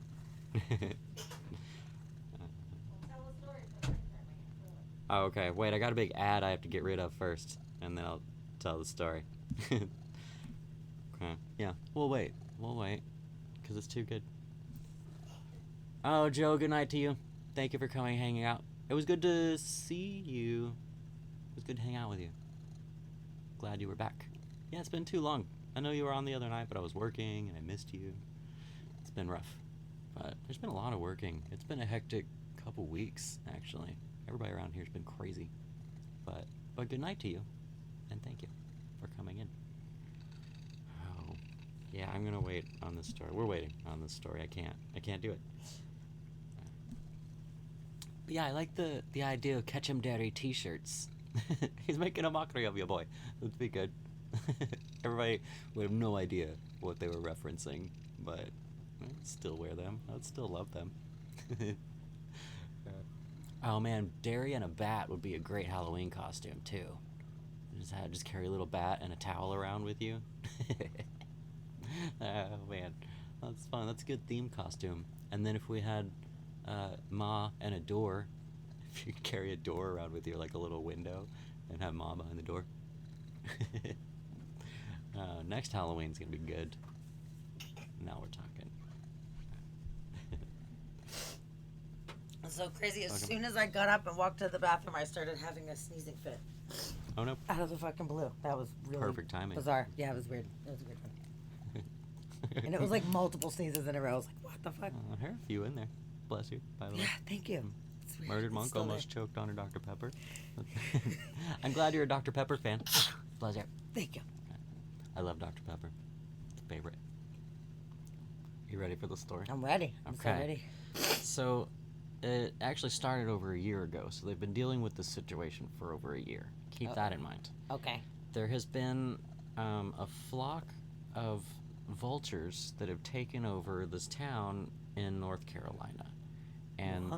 Oh, okay. Wait, I got a big ad I have to get rid of first, and then I'll tell the story. Okay. Yeah. We'll wait. We'll wait, because it's too good. Oh, Joe, good night to you. Thank you for coming and hanging out. It was good to see you. It was good to hang out with you. Glad you were back. Yeah, it's been too long. I know you were on the other night, but I was working, and I missed you. It's been rough. But there's been a lot of working. It's been a hectic couple weeks, actually. Everybody around here's been crazy. But good night to you, and thank you for coming in. Oh, yeah, I'm gonna wait on this story. We're waiting on this story. I can't do it. But yeah, I like the idea of Catch 'em Derry t-shirts. He's making a mockery of you, boy. That'd be good. Everybody would have no idea what they were referencing, but I'd still wear them. I'd still love them. Oh man, Derry and a bat would be a great Halloween costume too. Just carry a little bat and a towel around with you. Oh man, that's fun. That's a good theme costume. And then if we had Ma and a door, if you could carry a door around with you, like a little window, and have Ma behind the door. Next Halloween's gonna be good. Now we're talking. It's so crazy. As soon as I got up and walked to the bathroom, I started having a sneezing fit. Oh no. Out of the fucking blue. That was really Perfect timing. bizarre. Yeah, it was weird. It was a weird one. And it was like multiple sneezes in a row. I was like, what the fuck? I heard a few in there. Bless you, by the way. Yeah, thank you. It's weird. Murdered It's monk still almost choked on her Dr. Pepper. I'm glad you're a Dr. Pepper fan. Pleasure. Thank you. I love Dr. Pepper. Favorite. You ready for the story? I'm ready. I'm so ready. So, it actually started over a year ago, so they've been dealing with this situation for over a year. Keep that in mind. Okay. There has been a flock of vultures that have taken over this town in North Carolina. And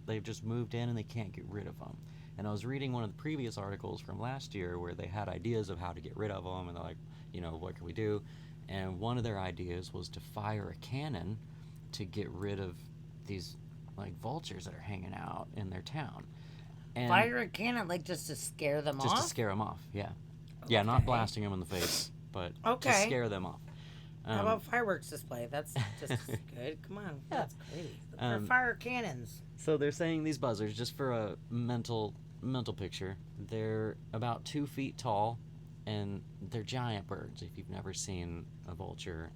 they've just moved in and they can't get rid of them. And I was reading one of the previous articles from last year where they had ideas of how to get rid of them, and they're like, what can we do? And one of their ideas was to fire a cannon to get rid of these like vultures that are hanging out in their town. And Fire a cannon, like just to scare them just off? to scare them off, yeah. Yeah, not blasting them in the face, but to scare them off. How about fireworks display? That's just as good. Come on, that's great. For fire cannons. So they're saying these buzzards, just for a mental picture, they're about 2 feet tall, and they're giant birds. If you've never seen a vulture,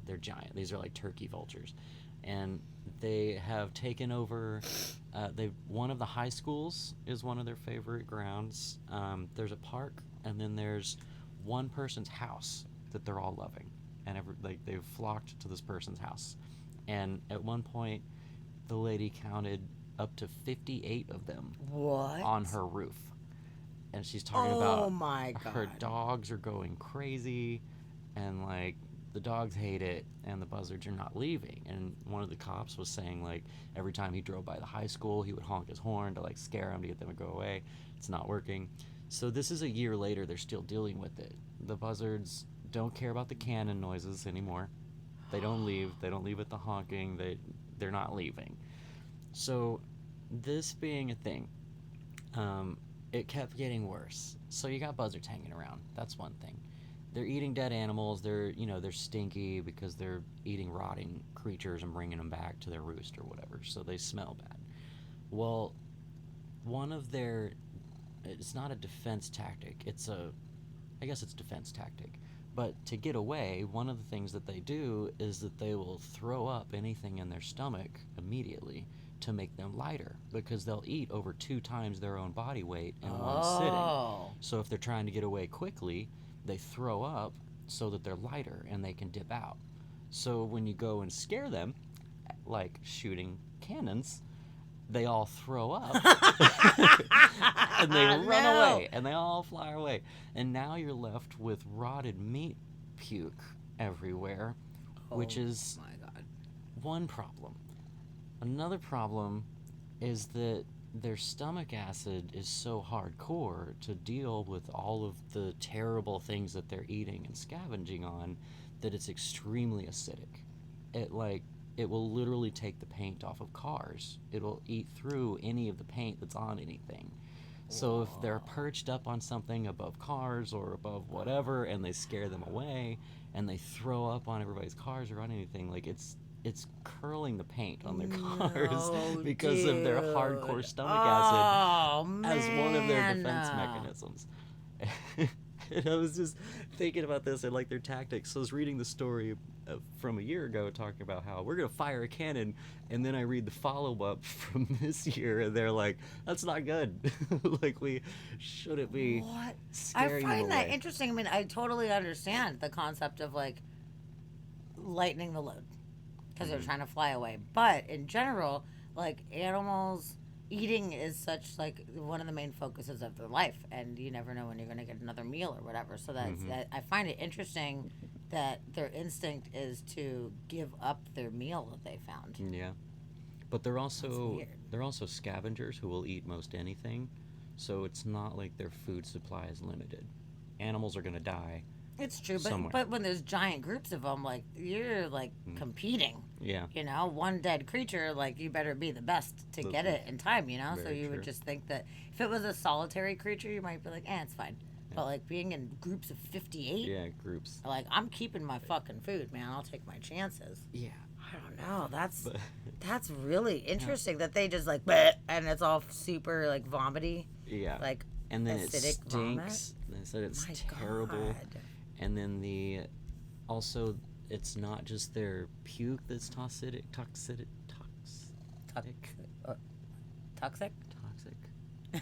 they're giant. These are like turkey vultures, and they have taken over. One of the high schools is one of their favorite grounds. There's a park, and then there's one person's house that they're all loving, and they've flocked to this person's house. And at one point, the lady counted up to 58 of them on her roof. And she's talking about my God. Her dogs are going crazy, and like the dogs hate it, and the buzzards are not leaving. And one of the cops was saying, like, every time he drove by the high school, he would honk his horn to like scare them, to get them to go away. It's not working. So this is a year later, they're still dealing with it. The buzzards don't care about the cannon noises anymore. They don't leave. They don't leave at the honking. They're not leaving. So this being a thing, it kept getting worse. So you got buzzards hanging around. That's one thing. They're eating dead animals. They're stinky because they're eating rotting creatures and bringing them back to their roost or whatever. So they smell bad. Well, it's not a defense tactic. I guess it's defense tactic. But to get away, one of the things that they do is that they will throw up anything in their stomach immediately to make them lighter, because they'll eat over 2 times their own body weight in one sitting. So if they're trying to get away quickly, they throw up so that they're lighter and they can dip out. So when you go and scare them, like shooting cannons, they all throw up and they run away, and they all fly away. And now you're left with rotted meat puke everywhere, which is one problem. Another problem is that their stomach acid is so hardcore to deal with all of the terrible things that they're eating and scavenging on that it's extremely acidic. It will literally take the paint off of cars. It'll eat through any of the paint that's on anything. So if they're perched up on something above cars or above whatever, and they scare them away, and they throw up on everybody's cars or on anything, like it's curling the paint on their cars because of their hardcore stomach acid as one of their defense mechanisms. And I was just thinking about this and like their tactics. So I was reading the story from a year ago talking about how we're going to fire a cannon, and then I read the follow-up from this year, and they're like, that's not good. Like, we shouldn't be scaring them I find that away. interesting. I mean, I totally understand the concept of like lightening the load because they're trying to fly away. But in general, like animals, eating is such like one of the main focuses of their life, and you never know when you're going to get another meal or whatever. So that's that. I find it interesting that their instinct is to give up their meal that they found. Yeah, but they're also scavengers who will eat most anything, so it's not like their food supply is limited. Animals are going to die. It's true, somewhere. but when there's giant groups of them, like you're like competing. Yeah. You know, one dead creature, like you better be the best to get it in time. You know, so you would just think that if it was a solitary creature, you might be like, it's fine. Yeah. But like being in groups of 58. Yeah, groups. Like I'm keeping my fucking food, man. I'll take my chances. Yeah. I don't know. That's really interesting that they just like bleh, and it's all super like vomity. Yeah. Like and then acidic it stinks. Vomit. They said it's terrible. God. And then it's not just their puke that's toxic. Toxic. Yeah,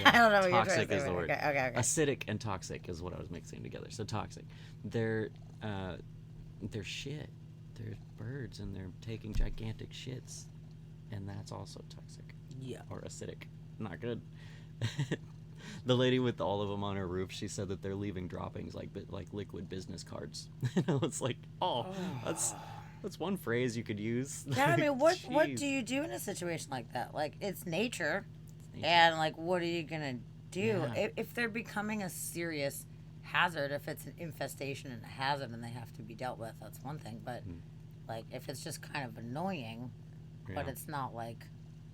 I don't know what you're trying toxic to say. is the word. Okay. Acidic and toxic is what I was mixing together. So toxic. They're shit. They're birds, and they're taking gigantic shits, and that's also toxic. Yeah. Or acidic. Not good. The lady with all of them on her roof, she said that they're leaving droppings like liquid business cards. And I was like, that's one phrase you could use. Yeah, I mean, what do you do in a situation like that? Like, it's nature. And like, what are you gonna do if they're becoming a serious hazard? If it's an infestation and a hazard, and they have to be dealt with, that's one thing. But like, if it's just kind of annoying, but Yeah. it's not like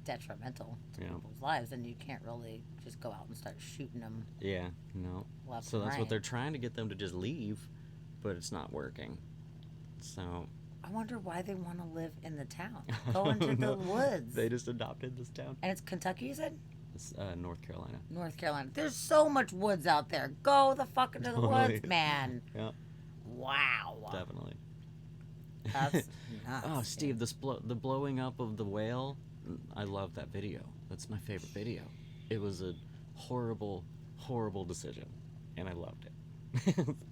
detrimental to Yeah. people's lives, and you can't really just go out and start shooting them. Yeah, no. Left So and that's right. what they're trying to get them to just leave, but it's not working. So I wonder why they want to live in the town. Go into the woods. They just adopted this town. And it's Kentucky, you said? It's North Carolina. North Carolina. There's so much woods out there. Go the fuck into the Totally. woods, man. Yeah, Wow. definitely. That's nuts. Oh, Steve, the blowing up of the whale. I love that video. That's my favorite video. It was a horrible, horrible decision, and I loved it.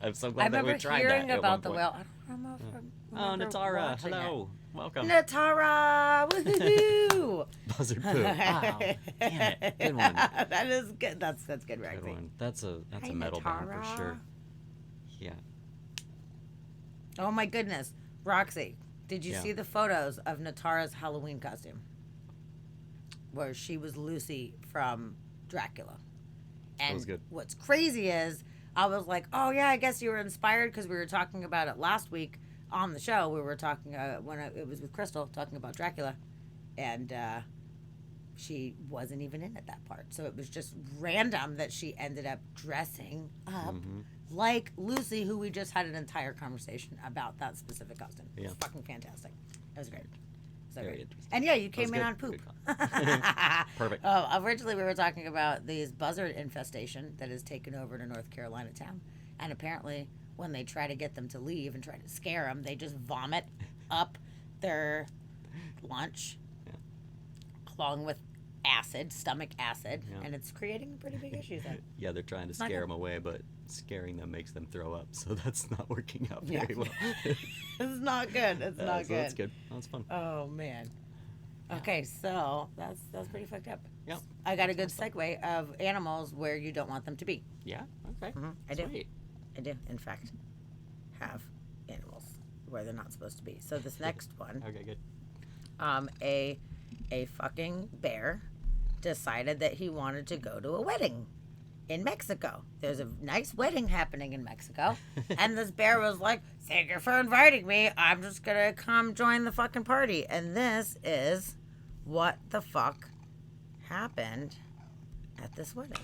I'm so glad I that remember we tried hearing that at about one the point. whale. I don't know if I Oh, remember Natara, watching hello, welcome. it. Natara, woohoo! Buzzard poo. Wow, damn it, good one. That is good. That's good, Good Roxy. one. That's a Hey, metal band for Natara. sure. Yeah. Oh my goodness, Roxy, did you Yeah. see the photos of Natara's Halloween costume? Where she was Lucy from Dracula. And was good. what's crazy is I was like, oh yeah, I guess you were inspired because we were talking about it last week on the show. We were talking it was with Crystal talking about Dracula, and she wasn't even in at that part. So it was just random that she ended up dressing up like Lucy, who we just had an entire conversation about that specific costume. It was Yeah. fucking fantastic. It was great. So Very great. interesting. And yeah, you That was came in good. on poop. Good Perfect. Originally, we were talking about these buzzard infestation that has taken over to North Carolina town. And apparently, when they try to get them to leave and try to scare them, they just vomit up their lunch along with acid, stomach acid. Yeah. And it's creating pretty big issues. Yeah, they're trying to not scare good. them away, but scaring them makes them throw up. So that's not working out Yeah. very well. It's not good. It's not so good. That's good. That's fun. Oh man. Okay, so that's pretty fucked up. Yep. I got a good segue of animals where you don't want them to be. Yeah. Okay. I do. Sweet. I do, in fact, have animals where they're not supposed to be. So this next one, Okay, good. a fucking bear decided that he wanted to go to a wedding in Mexico. There's a nice wedding happening in Mexico, and this bear was like, "Thank you for inviting me. I'm just gonna come join the fucking party." And this is what the fuck happened at this wedding.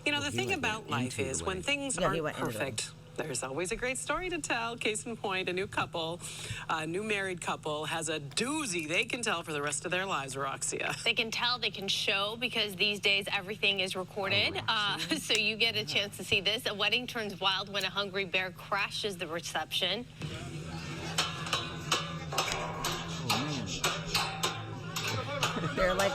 You know, the thing about life is when things Yeah, he aren't went into the perfect, there's always a great story to tell. Case in point, a new couple, a new married couple has a doozy they can tell for the rest of their lives, Roxia. They can tell, they can show, because these days everything is recorded. So you get a chance to see this. A wedding turns wild when a hungry bear crashes the reception. They're like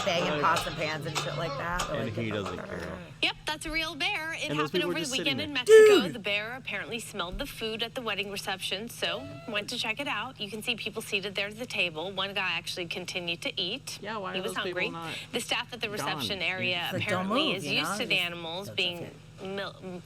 banging pots and pans and shit like that. They're And like, he doesn't care. Yep, that's a real bear. It And those happened people were over the just sitting weekend in there. Mexico. Dude! The bear apparently smelled the food at the wedding reception, so went to check it out. You can see people seated there at the table. One guy actually continued to eat. Yeah, why he are was those people hungry. not The staff at the reception gone? area It's like, don't apparently move, is you used know? to the Just animals don't being touch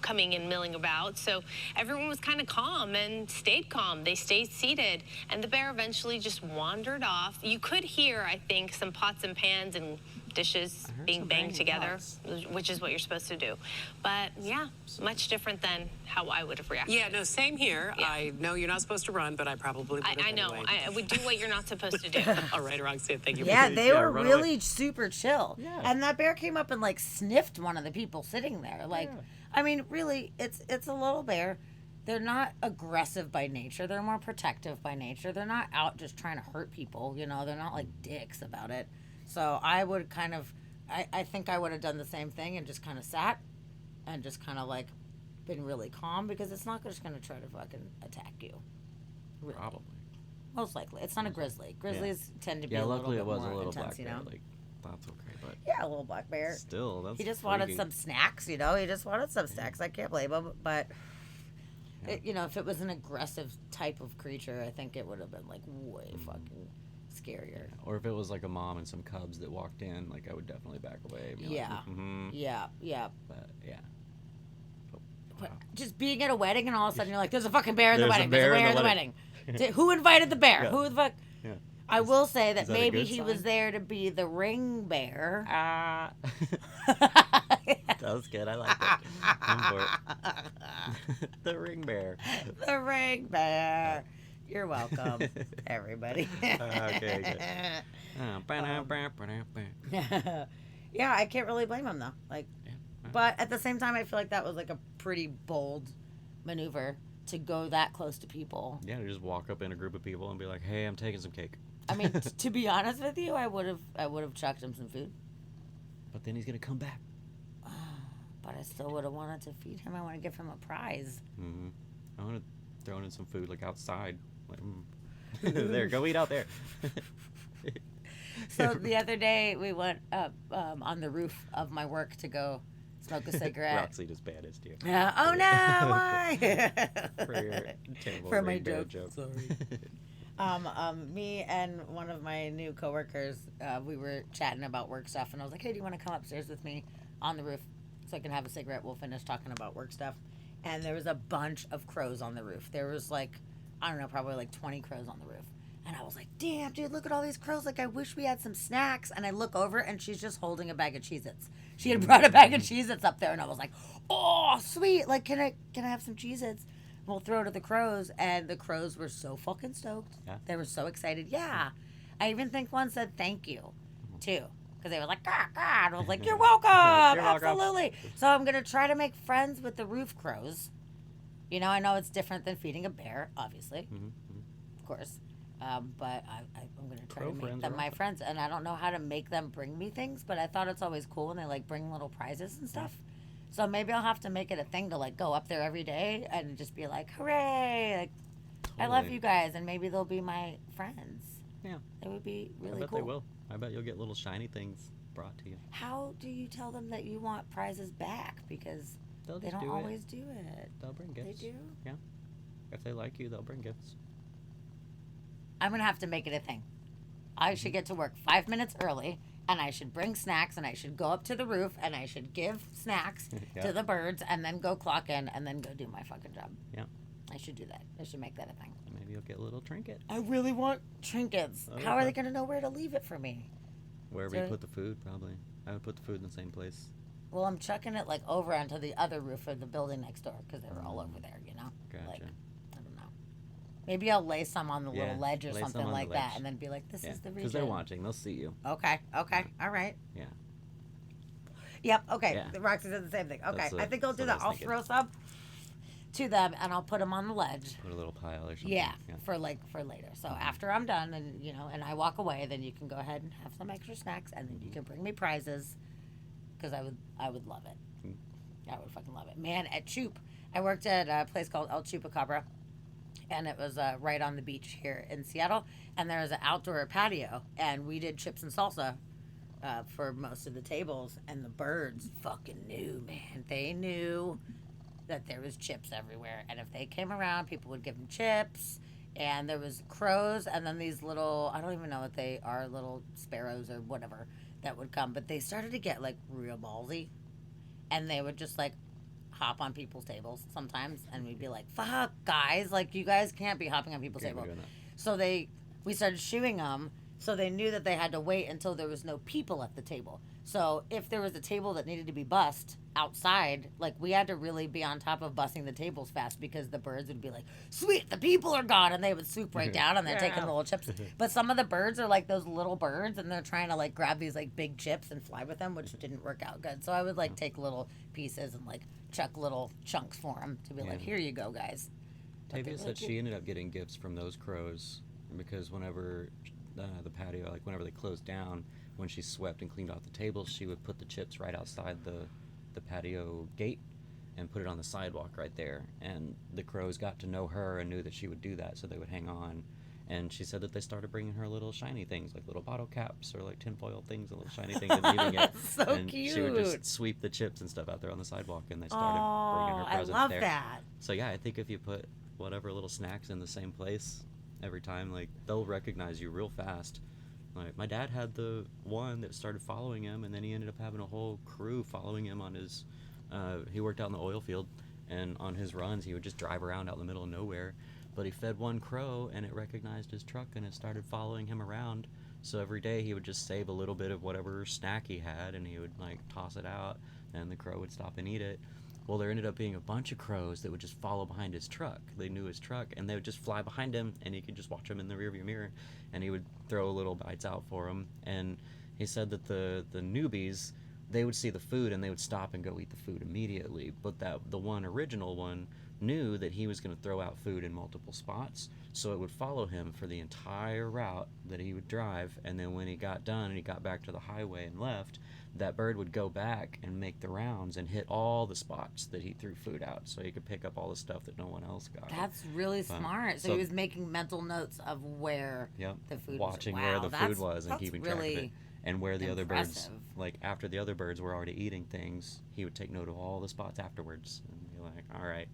coming and milling about. So everyone was kind of calm and stayed calm. They stayed seated, and the bear eventually just wandered off. You could hear, I think, some pots and pans and dishes being some banged banging together, pots. which is what you're supposed to do. But yeah, much different than how I would have reacted. Yeah, no, same here. Yeah. I know you're not supposed to run, but I probably would have I know. anyway. I would do what you're not supposed to do. All right, Roxia, thank you. Yeah, for they were run really away. super chill. Yeah. And that bear came up and like sniffed one of the people sitting there. Like, I mean, really, it's a little bear. They're not aggressive by nature. They're more protective by nature. They're not out just trying to hurt people. You know, they're not like dicks about it. So I would kind of, I think I would have done the same thing and just kind of sat and just kind of like been really calm, because it's not just going to try to fucking attack you. Really. Probably. Most likely. It's not a grizzly. Grizzlies tend to be Yeah, a little luckily bit it was more a little intense, black you bear. know? Like, that's okay, but Yeah, a little black bear. still, that's He just wanted freaky. some snacks, you know? He just wanted some snacks. I can't blame him. But, you know, if it was an aggressive type of creature, I think it would have been, like, way fucking scarier. Or if it was like a mom and some cubs that walked in, like I would definitely back away. And be Yeah. Like, mm-hmm. Yeah. But yeah. But just being at a wedding and all of a sudden you're like, there's a fucking bear in the There's a wedding. There's a bear in bear in the the wedding. Who invited the bear? Yeah. Who the fuck? Yeah. I will say that is that a maybe good he sign? was there to be the ring bear. That was good. I like it. I'm for it. The ring bear. The ring bear. You're welcome, everybody. Okay, Yeah, I can't really blame him though. Like, but at the same time, I feel like that was like a pretty bold maneuver to go that close to people. Yeah, to just walk up in a group of people and be like, "Hey, I'm taking some cake." I mean, to be honest with you, I would have chucked him some food. But then he's gonna come back. But I still would have wanted to feed him. I want to give him a prize. Mm-hmm. I want to throw in some food like outside. Like, there, go eat out there. So the other day we went up on the roof of my work to go smoke a cigarette. Roxy just banished you. Yeah. Oh no! Why? For your terrible For my bad joke. Sorry. Me and one of my new coworkers, we were chatting about work stuff, and I was like, "Hey, do you want to come upstairs with me on the roof so I can have a cigarette? We'll finish talking about work stuff." And there was a bunch of crows on the roof. There was like, I don't know, probably like 20 crows on the roof. And I was like, damn, dude, look at all these crows. Like, I wish we had some snacks. And I look over, and she's just holding a bag of Cheez-Its. She had brought a bag of Cheez-Its up there, and I was like, oh, sweet. Like, can I have some Cheez-Its? We'll throw it to the crows. And the crows were so fucking stoked. Yeah. They were so excited. Yeah. I even think one said thank you, too. Because they were like, God. And I was like, you're welcome. You're welcome. Absolutely. So I'm going to try to make friends with the roof crows. You know, I know it's different than feeding a bear, obviously. Of course. But I'm going to try to make them my friends. And I don't know how to make them bring me things, but I thought it's always cool when they, like, bring little prizes and stuff. So maybe I'll have to make it a thing to, like, go up there every day and just be like, hooray! Like, I love you guys, and maybe they'll be my friends. Yeah. It would be really I bet cool. they will. I bet you'll get little shiny things brought to you. How do you tell them that you want prizes back? Because they don't always do it. They'll bring gifts. They do? Yeah. If they like you, they'll bring gifts. I'm going to have to make it a thing. I should get to work 5 minutes early, and I should bring snacks, and I should go up to the roof, and I should give snacks to the birds, and then go clock in, and then go do my fucking job. Yeah. I should do that. I should make that a thing. Maybe you'll get a little trinket. I really want trinkets. Oh, How are they going to know where to leave it for me? Wherever you put the food, probably. I would put the food in the same place. Well, I'm chucking it, like, over onto the other roof of the building next door, because they were all over there, you know? Gotcha. Like, I don't know. Maybe I'll lay some on the little ledge or lay something some on like the that, ledge. and then be like, this is the region. Because they're watching. They'll see you. Okay. All right. Yeah. Yep, okay. Yeah. Roxy said the same thing. Okay, That's I think I'll do that. what I I'll was thinking. throw some to them, and I'll put them on the ledge. Put a little pile or something. Yeah, for later. So after I'm done, and and I walk away, then you can go ahead and have some extra snacks, and then you can bring me prizes, because I would love it. I would fucking love it, man. At Choop, I worked at a place called El Chupacabra, and it was right on the beach here in Seattle, and there was an outdoor patio, and we did chips and salsa for most of the tables, and the birds fucking knew, man. They knew that there was chips everywhere, and if they came around, people would give them chips. And there was crows, and then these little, I don't even know what they are, little sparrows or whatever that would come, but they started to get like real ballsy, and they would just like hop on people's tables sometimes, and we'd be like, fuck guys, like you guys can't be hopping on people's tables. So we started shooing them, so they knew that they had to wait until there was no people at the table. So if there was a table that needed to be bussed outside, like we had to really be on top of bussing the tables fast, because the birds would be like, sweet, the people are gone, and they would swoop right down, and they're taking the little chips. But some of the birds are like those little birds, and they're trying to like grab these like big chips and fly with them, which didn't work out good. So I would like take little pieces and like chuck little chunks for them to be like, here you go, guys. Tavia said she ended up getting gifts from those crows, because whenever the patio, like whenever they closed down, when she swept and cleaned off the tables, she would put the chips right outside the patio gate and put it on the sidewalk right there. And the crows got to know her and knew that she would do that, so they would hang on. And she said that they started bringing her little shiny things, like little bottle caps or like tinfoil things, and little shiny things, and leaving it. So and cute. She would just sweep the chips and stuff out there on the sidewalk, and they started bringing her presents I love there. that. So yeah, I think if you put whatever little snacks in the same place every time, like they'll recognize you real fast. Like my dad had the one that started following him, and then he ended up having a whole crew following him on his he worked out in the oil field, and on his runs he would just drive around out in the middle of nowhere, but he fed one crow and it recognized his truck and it started following him around. So every day he would just save a little bit of whatever snack he had, and he would like toss it out, and the crow would stop and eat it. Well, there ended up being a bunch of crows that would just follow behind his truck. They knew his truck, and they would just fly behind him, and he could just watch them in the rearview mirror, and he would throw little bites out for them. And he said that the newbies, they would see the food, and they would stop and go eat the food immediately. But that the one original one knew that he was going to throw out food in multiple spots, so it would follow him for the entire route that he would drive. And then when he got done and he got back to the highway and left, that bird would go back and make the rounds and hit all the spots that he threw food out, so he could pick up all the stuff that no one else got. That's really smart. So he was making mental notes of where the food watching was. where Wow, the food was and keeping track of it, really and where the other birds, impressive. like after the other birds were already eating things, he would take note of all the spots afterwards and be like, all right.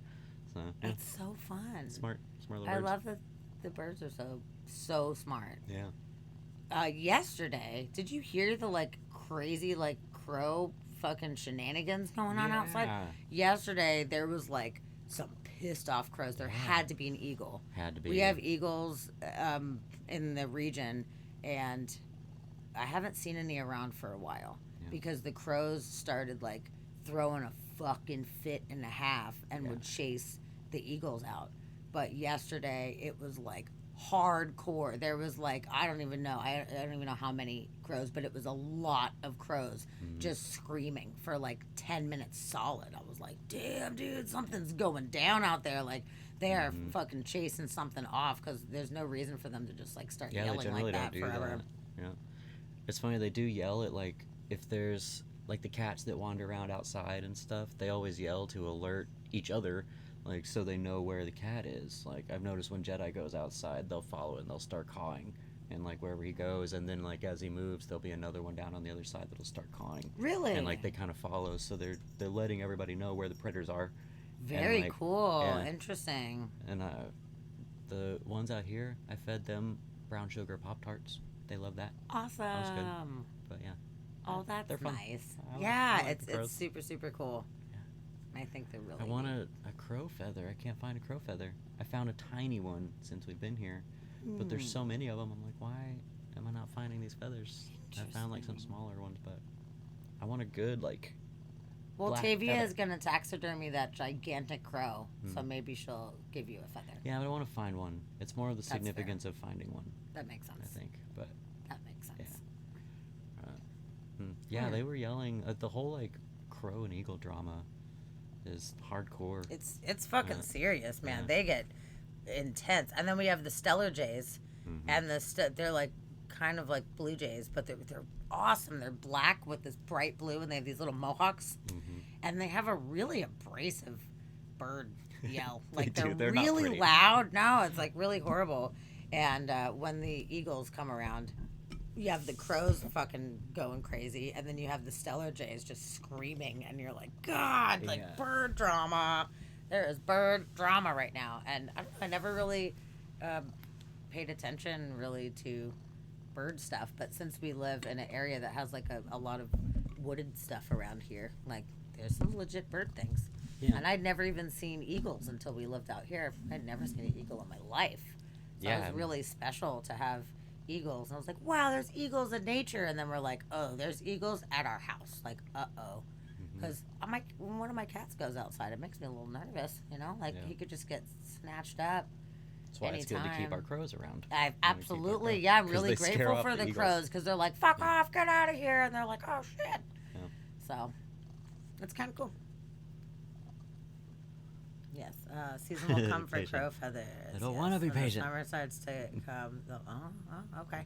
So yeah. It's so fun. Smart little birds. I love that the birds are so smart. Yeah. Yesterday, did you hear the crazy crow fucking shenanigans going on outside? Yesterday there was some pissed off crows. There had to be an eagle. Had to be. We have eagles in the region, and I haven't seen any around for a while because the crows started throwing a fucking fit and a half and would chase the eagles out. But yesterday it was hardcore. There was I don't even know. I don't even know how many crows, but it was a lot of crows just screaming for 10 minutes solid. I was like, damn, dude, something's going down out there. They are fucking chasing something off because there's no reason for them to just start Yeah, they yelling generally like that don't do forever. that. Yeah. It's funny, they do yell at if there's the cats that wander around outside and stuff, they always yell to alert each other, so they know where the cat is. I've noticed when Jedi goes outside, they'll follow it and they'll start cawing, and wherever he goes, and then as he moves, there'll be another one down on the other side that'll start cawing. Really? And they kind of follow, so they're letting everybody know where the predators are. Very And, cool. yeah. Interesting. And the ones out here, I fed them brown sugar Pop-Tarts. They love that. Awesome. That was good. But yeah. Oh, that's They're fun. nice. I Yeah, like the crows. it's super, super cool. I think they're really I want a crow feather. I can't find a crow feather. I found a tiny one since we've been here, but there's so many of them. I'm like, why am I not finding these feathers? I found some smaller ones, but I want a good Well, black Tavia feather. is going to taxidermy that gigantic crow, so maybe she'll give you a feather. Yeah, but I want to find one. It's more of the That's fair. significance of finding one. That makes sense. I think, but That makes sense. yeah, they were yelling. The whole crow and eagle drama is hardcore. It's fucking serious, man. They get intense. And then we have the Stellar Jays, and they're kind of like blue jays, but they're awesome. They're black with this bright blue, and they have these little mohawks, and they have a really abrasive bird yell. They're not really pretty. loud. No, it's really horrible. And when the eagles come around, you have the crows fucking going crazy, and then you have the Stellar Jays just screaming, and you're like, God, bird drama. There is bird drama right now, and I never really paid attention really to bird stuff, but since we live in an area that has a lot of wooded stuff around here, there's some legit bird things. Yeah. And I'd never even seen eagles until we lived out here. I'd never seen an eagle in my life. So it was really special to have eagles. And I was like, wow, there's eagles in nature. And then we're like, oh, there's eagles at our house. Uh-oh. Because when one of my cats goes outside, it makes me a little nervous, he could just get snatched up. That's why it's good to keep our crows around. Absolutely, yeah. I'm really grateful for the crows because they're like, fuck off, get out of here. And they're like, oh, shit. Yeah. So, it's kind of cool. Yes, season will come for crow feathers. I don't want to be When the patient. summer starts to come. Okay.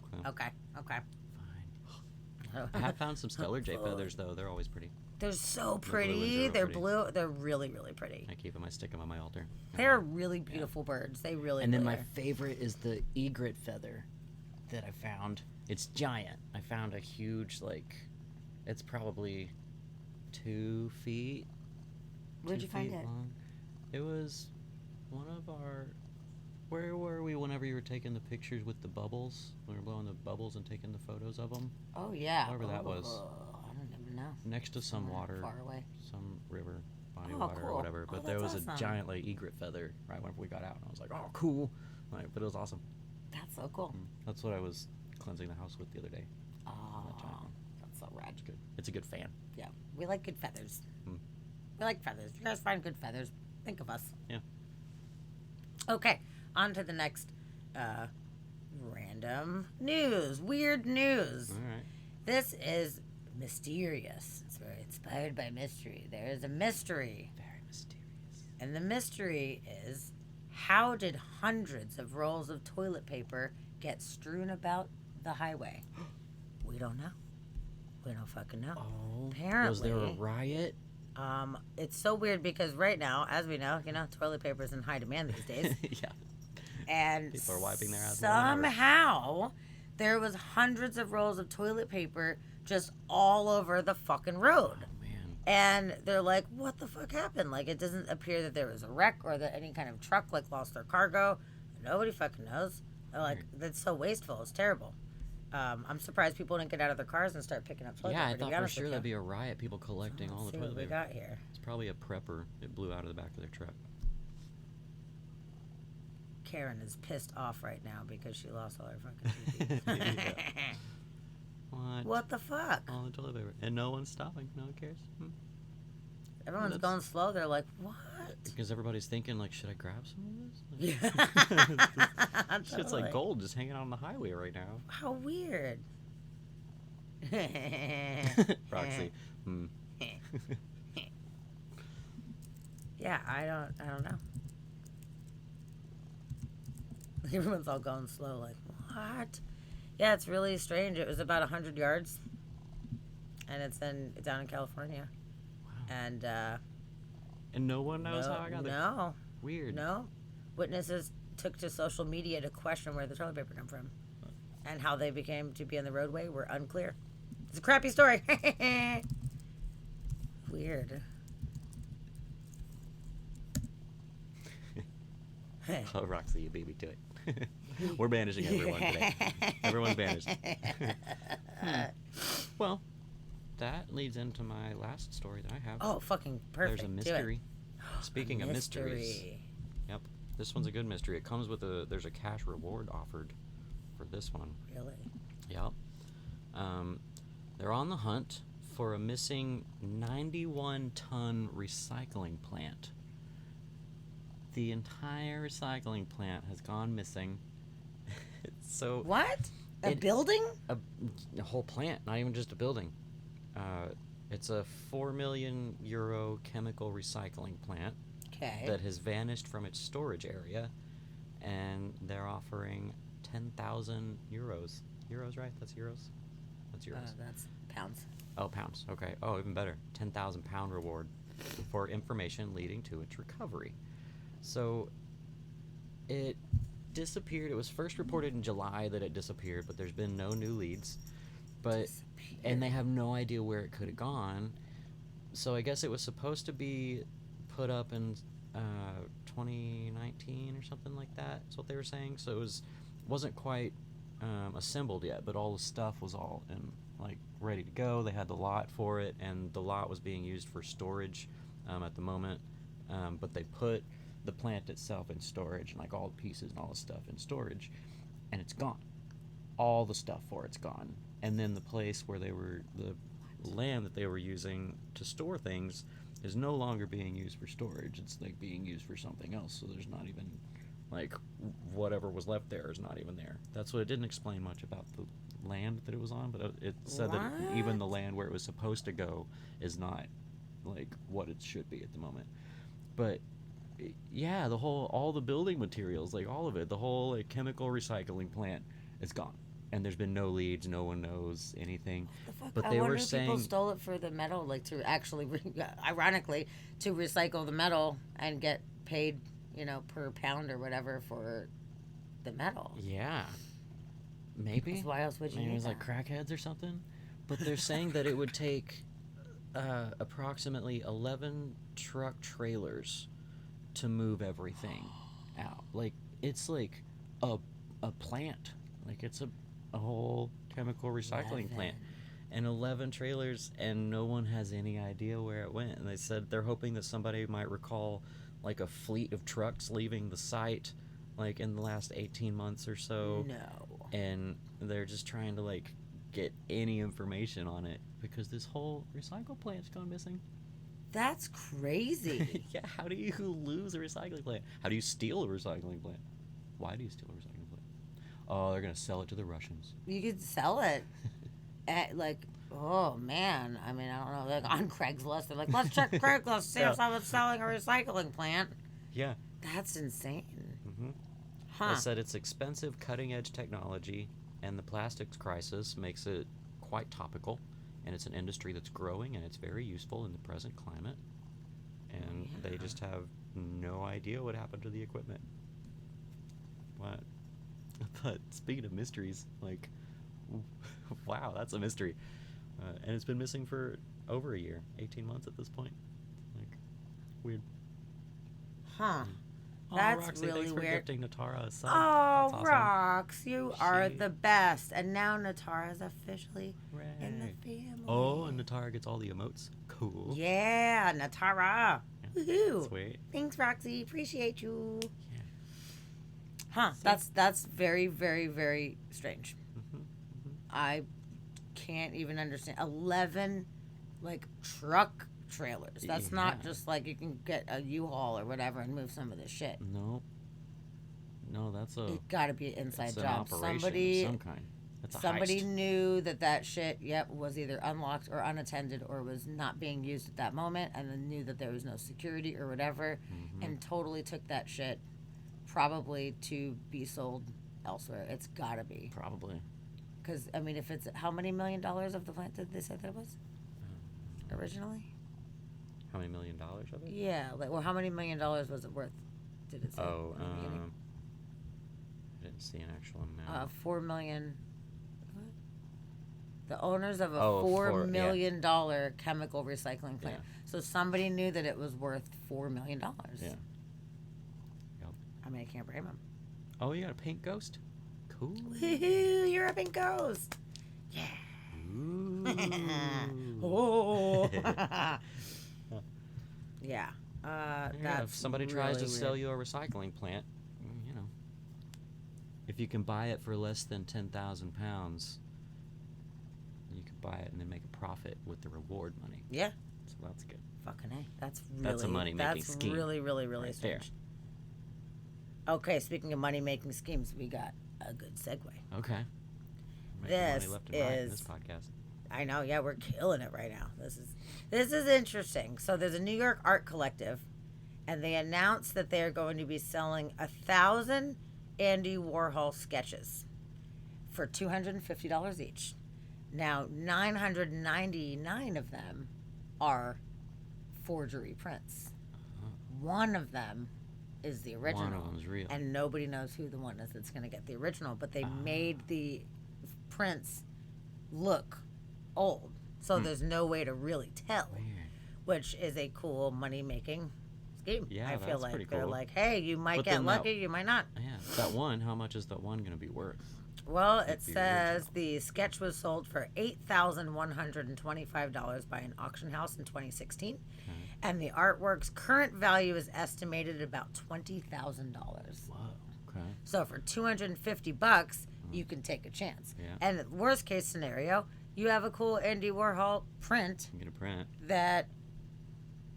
I have found some Stellar Jay feathers, though. They're always pretty. They're so The blue ones pretty. are They're pretty. blue. They're really, really pretty. I keep them. I stick them on my altar. They're really beautiful birds. They really, And then really my are. favorite is the egret feather that I found. It's giant. I found a huge, it's probably 2 feet. Where'd 2 you find feet it? long. It was one of our... Where were we whenever you were taking the pictures with the bubbles? We were blowing the bubbles and taking the photos of them? Oh, yeah. Wherever that was. I don't even know. Next to some Somewhere water. far away. Some river, body Oh, water or cool. whatever. Oh, But there that's was awesome. a giant, egret feather right whenever we got out. And I was like, oh, cool. But it was awesome. That's so cool. That's what I was cleansing the house with the other day. Oh, that's so rad. It's good. It's a good fan. Yeah, we like good feathers. We like feathers. If you guys find good feathers, think of us. Yeah. Okay, on to the next random news. Weird news. All right. This is mysterious. It's very inspired by mystery. There is a mystery. Very mysterious. And the mystery is, how did hundreds of rolls of toilet paper get strewn about the highway? We don't know. We don't fucking know. Oh, apparently. Was there a riot? It's so weird because right now, as we know, toilet paper is in high demand these days. Yeah. And People are wiping their ass more than ever. somehow there was hundreds of rolls of toilet paper just all over the fucking road. Oh, man. And they're like, what the fuck happened? Like, it doesn't appear that there was a wreck or that any kind of truck, like, lost their cargo. Nobody fucking knows. They're like, that's so wasteful. It's terrible. I'm surprised people didn't get out of their cars and start picking up toilet Yeah, paper. I thought for sure that'd be a riot. People collecting all the see toilet what we paper. got here. It's probably a prepper. It blew out of the back of their truck. Karen is pissed off right now because she lost all her fucking TVs. What the fuck? All the toilet paper. And no one's stopping. No one cares. Everyone's going slow. They're like, what? Because everybody's thinking, like, should I grab some of this? Yeah. Shit's like gold just hanging out on the highway right now. How weird. Roxy. Yeah, I don't know. Everyone's all going slow, like, what? Yeah, it's really strange. It was about 100 yards, and it's down in California. Wow. And no one knows how I got there? No. Weird. No. Witnesses took to social media to question where the toilet paper came from. And how they became to be on the roadway were unclear. It's a crappy story. Weird. Oh, Roxy, you beat me to it. We're banishing everyone today. Everyone's banished. Well, that leads into my last story that I have. Oh, fucking perfect. There's a mystery. Speaking of mysteries. Yep. This one's a good mystery. It comes with there's a cash reward offered for this one. Really? Yep. They're on the hunt for a missing 91-ton recycling plant. The entire recycling plant has gone missing. So what? A building? A whole plant, not even just a building. It's a €4 million chemical recycling plant that has vanished from its storage area, and they're offering 10,000 euros. Euros, right? That's euros? That's euros. That's pounds. Oh, pounds. Okay. Oh, even better. 10,000 pound reward for information leading to its recovery. So it disappeared. It was first reported in July that it disappeared, but there's been no new leads. And they have no idea where it could have gone. So I guess it was supposed to be put up in 2019 or something like that. That's what they were saying. So it wasn't quite assembled yet, but all the stuff was all ready to go. They had the lot for it, and the lot was being used for storage at the moment. But they put the plant itself in storage, and all the pieces and all the stuff in storage, and it's gone. All the stuff for it's gone. And then the place where the land that they were using to store things is no longer being used for storage. It's being used for something else. So there's not even whatever was left there is not even there. That's what it didn't explain much about the land that it was on, but it said that even the land where it was supposed to go is not what it should be at the moment. But yeah, all the building materials, all of it, the whole chemical recycling plant is gone. And there's been no leads. No one knows anything. But they were saying people stole it for the metal, to actually, ironically, to recycle the metal and get paid, per pound or whatever for the metal. Yeah, maybe. Why else would you? Maybe it was crackheads or something. But they're saying that it would take approximately 11 truck trailers to move everything out. It's a plant. It's a whole chemical recycling plant, and 11 trailers, and no one has any idea where it went. And they said they're hoping that somebody might recall a fleet of trucks leaving the site in the last 18 months or so. No. And they're just trying to get any information on it because this whole recycle plant's gone missing. That's crazy. Yeah, how do you lose a recycling plant? How do you steal a recycling plant? Why do you steal a recycling plant? Oh, they're going to sell it to the Russians. You could sell it at, like, oh, man. I mean, I don't know. Like, on Craigslist, they're like, let's check Craigslist, see if someone's selling a recycling plant. Yeah. That's insane. Mm-hmm. Huh. They said it's expensive, cutting-edge technology, and the plastics crisis makes it quite topical, and it's an industry that's growing, and it's very useful in the present climate, and they just have no idea what happened to the equipment. What? But speaking of mysteries, like, wow, that's a mystery. And it's been missing for over a year, 18 months at this point. Like, weird. Huh. Oh, That's Roxy, really thanks for weird. gifting Natara a sub. Oh, That's awesome. Rox, you are the best. And now Natara is officially in the family. Oh, and Natara gets all the emotes. Cool. Yeah, Natara. Woohoo. Sweet. Thanks, Roxy. Appreciate you. Yeah. Huh. That's very, very, very strange. I can't even understand. 11, like, truck trailers. That's not just like you can get a U-Haul or whatever and move some of this shit. No, that's a... It got to be an inside job. An operation Somebody, of some kind. That's a somebody heist. knew that shit, was either unlocked or unattended or was not being used at that moment, and then knew that there was no security or whatever, and totally took that shit probably to be sold elsewhere. It's got to be. Probably. Because, I mean, if it's... How many $1 million of the plant did they say that it was? Originally? How many $1 million of it? Yeah, like, well, how many $1 million was it worth? Did it say? Oh, in the beginning? I didn't see an actual amount. $4 million. What? The owners of a Oh, $4 million chemical recycling plant. So somebody knew that it was worth $4 million. Yeah. I mean, I can't blame them. Oh, you got a pink ghost? Cool. Woohoo! You're a pink ghost. Yeah. Oh. Yeah. That's if somebody tries to really sell weird. you a recycling plant, you know, if you can buy it for less than 10,000 pounds, you can buy it and then make a profit with the reward money. Yeah. So that's good. Fucking A. That's a money-making scheme. That's really, really, really right strange. Okay, speaking of money-making schemes, we got a good segue. Okay. Making money left and right in this podcast. I know, yeah, we're killing it right now. This is interesting. So there's a New York art collective, and they announced that they're going to be selling 1,000 Andy Warhol sketches for $250 each. Now, 999 of them are forgery prints. One of them is the original. One of them's real. And nobody knows who the one is that's going to get the original, but they made the prints look old. So there's no way to really tell, which is a cool money-making scheme. Yeah, I feel that's like pretty they're cool. like, hey, you might But get then lucky, you might not. Yeah, that one, how much is that one going to be worth? Well, it The says the sketch was sold for $8,125 by an auction house in 2016. And the artwork's current value is estimated at about $20,000. Whoa, okay. So for $250, you can take a chance. Yeah. And the worst case scenario, you have a cool Andy Warhol print You get a print. that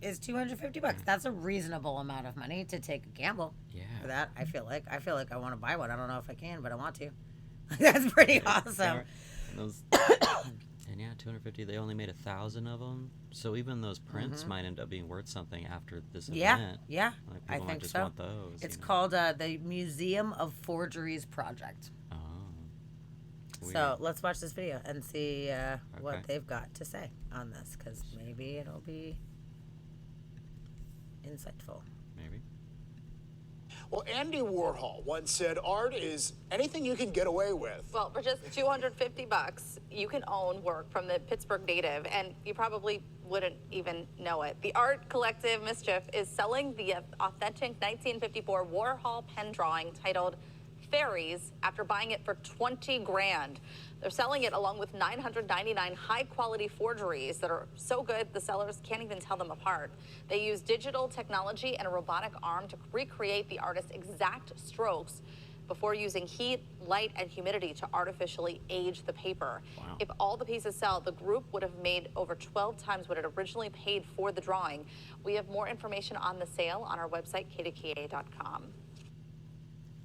is $250. That's a reasonable amount of money to take a gamble. Yeah. For that, I feel like I want to buy one. I don't know if I can, but I want to. That's pretty awesome. Those, and yeah, 250. They only made 1,000 of them, so even those prints might end up being worth something after this event. Yeah, Like I people might think just so. want those. It's you know? called the Museum of Forgeries Project. Oh. So let's watch this video and see what Okay. they've got to say on this, because maybe it'll be insightful. Maybe. Well, Andy Warhol once said art is anything you can get away with. Well, for just $250, you can own work from the Pittsburgh native, and you probably wouldn't even know it. The art collective Mischief is selling the authentic 1954 Warhol pen drawing titled Fairies after buying it for 20 grand. They're selling it along with 999 high-quality forgeries that are so good the sellers can't even tell them apart. They use digital technology and a robotic arm to recreate the artist's exact strokes. before using heat, light, and humidity to artificially age the paper. Wow. If all the pieces sell, the group would have made over 12 times what it originally paid for the drawing. We have more information on the sale on our website, kdka.com.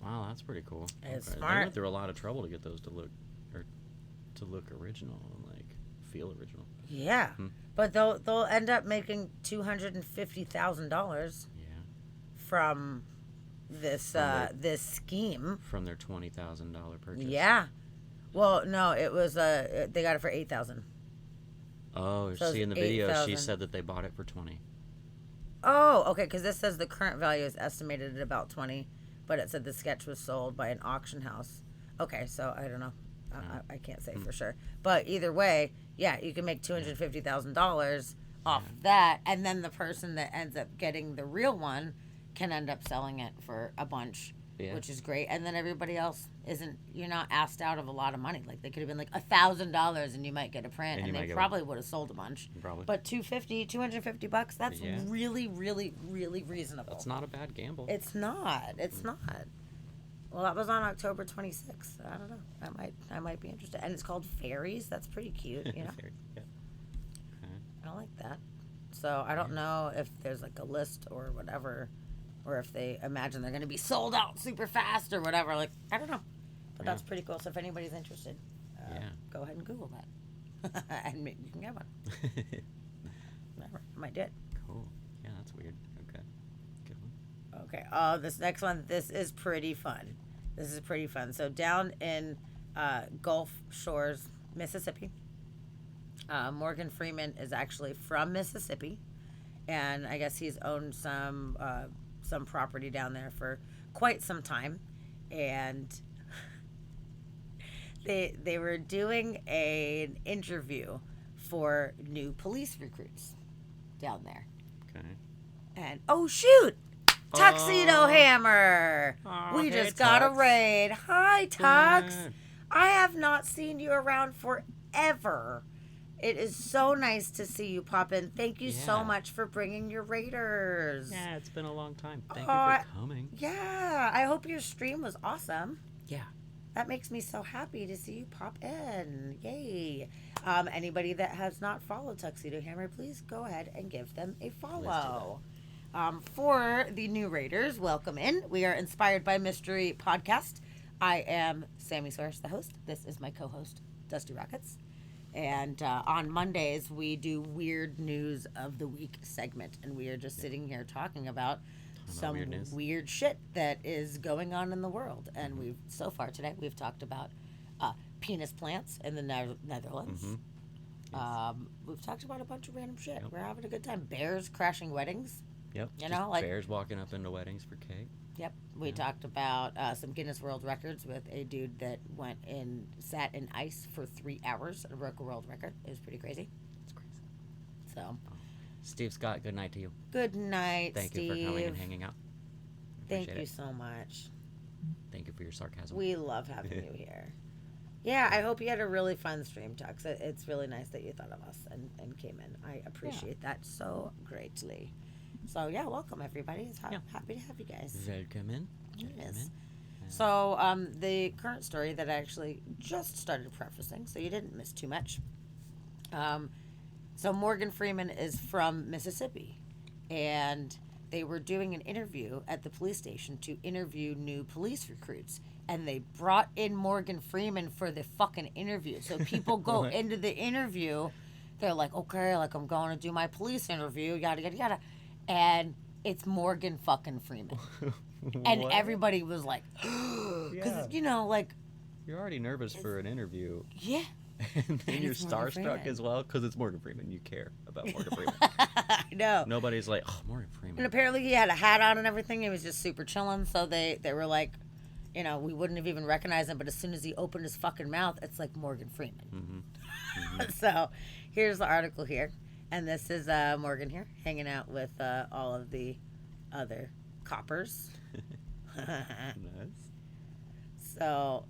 Wow, that's pretty cool. It's They smart. went through a lot of trouble to get those to look original and like feel original. Yeah, but they'll end up making $250,000 from this this scheme. From their $20,000 purchase. Yeah. Well, no, it was they got it for $8,000. Oh, So see in the it's video, she 8,000. said that they bought it for 20. Oh, okay, because this says the current value is estimated at about 20, but it said the sketch was sold by an auction house. Okay, so I don't know. I can't say for sure. But either way, yeah, you can make $250,000 off that, and then the person that ends up getting the real one can end up selling it for a bunch, which is great. And then everybody else you're not asked out of a lot of money. Like they could have been like $1,000 and you might get a print, and they probably would have sold a bunch. Probably. But $250 that's really, really, really reasonable. That's not a bad gamble. It's not. It's not. Well, that was on October 26th. I don't know. I might be interested. And it's called Fairies. That's pretty cute, you know? Fairies, yeah. Okay. I like that. So I don't know if there's like a list or whatever, or if they imagine they're going to be sold out super fast or whatever. Like, I don't know. But that's pretty cool. So if anybody's interested, go ahead and Google that. And maybe you can get one. Whatever. I might do it. Cool. Yeah, that's weird. Okay. Good one. Okay. Oh, this next one, this is pretty fun. This is pretty fun. So down in Gulf Shores, Mississippi, Morgan Freeman is actually from Mississippi, and I guess he's owned some property down there for quite some time, and they were doing an interview for new police recruits down there. Okay. And oh shoot, Tuxedo Hammer! We hey, just got a Tux. raid. Hi, Tux. Good. I have not seen you around forever. It is so nice to see you pop in. Thank you so Yeah. much for bringing your raiders. Yeah, it's been a long time. Thank you for coming. Yeah, I hope your stream was awesome. Yeah. That makes me so happy to see you pop in. Yay. Anybody that has not followed Tuxedo Hammer, please go ahead and give them a follow. For the new raiders, welcome in. We are Inspired by Mystery Podcast. I am Sammy Soares, the host. This is my co-host, Dusty Rockets. And on Mondays, we do Weird News of the Week segment. And we are just sitting here talking about some weird shit that is going on in the world. And so far today, we've talked about penis plants in the Netherlands. We've talked about a bunch of random shit. We're having a good time. Bears crashing weddings. Yep. You know, like bears walking up into weddings for cake. Yep. We talked about some Guinness World Records with a dude that sat in ice for 3 hours and broke a world record. It was pretty crazy. It's crazy. So, Steve Scott, good night to you. good night, Thank Steve. you for coming and hanging out. Thank Appreciate you it. so much. Thank you for your sarcasm. We love having you here. Yeah, I hope you had a really fun stream, Tux. It's really nice that you thought of us and came in. I appreciate that so greatly. So, yeah, welcome, everybody. It's happy to have you guys. Welcome in. Yes. So, the current story that I actually just started prefacing, so you didn't miss too much. So, Morgan Freeman is from Mississippi, and they were doing an interview at the police station to interview new police recruits, and they brought in Morgan Freeman for the fucking interview. So, people go into the interview, they're like, okay, like, I'm going to do my police interview, yada, yada, yada. And it's Morgan fucking Freeman. And everybody was like, because, you know, like. You're already nervous for an interview. Yeah. And then And you're it's Morgan starstruck Freeman. as well because it's Morgan Freeman. You care about Morgan Freeman. I know. Nobody's like, oh, Morgan Freeman. And apparently he had a hat on and everything. He was just super chilling. So they were like, you know, we wouldn't have even recognized him. But as soon as he opened his fucking mouth, it's like Morgan Freeman. So here's the article here. And this is Morgan here, hanging out with all of the other coppers. Nice. So,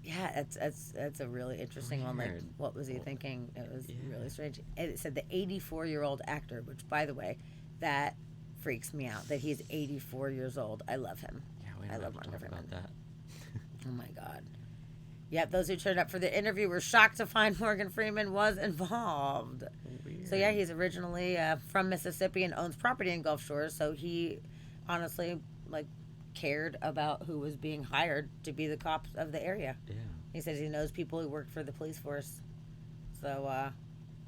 yeah, it's a really interesting one. Like, what was he thinking? It was really strange. And it said the 84-year-old actor, which, by the way, that freaks me out, that he's 84 years old. I love him. Yeah, we I don't love have to Morgan talk Freeman. about Oh my God. Yep, those who turned up for the interview were shocked to find Morgan Freeman was involved. Weird. So yeah, he's originally from Mississippi and owns property in Gulf Shores. So he honestly cared about who was being hired to be the cops of the area. Yeah. He says he knows people who worked for the police force. So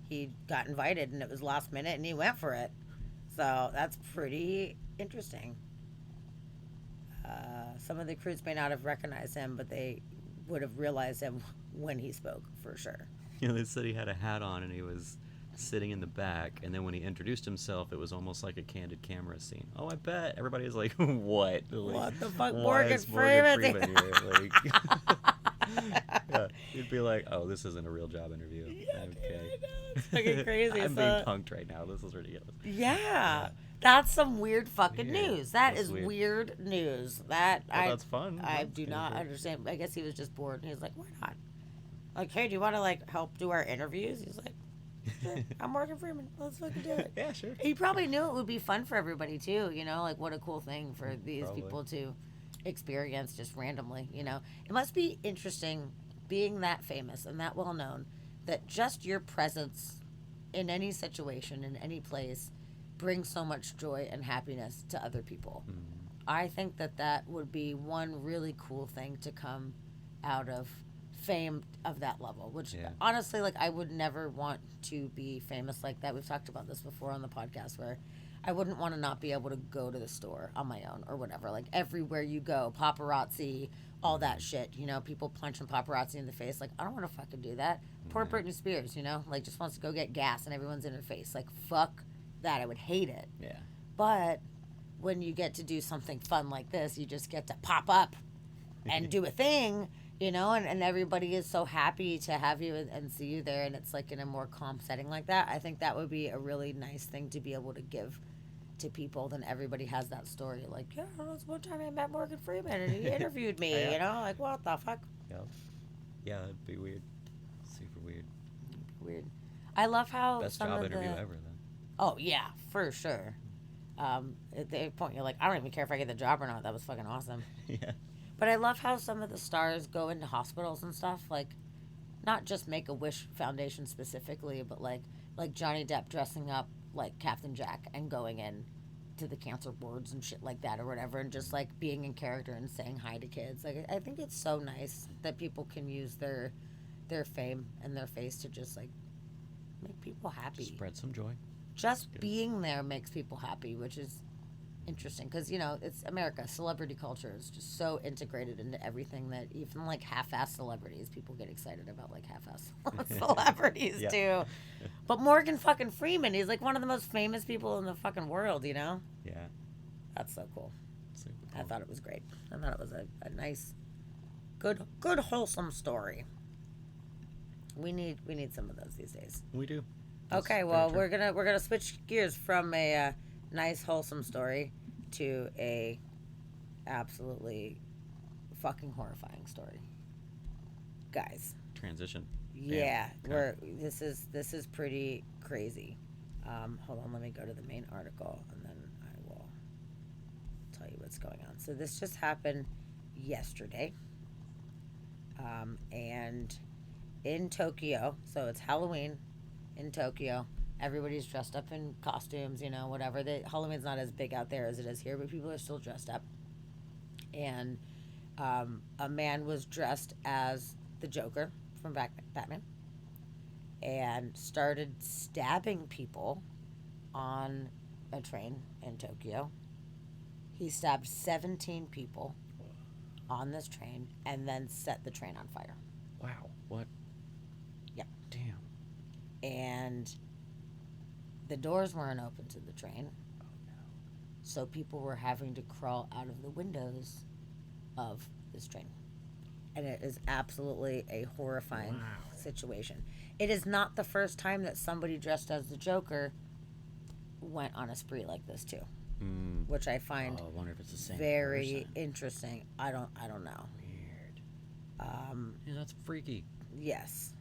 he got invited and it was last minute and he went for it. So that's pretty interesting. Some of the recruits may not have recognized him, but they would have realized him when he spoke, for sure. They said he had a hat on and he was sitting in the back, and then when he introduced himself, it was almost like a candid camera scene. Oh, I bet. Everybody was like, what? What the fuck? Why Morgan is Morgan Freeman here? Yeah, you'd be like, oh, this isn't a real job interview. Yeah, okay. It's fucking crazy. I'm being punked right now. This is ridiculous. Yeah. That's some weird fucking Weird. news. That's That's weird news. That's fun. I That's do kinda not cool. understand. I guess he was just bored. And he was like, why not? Like, hey, do you want to, help do our interviews? He's like, sure. I'm Morgan Freeman. Let's fucking do it. Yeah, sure. He probably knew it would be fun for everybody, too. What a cool thing for these Probably. people to experience just randomly, It must be interesting being that famous and that well known that just your presence in any situation, in any place, brings so much joy and happiness to other people. I think that would be one really cool thing to come out of fame of that level, which honestly, I would never want to be famous like that. We've talked about this before on the podcast, where I wouldn't want to not be able to go to the store on my own or whatever. Everywhere you go, paparazzi, all that shit, people punching paparazzi in the face. I don't want to fucking do that. Poor Britney Spears, just wants to go get gas and everyone's in her face. Fuck that. I would hate it. Yeah. But when you get to do something fun like this, you just get to pop up and do a thing, and everybody is so happy to have you and see you there, and it's in a more calm setting like that. I think that would be a really nice thing to be able to give to people. Then everybody has that story, yeah, that was one time I met Morgan Freeman and he interviewed me, what the fuck? Yeah, that'd be weird. Super weird. Weird. I love how Best some job of interview the, ever, then. Oh yeah, for sure. At the point you're I don't even care if I get the job or not. That was fucking awesome. Yeah. But I love how some of the stars go into hospitals and stuff, not just Make-A-Wish Foundation specifically, but like Johnny Depp dressing up like Captain Jack and going in to the cancer wards and shit like that or whatever, and just being in character and saying hi to kids. I think it's so nice that people can use their fame and their face to just make people happy. Spread some joy. Just being there makes people happy, which is interesting because it's America. Celebrity culture is just so integrated into everything that even half-ass celebrities, people get excited about half-ass celebrities too. But Morgan fucking Freeman, he's one of the most famous people in the fucking world, Yeah. That's so cool. Super I thought it was great. I thought it was a nice, good wholesome story. We need some of those these days. We do. Okay, well, we're gonna switch gears from a nice wholesome story to a absolutely fucking horrifying story, guys. Transition. Yeah, Okay. this is pretty crazy. Hold on, let me go to the main article and then I will tell you what's going on. So this just happened yesterday, and in Tokyo. So it's Halloween in Tokyo. Everybody's dressed up in costumes, whatever. Halloween's not as big out there as it is here, but people are still dressed up. And a man was dressed as the Joker from Batman and started stabbing people on a train in Tokyo. He stabbed 17 people on this train and then set the train on fire. Wow. What? Yep. Damn. And the doors weren't open to the train. Oh, no. So people were having to crawl out of the windows of this train. And it is absolutely a horrifying situation. It is not the first time that somebody dressed as the Joker went on a spree like this too. Which I find I wonder if it's the same very person. interesting. I don't know. Weird. Yeah, that's freaky. Yes.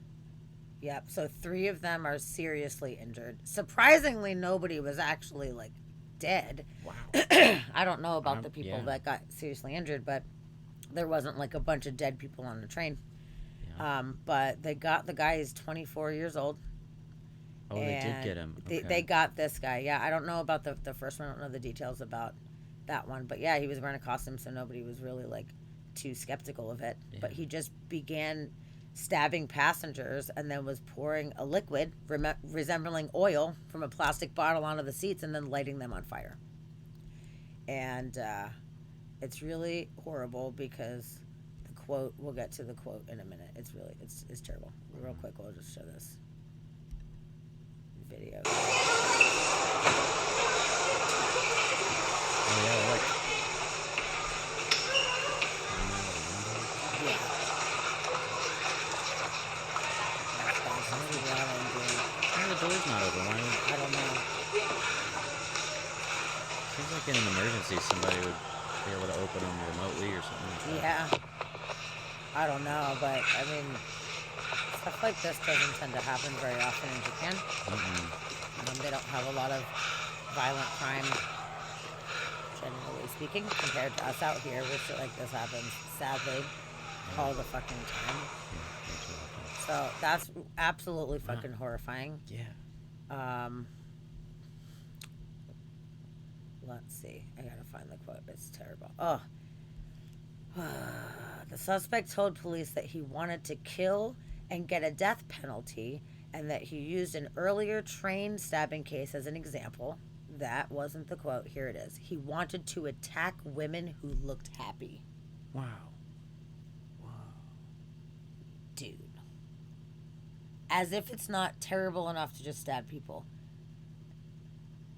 Yep. So 3 of them are seriously injured. Surprisingly, nobody was actually dead. Wow. I don't know about the people yeah. that got seriously injured, but there wasn't like a bunch of dead people on the train. But they got the guy. He's 24 years old. Oh, they did get him. Okay. They got this guy. Yeah, I don't know about the first one. I don't know the details about that one. But yeah, he was wearing a costume, so nobody was really like too skeptical of it. Yeah. But he just began stabbing passengers and then was pouring a liquid resembling oil from a plastic bottle onto the seats and then lighting them on fire. And it's really horrible because the quote, we'll get to the quote in a minute. It's really, it's terrible. Real quick, we'll just show this video. Oh, yeah, like... Yeah. Why the door's not open? I don't know. Seems like in an emergency somebody would be able to open them remotely or something like Yeah. that. I don't know, but I mean, stuff like this doesn't tend to happen very often in Japan. They don't have a lot of violent crime, generally speaking, compared to us out here, where shit like this happens, sadly, all the fucking time. So that's absolutely fucking horrifying. Yeah. Let's see. I gotta find the quote. It's terrible. Oh. The suspect told police that he wanted to kill and get a death penalty, and that he used an earlier train stabbing case as an example. That wasn't the quote. Here it is. He wanted to attack women who looked happy. Wow. Dude. As if it's not terrible enough to just stab people.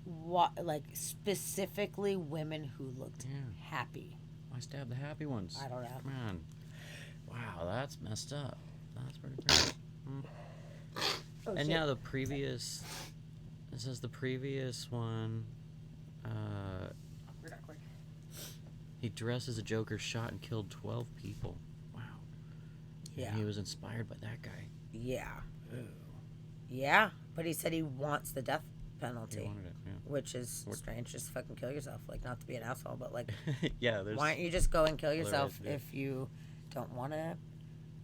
What, like, specifically women who looked happy. Why stab the happy ones? I don't know. Come on. Wow, that's messed up. That's pretty crazy. Oh, and yeah, the previous... This is the previous one. He dressed as a Joker, shot and killed 12 people. Wow. Yeah. And he was inspired by that guy. Yeah. Ooh. Yeah, but he said he wants the death penalty. He wanted it, yeah. Which is strange. Just fucking kill yourself. Like, not to be an asshole, but like... Yeah, there's... Why don't you just go and kill other yourself ways to do it. if you don't want to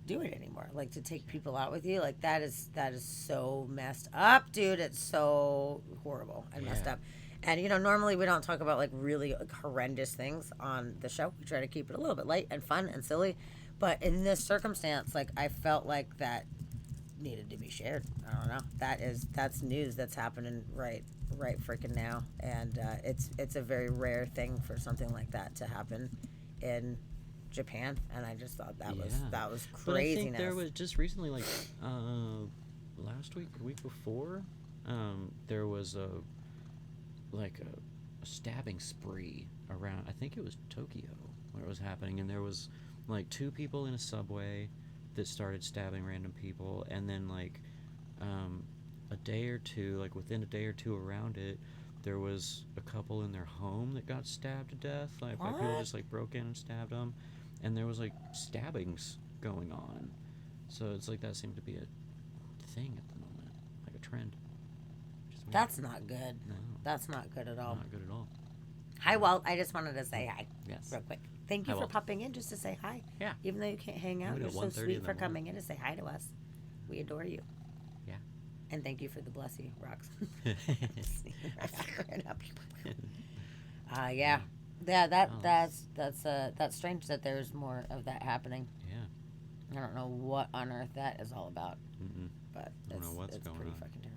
do it anymore? Like, to take people out with you, like, that is so messed up, dude. It's so horrible and messed up. And, you know, normally we don't talk about, like, really like, horrendous things on the show. We try to keep it a little bit light and fun and silly. But in this circumstance, like, I felt like that needed to be shared. I don't know. That's news that's happening right freaking now. And it's a very rare thing for something like that to happen in Japan. And I just thought that was craziness. But I think there was just recently, like, last week, the week before, there was a stabbing spree around, I think it was Tokyo where it was happening, and there was like 2 people in a subway that started stabbing random people, and then like a day or two, like within a day or two around it, there was a couple in their home that got stabbed to death, like by people just like broke in and stabbed them, and there was like stabbings going on. So it's like that seemed to be a thing at the moment, like a trend. That's not good. No. That's not good at all. Not good at all. Hi, Walt. I just wanted to say hi. Yes. Real quick. Thank you Hi, for Walt. popping in just to say hi. Yeah. Even though you can't hang out, Even you're at so 1:30 in sweet the for morning. coming in to say hi to us. We adore you. Yeah. And thank you for the blessing, rocks. Yeah. Yeah, that's strange that there's more of that happening. Yeah. I don't know what on earth that is all about. But I don't know what's it's going pretty on. fucking terrible.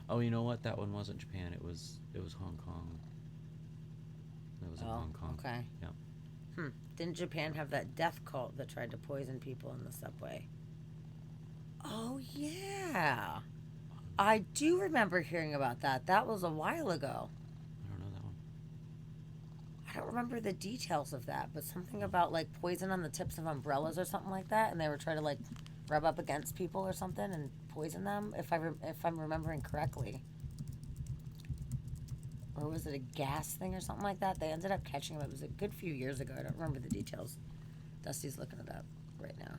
Oh, you know what? That one wasn't Japan. It was Hong Kong. That was in Hong Kong. Okay. Yeah. Didn't Japan have that death cult that tried to poison people in the subway? Oh, yeah. I do remember hearing about that. That was a while ago. I don't know that one. I don't remember the details of that, but something about like poison on the tips of umbrellas or something like that, and they were trying to like rub up against people or something and poison them, if I'm remembering correctly. Or was it a gas thing or something like that? They ended up catching him. It was a good few years ago. I don't remember the details. Dusty's looking it up right now.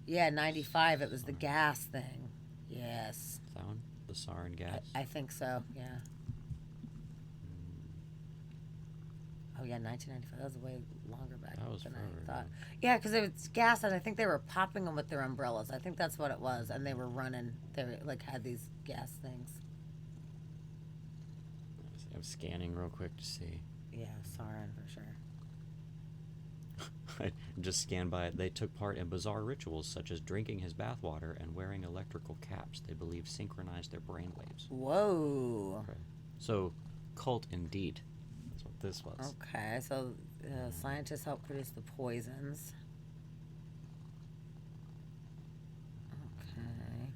Yeah, 95. It was the gas thing. Yes. That one? The sarin gas? I think so, yeah. Oh, yeah, 1995. That was way longer back That was than forever, I thought. Yeah, because it was gas, and I think they were popping them with their umbrellas. I think that's what it was, and they were running. They were, like, had these gas things. I'm scanning real quick to see. Yeah, Sauron for sure. I just scanned by it. They took part in bizarre rituals such as drinking his bathwater and wearing electrical caps they believe synchronized their brainwaves. Whoa. Okay. So, cult indeed. That's what this was. Okay, so scientists help produce the poisons. Okay.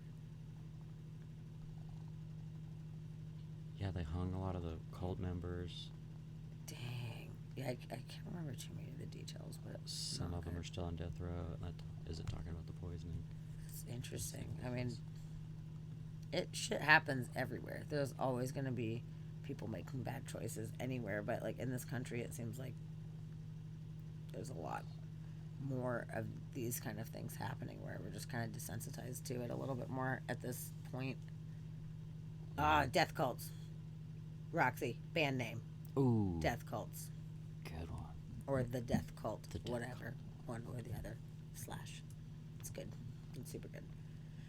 Yeah, they hung a lot of the cult members. Dang. Yeah, I can't remember too many of the details, but Some of them are still on death row. Is it talking about the poisoning? It's interesting. I mean, shit happens everywhere. There's always going to be people making bad choices anywhere, but like in this country, it seems like there's a lot more of these kind of things happening where we're just kind of desensitized to it a little bit more at this point. Death cults. Roxy, band name. Ooh. Death cults. Good one. Or the death cult. The death whatever. One or the other. Slash. It's good. It's super good.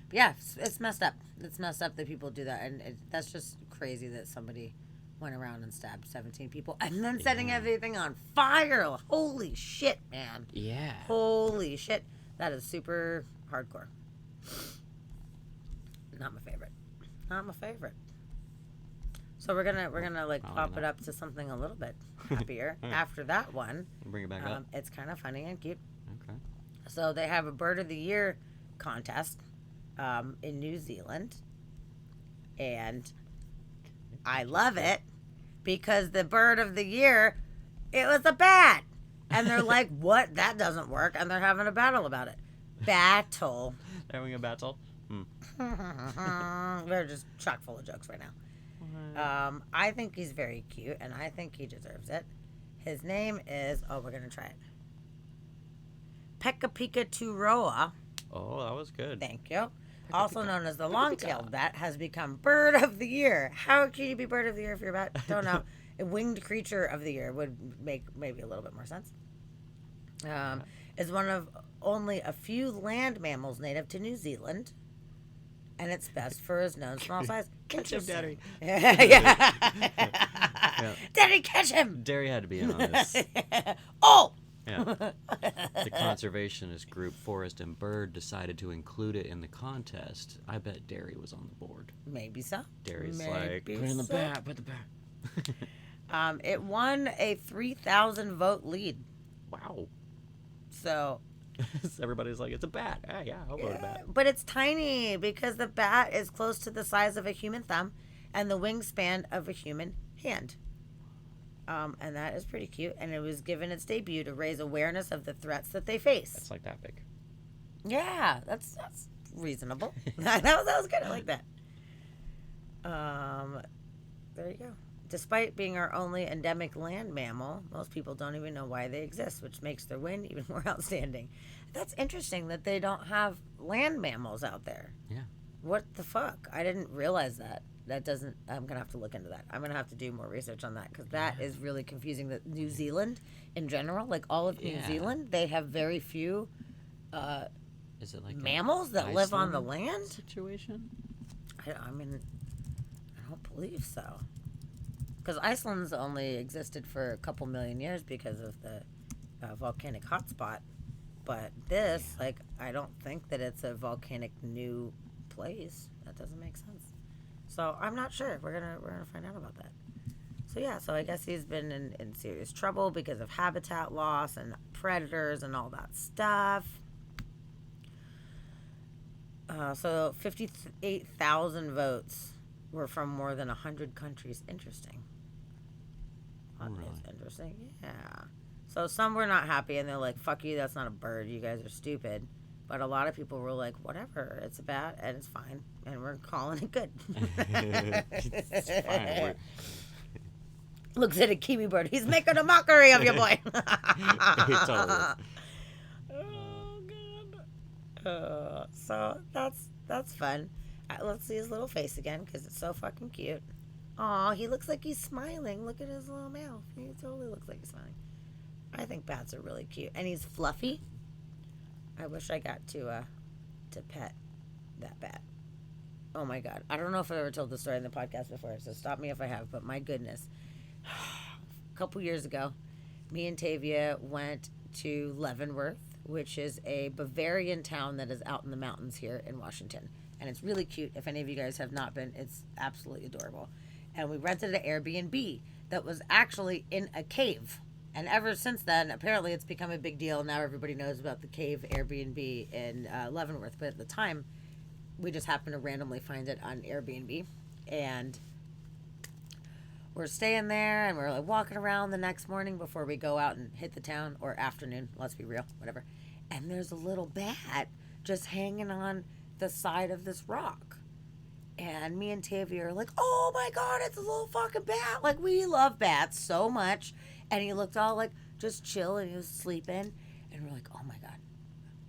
But yeah, it's messed up. It's messed up that people do that. And that's just crazy that somebody went around and stabbed 17 people and then setting everything on fire. Holy shit, man. Yeah. Holy shit. That is super hardcore. Not my favorite. Not my favorite. So we're gonna like pop it up to something a little bit happier after that one. Bring it back up. It's kind of funny and cute. Okay. So they have a Bird of the Year contest in New Zealand, and I love it because the Bird of the Year, it was a bat, and they're like, "What? That doesn't work," and they're having a battle about it. Battle. They're having a battle. They're just chock full of jokes right now. I think he's very cute, and I think he deserves it. His name is, we're going to try it. Pekapika Turoa. Oh, that was good. Thank you. Also known as the long-tailed bat, has become Bird of the Year. How can you be Bird of the Year if you're a bat? Don't know. A winged creature of the year would make maybe a little bit more sense. Is one of only a few land mammals native to New Zealand. And it's best for his known small size. Catch him, Daddy. Yeah. Daddy, catch him. Daddy had to be in on this. Oh! Yeah. The conservationist group Forest and Bird decided to include it in the contest. I bet Derry was on the board. Maybe so. Derry's like, put in the bat, put the bat. It won a 3,000 vote lead. Wow. So... Everybody's like, it's a bat. Yeah, I'll vote a bat. But it's tiny because the bat is close to the size of a human thumb and the wingspan of a human hand. And that is pretty cute. And it was given its debut to raise awareness of the threats that they face. That's like that big. Yeah, that's reasonable. that was good. I like that. There you go. Despite being our only endemic land mammal, most people don't even know why they exist, which makes their win even more outstanding. That's interesting that they don't have land mammals out there. Yeah. What the fuck? I didn't realize that. I'm going to have to look into that. I'm going to have to do more research on that because that is really confusing. That New Zealand, in general, like all of New Zealand, they have very few is it like mammals that live on the land? Situation? I mean, I don't believe so. Because Iceland's only existed for a couple million years because of the volcanic hotspot. But this, I don't think that it's a volcanic new place. That doesn't make sense. So I'm not sure. We're gonna find out about that. So yeah, so I guess he's been in serious trouble because of habitat loss and predators and all that stuff. So 58,000 votes were from more than 100 countries. Interesting. That's interesting. Yeah. So some were not happy and they're like, fuck you, that's not a bird. You guys are stupid. But a lot of people were like, whatever, it's a bat and it's fine. And we're calling it good. It's fine. Looks at a kiwi bird. He's making a mockery of your boy. Totally. Oh, God. So that's fun. Let's see his little face again because it's so fucking cute. Aw, he looks like he's smiling. Look at his little mouth. He totally looks like he's smiling. I think bats are really cute. And he's fluffy. I wish I got to pet that bat. Oh my God. I don't know if I ever told this story in the podcast before, so stop me if I have, but my goodness. A couple years ago, me and Tavia went to Leavenworth, which is a Bavarian town that is out in the mountains here in Washington. And it's really cute. If any of you guys have not been, it's absolutely adorable. And we rented an Airbnb that was actually in a cave. And ever since then, apparently it's become a big deal. Now everybody knows about the cave Airbnb in Leavenworth. But at the time, we just happened to randomly find it on Airbnb. And we're staying there, and we're like walking around the next morning before we go out and hit the town, or afternoon, let's be real, whatever. And there's a little bat just hanging on the side of this rock. And me and Tavia are like, oh my God, it's a little fucking bat. Like, we love bats so much. And he looked all like just chill, and he was sleeping. And we're like, oh my God,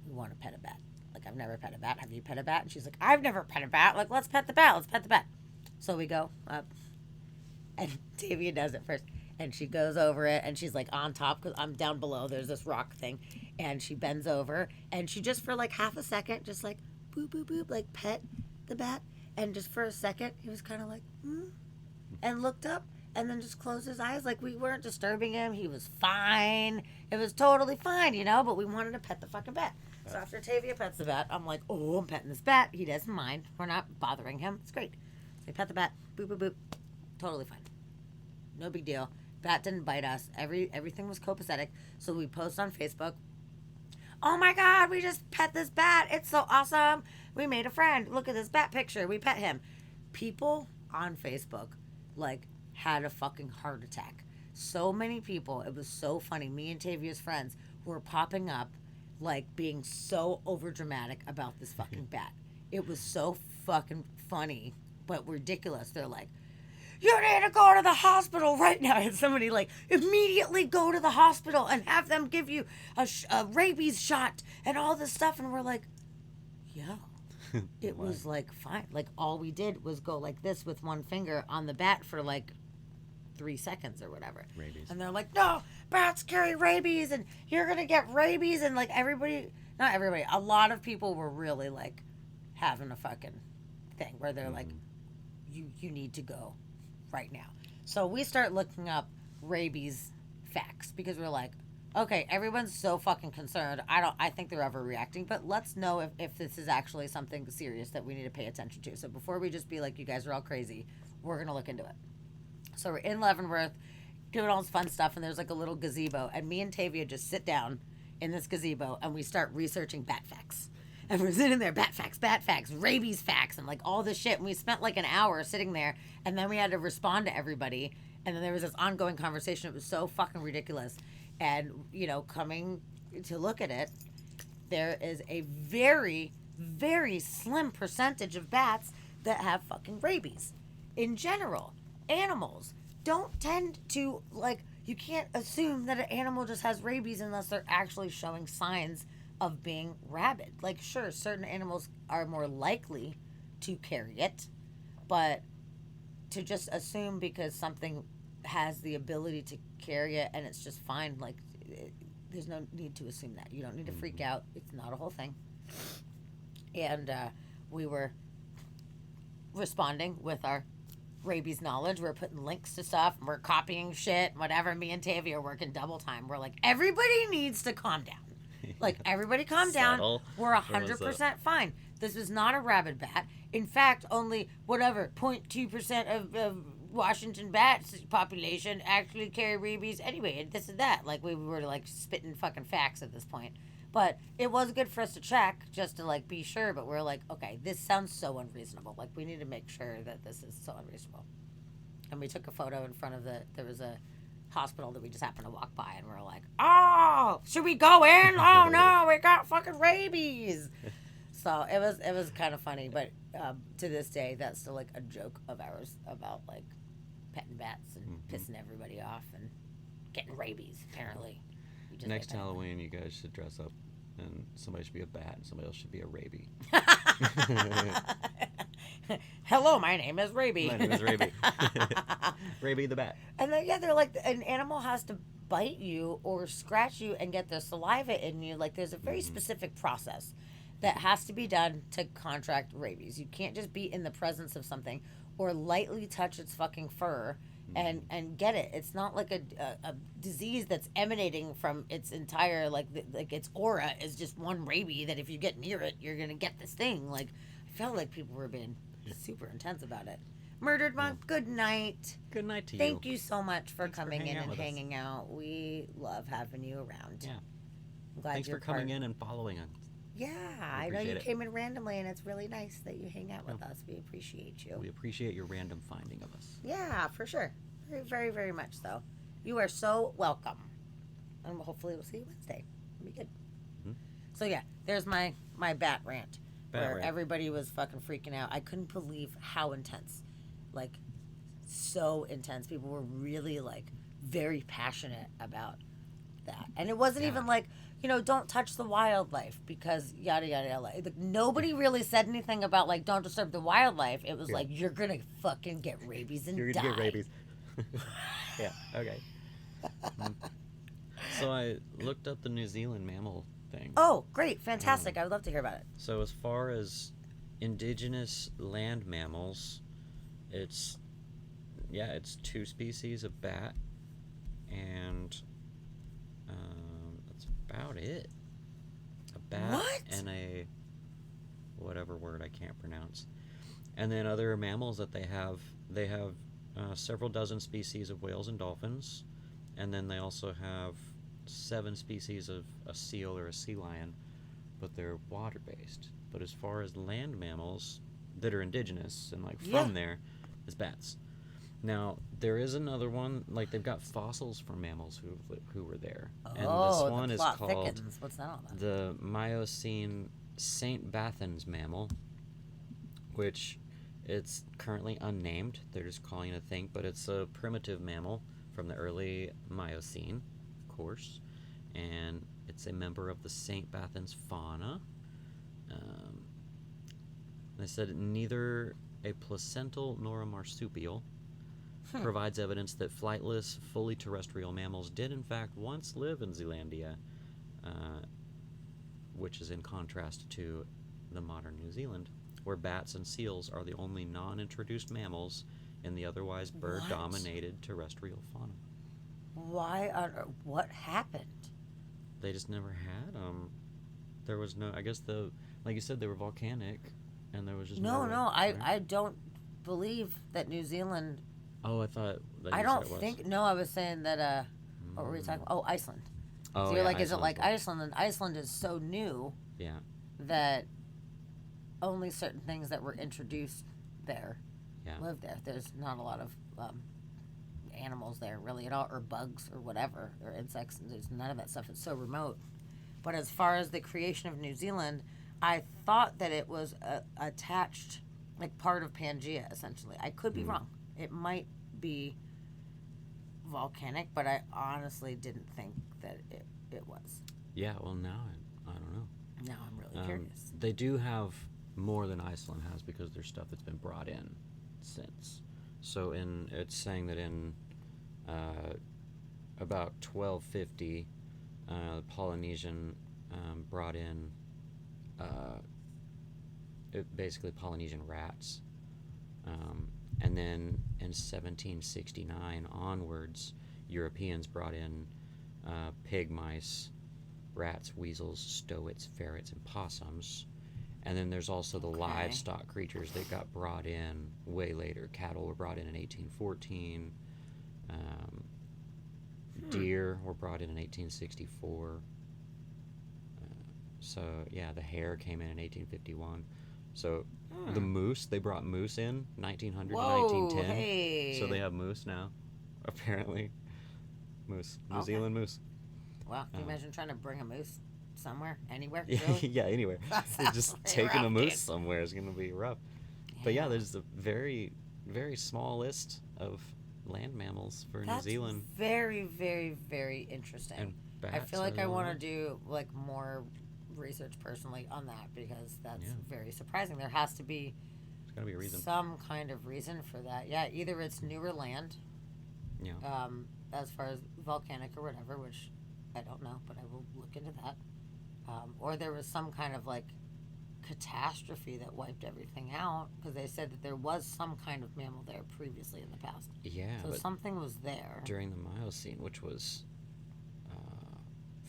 we want to pet a bat. Like, I've never pet a bat. Have you pet a bat? And she's like, I've never pet a bat. Like, let's pet the bat. Let's pet the bat. So we go up, and Tavia does it first. And she goes over it, and she's like on top, because I'm down below. There's this rock thing. And she bends over, and she just for like half a second, just like boop, boop, boop, like pet the bat. And just for a second, he was kind of like, and looked up, and then just closed his eyes. Like, we weren't disturbing him. He was fine. It was totally fine, you know, but we wanted to pet the fucking bat. So after Tavia pets the bat, I'm like, oh, I'm petting this bat. He doesn't mind. We're not bothering him. It's great. So we pet the bat. Boop, boop, boop. Totally fine. No big deal. Bat didn't bite us. Everything was copacetic. So we post on Facebook, oh my God, we just pet this bat. It's so awesome. We made a friend. Look at this bat picture. We pet him. People on Facebook, like, had a fucking heart attack. So many people. It was so funny. Me and Tavia's friends were popping up, like, being so overdramatic about this fucking bat. It was so fucking funny, but ridiculous. They're like, you need to go to the hospital right now. And somebody like, immediately go to the hospital and have them give you a rabies shot and all this stuff. And we're like, yo, it was like fine. Like, all we did was go like this with one finger on the bat for like 3 seconds or whatever. Rabies. And they're like, no, bats carry rabies and you're going to get rabies. And like not everybody, a lot of people were really like having a fucking thing where they're like, you need to go right now. So we start looking up rabies facts because we're like, okay, everyone's so fucking concerned. I think they're overreacting, but let's know if this is actually something serious that we need to pay attention to. So before we just be like, you guys are all crazy, we're going to look into it. So we're in Leavenworth doing all this fun stuff, and there's like a little gazebo, and me and Tavia just sit down in this gazebo and we start researching bat facts. And we're sitting there, bat facts, rabies facts, and like all this shit. And we spent like an hour sitting there, and then we had to respond to everybody. And then there was this ongoing conversation. It was so fucking ridiculous. And, you know, coming to look at it, there is a very, very slim percentage of bats that have fucking rabies. In general, animals don't tend to, like, you can't assume that an animal just has rabies unless they're actually showing signs of being rabid. Like, sure, certain animals are more likely to carry it, but to just assume because something has the ability to carry it and it's just fine, like, there's no need to assume that. You don't need to freak out. It's not a whole thing. And we were responding with our rabies knowledge. We're putting links to stuff, and we're copying shit, whatever. Me and Tavia are working double time. We're like, everybody needs to calm down. Like, everybody calm down. We're 100% fine. This is not a rabid bat. In fact, only 0.2% of Washington bats population actually carry rabies anyway, and this and that. Like, we were like spitting fucking facts at this point. But it was good for us to check just to like be sure, but we're like, okay, this sounds so unreasonable. Like, we need to make sure that this is so unreasonable. And we took a photo in front of there was a hospital that we just happened to walk by, and we're like, oh, should we go in? Oh no, we got fucking rabies. So it was kind of funny, but to this day, that's still like a joke of ours about like petting bats and pissing everybody off and getting rabies. Apparently, next Halloween, you guys should dress up, and somebody should be a bat, and somebody else should be a rabie. Hello, my name is Raby. My name is Raby. Raby the bat. And then, yeah, they're like, an animal has to bite you or scratch you and get their saliva in you. Like, there's a very specific process that has to be done to contract rabies. You can't just be in the presence of something or lightly touch its fucking fur and get it. It's not like a disease that's emanating from its entire, like its aura is just one rabies that if you get near it, you're going to get this thing. Like, I felt like people were being super intense about it. Murdered Monk, good night. Good night to you. Thank you so much for Thanks for coming hanging in out and with us. hanging out. We love having you around. Yeah. I'm glad Thanks you're for coming part- in and following us. Yeah, I know appreciate you it. came in randomly, and it's really nice that you hang out with us. We appreciate you. We appreciate your random finding of us. Yeah, for sure. Very, very, very much so. You are so welcome. And hopefully we'll see you Wednesday. It'll be good. So yeah, there's my bat rant. Where everybody was fucking freaking out. I couldn't believe how intense. Like, so intense. People were really, like, very passionate about that. And it wasn't even like, don't touch the wildlife because yada, yada, yada. Like, nobody really said anything about, like, don't disturb the wildlife. It was like, you're going to fucking get rabies and You're die. gonna get rabies. Yeah, okay. So I looked up the New Zealand mammal thing. Oh, great. Fantastic. I would love to hear about it. So as far as indigenous land mammals, it's 2 species of bat, and that's about it. A bat and a whatever word I can't pronounce. And then other mammals that they have several dozen species of whales and dolphins, and then they also have 7 species of a seal or a sea lion, but they're water-based. But as far as land mammals that are indigenous and from there, is bats. Now there is another one, like they've got fossils from mammals who were there, and this one is called What's that all about? the Miocene St. Bathans mammal, which it's currently unnamed. They're just calling it a thing, but it's a primitive mammal from the early Miocene, of course, and it's a member of the St. Bathans fauna. They said neither a placental nor a marsupial provides evidence that flightless, fully terrestrial mammals did in fact once live in Zealandia, which is in contrast to the modern New Zealand, where bats and seals are the only non-introduced mammals in the otherwise bird-dominated terrestrial fauna. What happened? They just never had them. There was no, I guess like you said, they were volcanic, and there was just I don't believe that New Zealand. Oh, I thought that I you don't said it was. think. No, I was saying that. What were we talking about? Oh, Iceland. Oh, so you're yeah, like, is it like Iceland's Iceland? And Iceland is so new. Yeah. That only certain things that were introduced there live there. There's not a lot of animals there really at all, or bugs or whatever, or insects. There's none of that stuff. It's so remote. But as far as the creation of New Zealand, I thought that it was attached, like part of Pangea, essentially. I could be wrong. It might be volcanic, but I honestly didn't think that it was. Yeah, well, now I don't know. Now I'm really curious. They do have more than Iceland has because there's stuff that's been brought in since. So it's saying that in about 1250, the Polynesian brought in basically Polynesian rats. And then in 1769 onwards, Europeans brought in pig mice, rats, weasels, stoats, ferrets, and possums. And then there's also the livestock creatures that got brought in way later. Cattle were brought in 1814. Deer were brought in 1864. So, yeah, the hare came in 1851. So the moose, they brought moose in 1900 to 1910. Hey. So they have moose now, apparently. Moose. New Zealand moose. Wow, can you imagine trying to bring a moose somewhere, anywhere? Yeah, Really? yeah, anywhere. Just pretty taking a rough, moose dude. somewhere is going to be rough. But yeah, there's a very, very small list of land mammals for New Zealand. Very, very, very interesting. And I bats feel like are I the want to one. do like more research personally on that because that's very surprising. There has to be There's got to be a reason. Some kind of reason for that. Yeah, either it's newer land, Yeah. as far as volcanic or whatever, which I don't know, but I will look into that. Or there was some kind of like catastrophe that wiped everything out, because they said that there was some kind of mammal there previously in the past. Yeah. So but something was there. during the Miocene, which was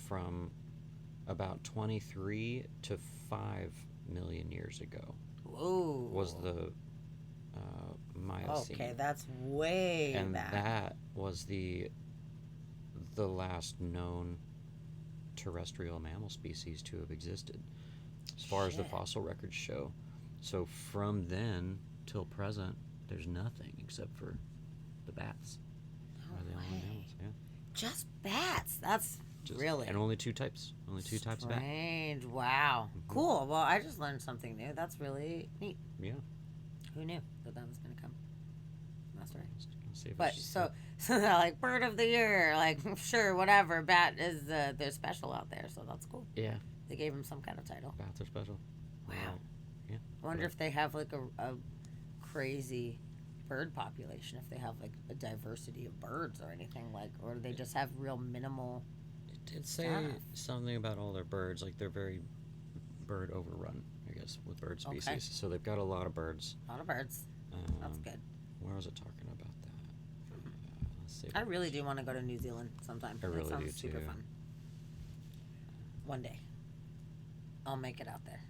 from about 23 to 5 million years ago. Whoa. Was the Miocene. Okay, that's way and back. that was the last known terrestrial mammal species to have existed, as far as the Shit. fossil records show. So from then till present, there's nothing except for the bats. No Are the only way. mammals, yeah. Just bats. That's Just- really And only two types. Only two types of bat. strange. Wow. Cool. Well, I just learned something new. That's really neat. Yeah. Who knew that was going to come? That's right. See if But it's- so they're like bird of the year, like sure, whatever. Bat is they're special out there, so that's cool. Yeah. They gave him some kind of title. Bats are special. Wow. Yeah. I wonder if they have like a crazy bird population, if they have like a diversity of birds or anything, like, or do they just have real minimal. It did say stuff? something about all their birds, like they're very bird overrun, I guess, with bird species. Okay. So they've got a lot of birds. A lot of birds. That's good. Where was it talking about that? Let's see. I really do want to go to New Zealand sometime. I really That do sounds super too. fun. One day, I'll make it out there.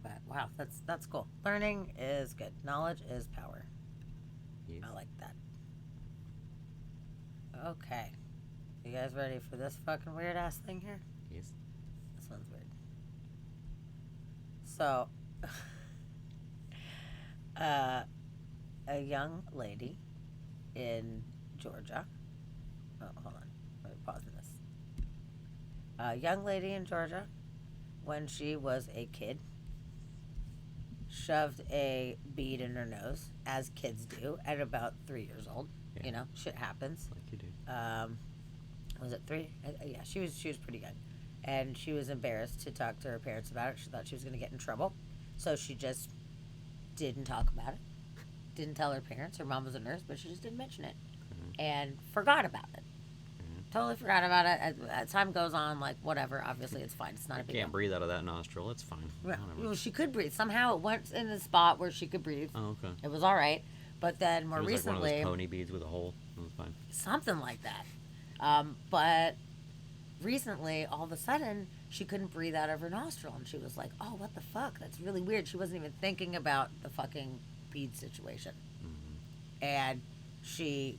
But wow, that's cool. Learning is good. Knowledge is power. Yes. I like that. Okay, you guys ready for this fucking weird ass thing here? Yes. This one's weird. So, a young lady in Georgia. Oh, hold on. Let me pause this. A young lady in Georgia, when she was a kid, shoved a bead in her nose, as kids do, at about 3 years old. Yeah. You know, shit happens. Like you do. Was it 3? Yeah, she was pretty young, and she was embarrassed to talk to her parents about it. She thought she was going to get in trouble, so she just didn't talk about it. Didn't tell her parents. Her mom was a nurse, but she just didn't mention it, and forgot about it. Totally forgot about it. As time goes on, like whatever. Obviously, it's fine. It's not a big deal. Can't breathe out of that nostril. It's fine. Yeah. Whatever. Well, she could breathe. Somehow it went in the spot where she could breathe. Oh, okay. It was all right. But then more It was recently, like one of those pony beads with a hole. It was fine. something like that. But recently, all of a sudden, she couldn't breathe out of her nostril. And she was like, oh, what the fuck? That's really weird. She wasn't even thinking about the fucking bead situation. And she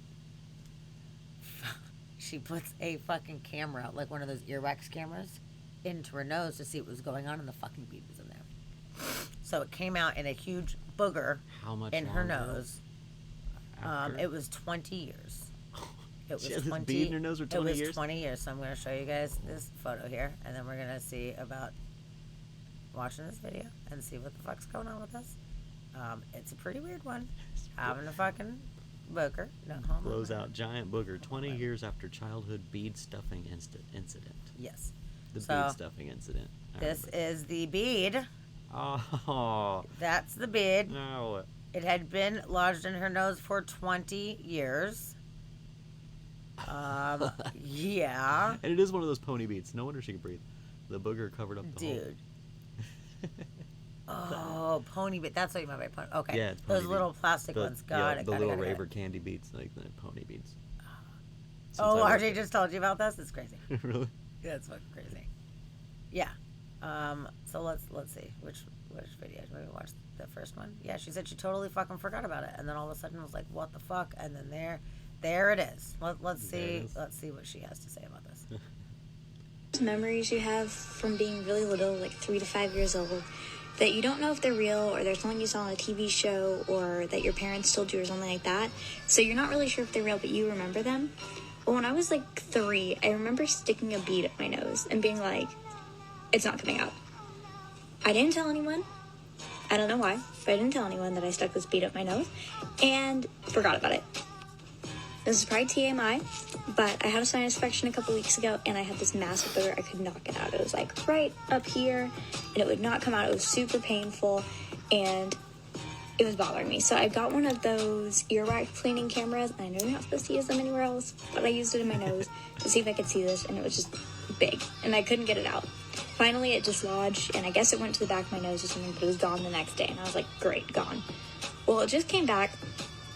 puts a fucking camera, like one of those earwax cameras, into her nose to see what was going on, and the fucking bead was in there. So it came out in a huge booger How much in her longer nose. after? It was 20 years. It was She had this 20. bead in her nose for 20 It was years? 20 years. So I'm going to show you guys this photo here, and then we're going to see about watching this video and see what the fuck's going on with this. It's a pretty weird one. Having a fucking booger. No, hold on. Blows out giant booger 20 years after childhood bead stuffing incident. Yes. The So, bead stuffing incident. I This remember. is the bead. Oh. That's the bead. No. It had been lodged in her nose for 20 years. Yeah. And it is one of those pony beads. No wonder she could breathe. The booger covered up the Dude. Oh, pony bead. That's what you meant by pony. Okay. Yeah, it's pony Those little bead. plastic The- ones. Got yeah, it. the got it, little got it, got it. raver candy beads, like the pony beads. Since Oh, I RJ just told you about this? It's crazy. Really? That's fucking crazy. Yeah. So let's see. Which video? Maybe watch the first one? Yeah, she said she totally fucking forgot about it. And then all of a sudden was like, what the fuck? And then there it is. Let's There it see. is. Let's see what she has to say about this. Memories you have from being really little, like 3 to 5 years old, that you don't know if they're real or they're something you saw on a TV show or that your parents told you or something like that. So you're not really sure if they're real, but you remember them. Well, when I was like 3, I remember sticking a bead up my nose and being like, it's not coming out. I didn't tell anyone. I don't know why, but I didn't tell anyone that I stuck this bead up my nose and forgot about it. This is probably TMI, but I had a sinus infection a couple weeks ago and I had this massive booger. I could not get out. It was like right up here and it would not come out. It was super painful and it was bothering me. So I got one of those earwax cleaning cameras. I know you're not supposed to use them anywhere else, but I used it in my nose to see if I could see this, and it was just big, and I couldn't get it out. Finally, it dislodged, and I guess it went to the back of my nose or something, but it was gone the next day, and I was like, great, gone. Well, it just came back,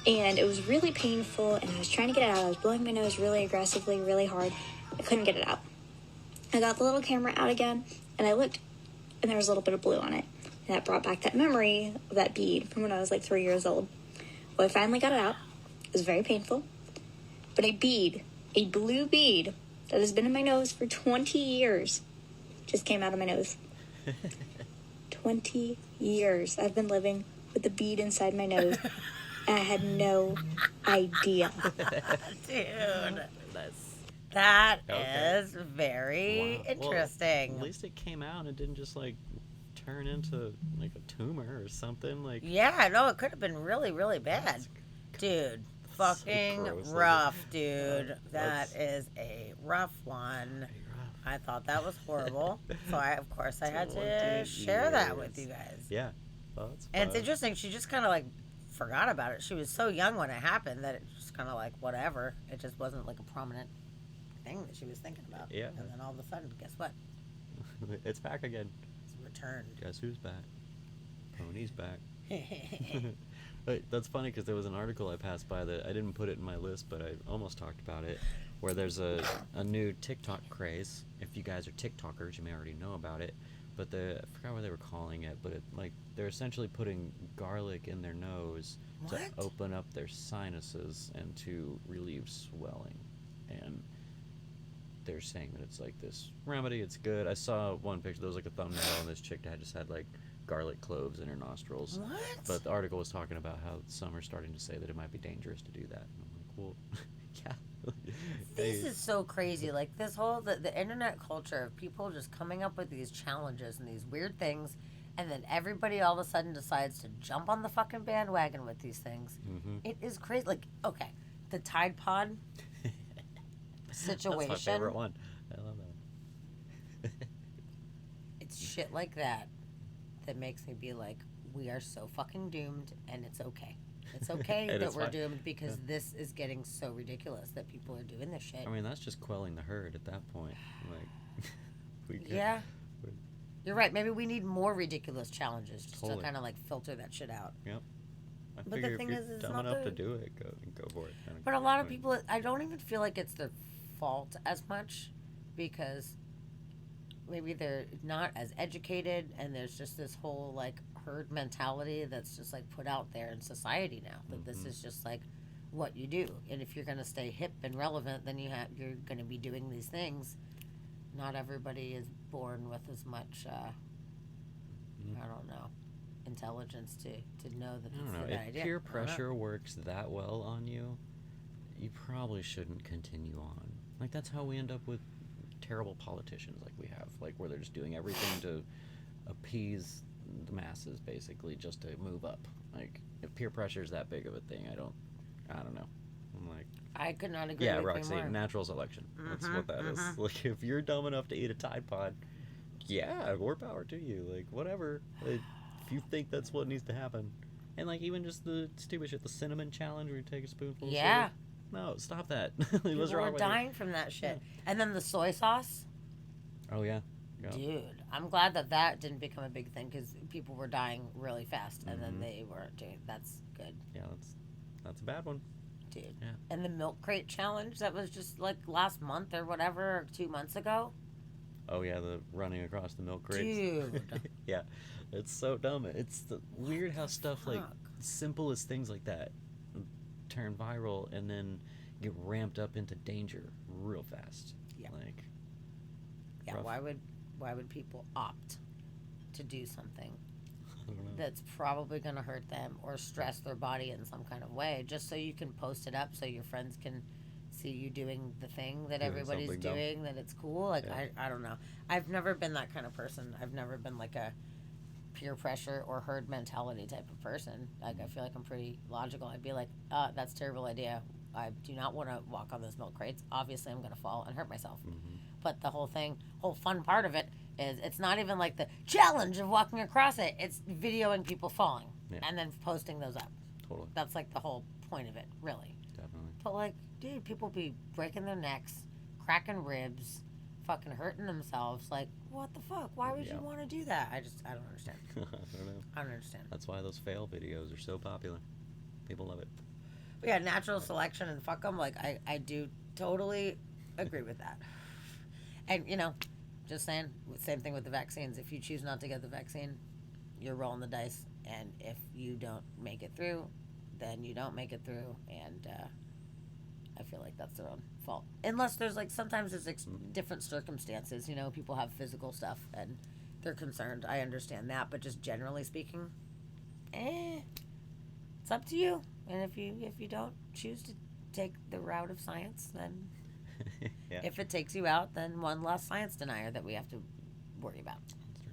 and it was really painful, and I was trying to get it out. I was blowing my nose really aggressively, really hard. I couldn't get it out. I got the little camera out again, and I looked, and there was a little bit of blue on it. And that brought back that memory of that bead from when I was like 3 years old. Well, I finally got it out. It was very painful. But a blue bead that has been in my nose for 20 years just came out of my nose. 20 years I've been living with a bead inside my nose, and I had no idea. Dude, that is very interesting. Well, at least it came out and didn't just like turn into like a tumor or something. Like, yeah, no, it could have been really, really bad. Dude, fucking gross, rough, dude. That is a rough one. I thought that was horrible. So of course I had to share that with you guys. Yeah. Well, that's and it's fun. interesting, she just kind of like forgot about it. She was so young when it happened that it just kind of like whatever. It just wasn't like a prominent thing that she was thinking about. Yeah. And then all of a sudden, guess what? It's back again. It's returned. Guess who's back? Pony's back. But that's funny because there was an article I passed by that I didn't put it in my list, but I almost talked about it, where there's a new TikTok craze. If you guys are TikTokers, you may already know about it. But I forgot what they were calling it, but they're essentially putting garlic in their nose to open up their sinuses and to relieve swelling. And they're saying that it's like this remedy, it's good. I saw one picture, there was like a thumbnail, and this chick that just had like garlic cloves in her nostrils. What? But the article was talking about how some are starting to say that it might be dangerous to do that. And I'm like, well, yeah. This is so crazy. Like this whole the internet culture of people just coming up with these challenges and these weird things, and then everybody all of a sudden decides to jump on the fucking bandwagon with these things. Mm-hmm. It is crazy. Like, okay, the Tide Pod situation. That's my favorite one. I love that. It's shit like that that makes me be like, we are so fucking doomed, and it's okay. It's okay that we're doomed because this is getting so ridiculous that people are doing this shit. I mean, that's just quelling the herd at that point. Like, yeah. You're right. Maybe we need more ridiculous challenges just to kind of like filter that shit out. Yep. But the thing is, it's dumb not enough to do it, go for it. But a lot of people, I don't even feel like it's their fault as much because maybe they're not as educated, and there's just this whole like herd mentality that's just like put out there in society now that this is just like what you do, and if you're going to stay hip and relevant, then you're going to be doing these things. Not everybody is born with as much I don't know, intelligence to know that it's a bad idea. If peer pressure works that well on you, you probably shouldn't continue on. Like, that's how we end up with terrible politicians like we have, like where they're just doing everything to appease the masses, basically, just to move up. Like, if peer pressure is that big of a thing, I don't know. I'm like, I could not agree. Yeah, with Roxy, you more. natural selection. That's what that is. Like, if you're dumb enough to eat a Tide Pod, yeah, more power to you. Like, whatever. Like, if you think that's what needs to happen, and like even just the stupid shit, the cinnamon challenge where you take a spoonful. Of sugar. No, stop that. People What's wrong are with dying from that shit. And then the soy sauce. Oh yeah. Dude, I'm glad that didn't become a big thing because people were dying really fast, and then they weren't doing. That's good. Yeah, that's a bad one. Dude. Yeah. And the milk crate challenge that was just like last month or whatever, or 2 months ago. Oh yeah, the running across the milk crates. Dude. Yeah, it's so dumb. It's weird how stuff like simplest things like that turn viral and then get ramped up into danger real fast. Yeah. Like. Yeah. Rough. Why would people opt to do something that's probably going to hurt them or stress their body in some kind of way, just so you can post it up so your friends can see you doing the thing that everybody's doing, that it's cool? Like, yeah. I don't know. I've never been that kind of person. I've never been like a peer pressure or herd mentality type of person. Like, I feel like I'm pretty logical. I'd be like, that's a terrible idea. I do not want to walk on those milk crates. Obviously, I'm going to fall and hurt myself. But the whole fun part of it is it's not even like the challenge of walking across it. It's videoing people falling. and then posting those up. Totally. That's like the whole point of it, really. Definitely. But like, dude, people be breaking their necks, cracking ribs, fucking hurting themselves. Like, what the fuck? Why would you want to do that? I don't understand. I don't know. I don't understand. That's why those fail videos are so popular. People love it. But yeah, natural selection and fuck them. Like, I do totally agree with that. And, you know, just saying, same thing with the vaccines. If you choose not to get the vaccine, you're rolling the dice. And if you don't make it through, then you don't make it through. And I feel like that's their own fault. Unless there's, like, sometimes there's different circumstances. You know, people have physical stuff and they're concerned. I understand that. But just generally speaking, it's up to you. And if you don't choose to take the route of science, then if it takes you out, then one less science denier that we have to worry about. That's true.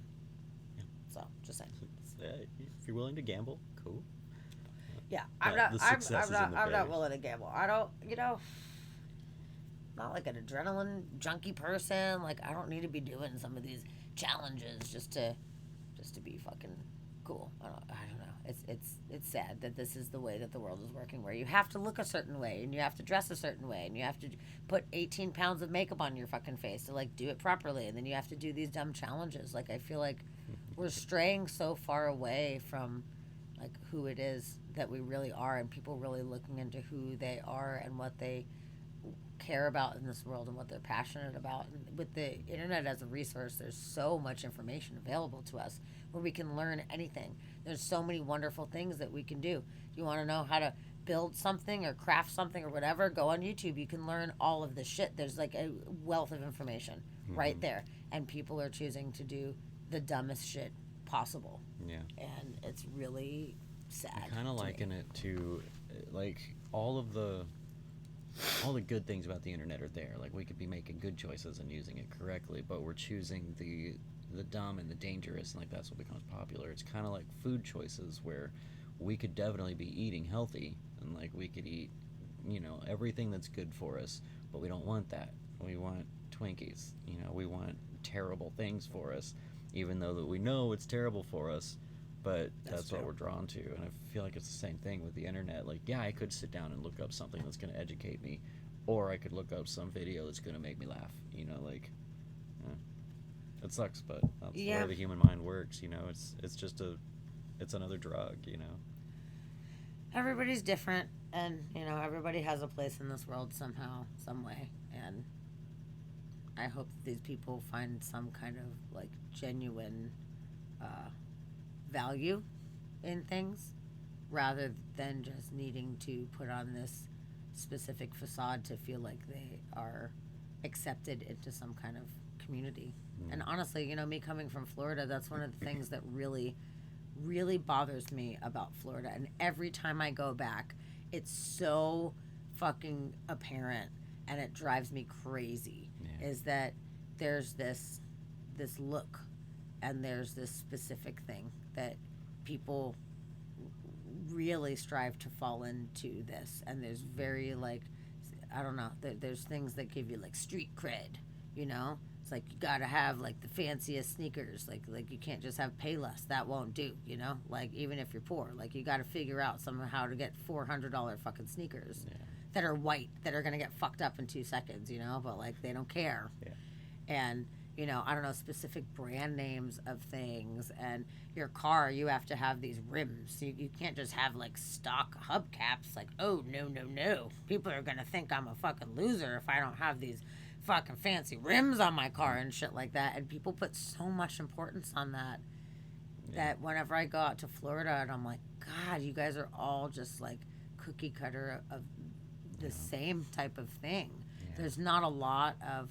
Yeah. So, just saying. If you're willing to gamble, cool. Yeah, I'm not willing to gamble. I don't, you know, not like an adrenaline junkie person. Like, I don't need to be doing some of these challenges just to be fucking cool. I don't know. It's sad that this is the way that the world is working, where you have to look a certain way and you have to dress a certain way and you have to put 18 pounds of makeup on your fucking face to like do it properly, and then you have to do these dumb challenges. Like, I feel like we're straying so far away from like who it is that we really are, and people really looking into who they are and what they care about in this world and what they're passionate about. And with the internet as a resource, there's so much information available to us where we can learn anything. There's so many wonderful things that we can do. You want to know how to build something or craft something or whatever, go on YouTube. You can learn all of the shit. There's like a wealth of information right there, and people are choosing to do the dumbest shit possible. Yeah. And it's really sad. I kind of liken it to like all the good things about the internet are there. Like, we could be making good choices and using it correctly, but we're choosing the dumb and the dangerous, and like that's what becomes popular. It's kind of like food choices, where we could definitely be eating healthy and like we could eat, you know, everything that's good for us, but we don't want that. We want Twinkies. You know, we want terrible things for us, even though that we know it's terrible for us. But that's what we're drawn to. And I feel like it's the same thing with the internet. Like, yeah, I could sit down and look up something that's going to educate me, or I could look up some video that's going to make me laugh. You know, like, it sucks, but that's the way the human mind works. You know, it's just it's another drug, you know. Everybody's different, and, you know, everybody has a place in this world somehow, some way. And I hope that these people find some kind of, like, genuine value in things, rather than just needing to put on this specific facade to feel like they are accepted into some kind of community. And honestly, you know, me coming from Florida, that's one of the things that really, really bothers me about Florida. And every time I go back, it's so fucking apparent, and it drives me crazy, is that there's this look, and there's this specific thing that people really strive to fall into this. And there's very, like, I don't know, there's things that give you, like, street cred, you know? It's like, you gotta have, like, the fanciest sneakers. Like you can't just have Payless. That won't do, you know? Like, even if you're poor. Like, you gotta figure out somehow to get $400 fucking sneakers that are white, that are gonna get fucked up in 2 seconds, you know? But, like, they don't care. Yeah. And, you know, I don't know, specific brand names of things. And your car, you have to have these rims. You can't just have, like, stock hubcaps. Like, oh, no. People are going to think I'm a fucking loser if I don't have these fucking fancy rims on my car and shit like that. And people put so much importance on that, that whenever I go out to Florida and I'm like, God, you guys are all just, like, cookie cutter of the same type of thing. There's not a lot of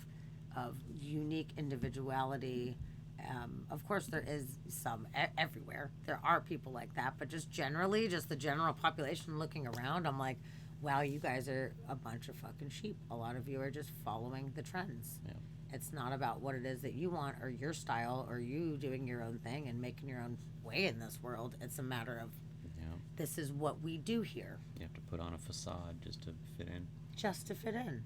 unique individuality. Of course, there is some everywhere. There are people like that, but just generally, just the general population looking around, I'm like, wow, you guys are a bunch of fucking sheep. A lot of you are just following the trends. Yeah. It's not about what it is that you want or your style or you doing your own thing and making your own way in this world. It's a matter of this is what we do here. You have to put on a facade just to fit in. Just to fit in.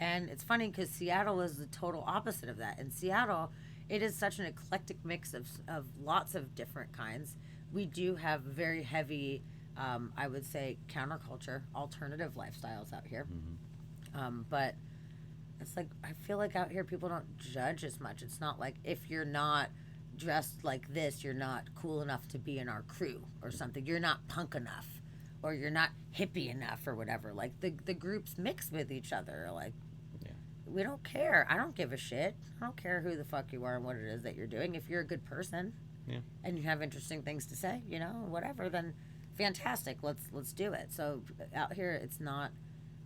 And it's funny because Seattle is the total opposite of that. In Seattle, it is such an eclectic mix of lots of different kinds. We do have very heavy, I would say, counterculture, alternative lifestyles out here. But it's like, I feel like out here people don't judge as much. It's not like if you're not dressed like this, you're not cool enough to be in our crew or something. You're not punk enough, or you're not hippie enough, or whatever. Like the groups mix with each other. Like, we don't care. I don't give a shit. I don't care who the fuck you are and what it is that you're doing. If you're a good person, and you have interesting things to say, you know, whatever, then fantastic. Let's do it. So out here, it's not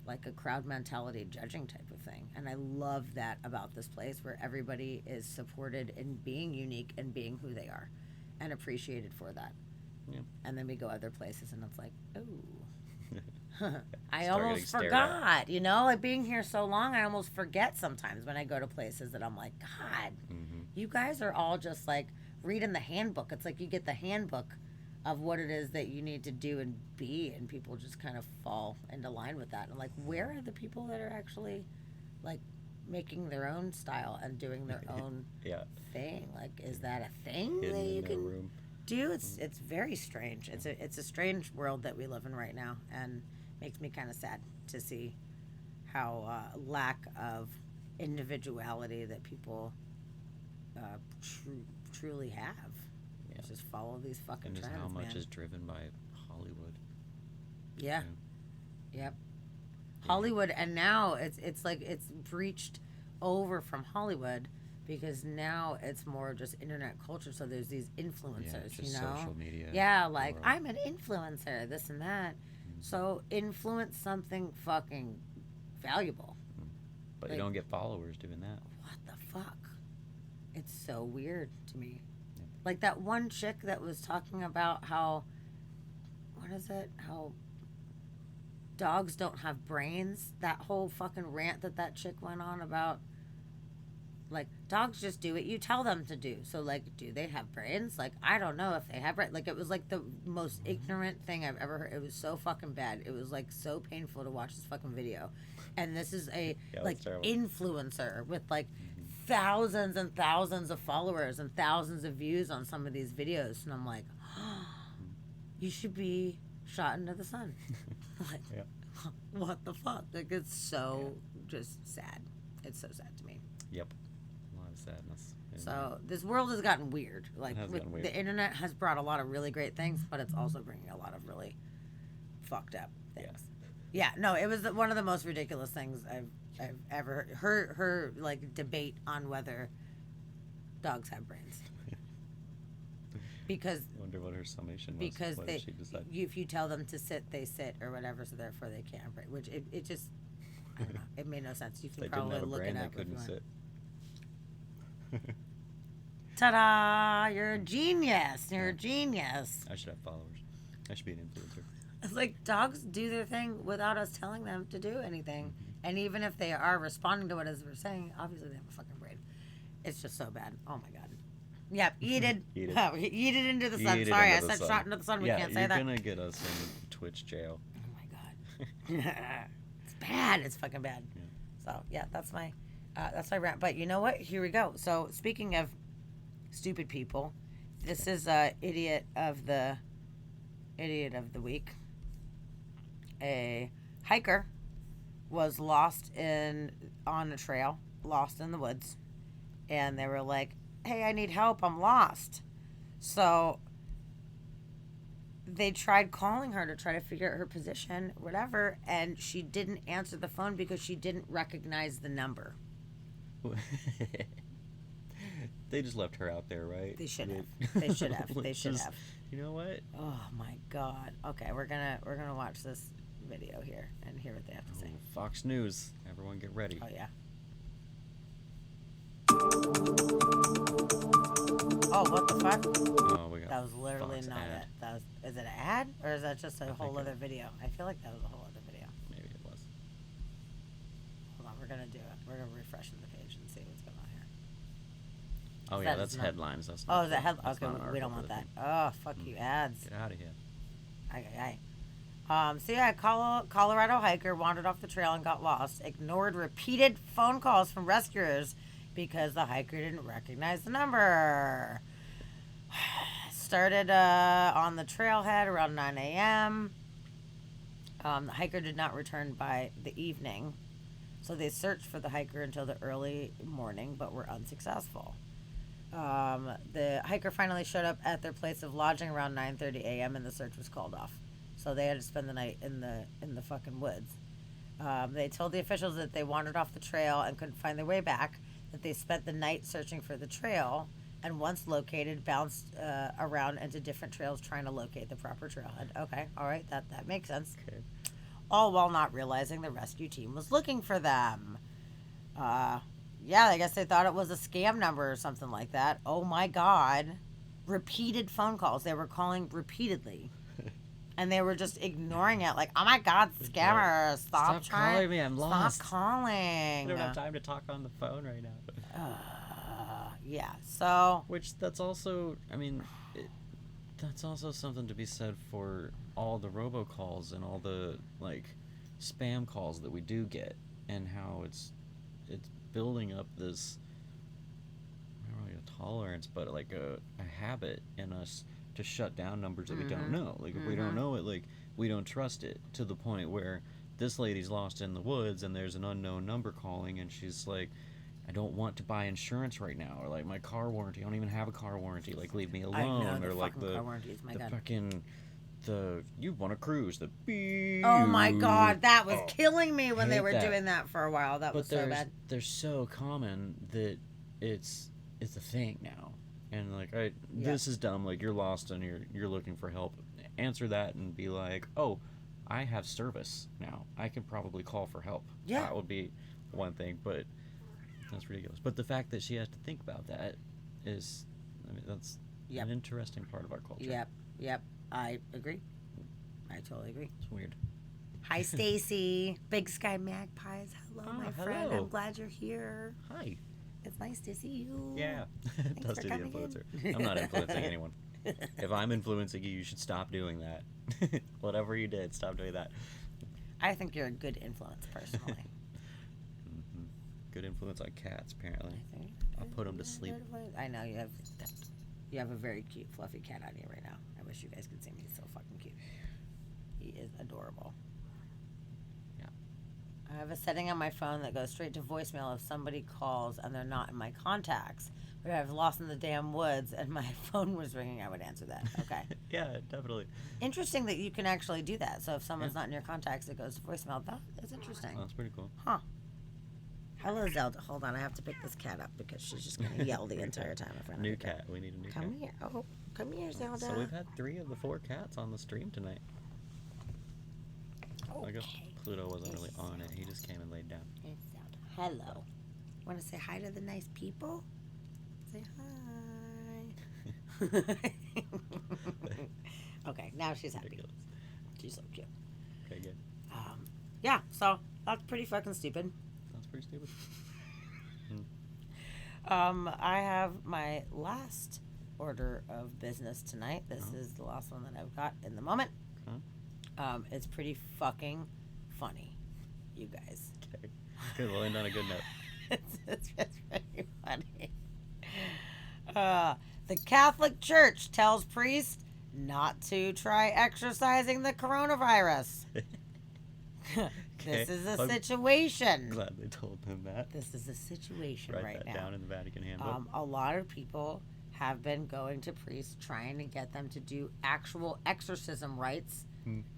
like a crowd mentality judging type of thing, and I love that about this place, where everybody is supported in being unique and being who they are, and appreciated for that. And then we go other places and it's like, oh, I almost forgot, you know, like being here so long, I almost forget sometimes when I go to places that I'm like, God, you guys are all just like reading the handbook. It's like you get the handbook of what it is that you need to do and be, and people just kind of fall into line with that. And like, where are the people that are actually like making their own style and doing their own thing? Like, is that a thing that you can do? It's very strange. It's a strange world that we live in right now, and makes me kind of sad to see how lack of individuality that people truly have. Just follow these fucking and trends, how much man. is driven by Hollywood. Yep. Hollywood, and now it's like it's breached over from Hollywood, because now it's more just internet culture. So there's these influencers, just you know, social media. like I'm an influencer, this and that. So influence something fucking valuable. But like, you don't get followers doing that. What the fuck? It's so weird to me. Like that one chick that was talking about how, what is it? How dogs don't have brains. That whole fucking rant that chick went on about, like, dogs just do what you tell them to do. So, like, do they have brains? Like, I don't know if they have brains. Like, it was like the most ignorant thing I've ever heard. It was so fucking bad. It was like so painful to watch this fucking video. And this is a like influencer with like thousands and thousands of followers and thousands of views on some of these videos, and I'm like, oh, you should be shot into the sun. Like, what the fuck? Like, it's so just sad. It's so sad to me. Yep, a lot of sadness. So this world has gotten weird. Like, weird. The internet has brought a lot of really great things, but it's also bringing a lot of really fucked up things. Yeah, no, it was one of the most ridiculous things I've ever heard. Her like debate on whether dogs have brains. Because I wonder what her summation was. Because what did she decide? if you tell them to sit, they sit, or whatever. So therefore they can't have brain. Which it just, I don't know. It made no sense. You can They probably didn't have a look brain, it up. they couldn't sit. Ta-da! You're a genius. You're a genius. I should have followers. I should be an influencer. It's like dogs do their thing without us telling them to do anything. And even if they are responding to what we're saying, obviously they have a fucking brain. It's just so bad. Oh my god. Yep, eat it. Eat it. Oh, eat it into the sun. Eat it Sorry, I into the said sun. shot into the sun. We can't say that. You're gonna get us in Twitch jail. Oh my god. It's bad. It's fucking bad. So yeah, that's my rant. But you know what? Here we go. So speaking of stupid people, this is idiot of the week. A hiker was lost on a trail, lost in the woods, and they were like, hey, I need help, I'm lost. So they tried calling her to try to figure out her position, whatever, and she didn't answer the phone because she didn't recognize the number. They just left her out there, right? They should have. They should have. They should have. You know what? Oh my god. Okay, we're gonna watch this video here and hear what they have to say. Fox News. Everyone get ready. Oh yeah. Oh, what the fuck? Oh, we got that was literally Fox not ad. it. That was. Is it an ad or is that just a whole other video? I feel like that was a whole other video. Maybe it was. Hold on, we're gonna do it. We're gonna refresh the page and see what's going on here. Oh yeah, that's headlines. That's oh, is that headlines? Okay, we don't want that. Oh, fuck you, ads. Get out of here. Aye. So yeah, Colorado hiker wandered off the trail and got lost. Ignored repeated phone calls from rescuers because the hiker didn't recognize the number. Started on the trailhead around 9 a.m. The hiker did not return by the evening, so they searched for the hiker until the early morning, but were unsuccessful. The hiker finally showed up at their place of lodging around 9:30 a.m. and the search was called off. So they had to spend the night in the fucking woods. They told the officials that they wandered off the trail and couldn't find their way back, that they spent the night searching for the trail, and once located, bounced around into different trails trying to locate the proper trailhead. Okay, all right, that makes sense. Okay. All while not realizing the rescue team was looking for them. Yeah, I guess they thought it was a scam number or something like that. Oh my God. Repeated phone calls. They were calling repeatedly. And they were just ignoring it. Like, oh my God, scammers. Stop calling me. I'm lost. Stop calling. I don't have time to talk on the phone right now. Yeah, so. Which, that's also, I mean, that's also something to be said for all the robocalls and all the, like, spam calls that we do get. And how it's building up this, I don't know, a tolerance, but like a habit in us to shut down numbers that we don't know. Like, if we don't know it, like, we don't trust it, to the point where this lady's lost in the woods and there's an unknown number calling and she's like, I don't want to buy insurance right now, or like my car warranty, I don't even have a car warranty, like leave me alone. I know, or like the car warranties, my God. fucking you want to cruise, the beep. Oh my God, that was killing me when they were doing that for a while. That was so bad. They're so common that it's a thing now. And like, this is dumb. Like, you're lost and you're looking for help. Answer that and be like, oh, I have service now. I can probably call for help. Yeah, that would be one thing, but that's ridiculous. But the fact that she has to think about that is, I mean, that's an interesting part of our culture. Yep. I agree. I totally agree. It's weird. Hi, Stacy. Big Sky Magpies. Hello, my friend. I'm glad you're here. Hi. It's nice to see you. Yeah. Dusty the influencer. I'm not influencing anyone. If I'm influencing you, you should stop doing that. Whatever you did, stop doing that. I think you're a good influence, personally. Good influence on cats, apparently. I'll put them to sleep. I know you have a very cute, fluffy cat on you right now. I wish you guys could see me. He's so fucking cute. He is adorable. Yeah. I have a setting on my phone that goes straight to voicemail if somebody calls and they're not in my contacts. But if I was lost in the damn woods and my phone was ringing, I would answer that. Okay. Yeah, definitely. Interesting that you can actually do that. So if someone's not in your contacts, it goes to voicemail. That is interesting. Oh, that's pretty cool. Huh. Hello, Zelda. Hold on, I have to pick this cat up because she's just going to yell the entire time. New cat. We need a new cat. Come here. Oh, come here, Zelda. So we've had 3 of the 4 cats on the stream tonight. Okay. I guess Pluto wasn't really on it. He just came and laid down. It's Zelda. Hello. Want to say hi to the nice people? Say hi. Okay, now she's happy. Ridiculous. She's so cute. Okay, good. Yeah, so that's pretty fucking stupid. That's pretty stupid. I have my last order of business tonight. This is the last one that I've got in the moment. Okay. It's pretty fucking funny, you guys. Okay. Good, we'll end on a good note. It's pretty funny. The Catholic Church tells priests not to try exorcising the coronavirus. This is a situation. I'm glad they told him that. This is a situation Write right that now. down in the Vatican handbook. A lot of people have been going to priests trying to get them to do actual exorcism rites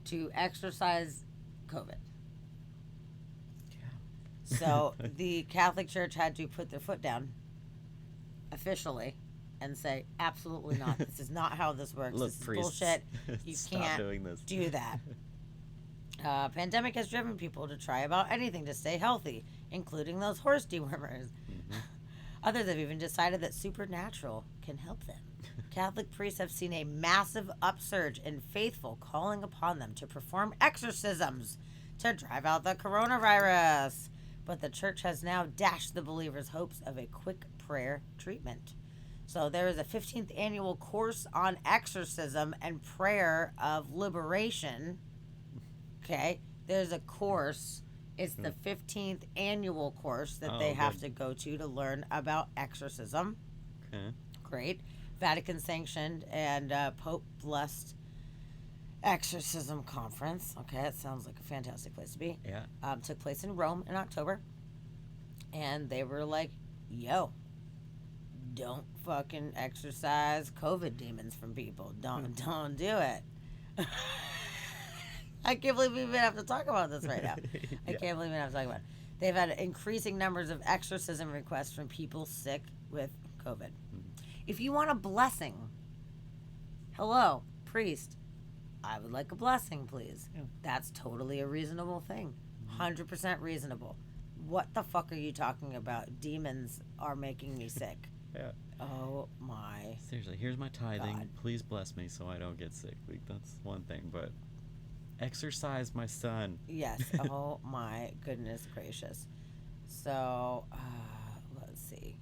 to exorcise COVID. Yeah. So the Catholic Church had to put their foot down officially and say, absolutely not. This is not how this works. Look, this is priests, bullshit. You stop can't doing this. do that. Pandemic has driven people to try about anything to stay healthy, including those horse dewormers. Others have even decided that supernatural can help them. Catholic priests have seen a massive upsurge in faithful calling upon them to perform exorcisms to drive out the coronavirus. But the church has now dashed the believers' hopes of a quick prayer treatment. So there is a 15th annual course on exorcism and prayer of liberation. Okay, there's a course It's the 15th annual course that they have to go to learn about exorcism. Okay. Great. Vatican sanctioned and Pope blessed exorcism conference. Okay, that sounds like a fantastic place to be. Yeah. Took place in Rome in October. And they were like, yo, don't fucking exorcise COVID demons from people. Don't do it. I can't believe we even have to talk about this right now. I can't believe we have to talk about it. They've had increasing numbers of exorcism requests from people sick with COVID. If you want a blessing, hello, priest, I would like a blessing, please. Yeah. That's totally a reasonable thing. 100% reasonable. What the fuck are you talking about? Demons are making me sick. Yeah. Oh my. Seriously, here's my tithing. God. Please bless me so I don't get sick. Like, that's one thing, but exercise my son. Yes. Oh my goodness gracious. So, let's see.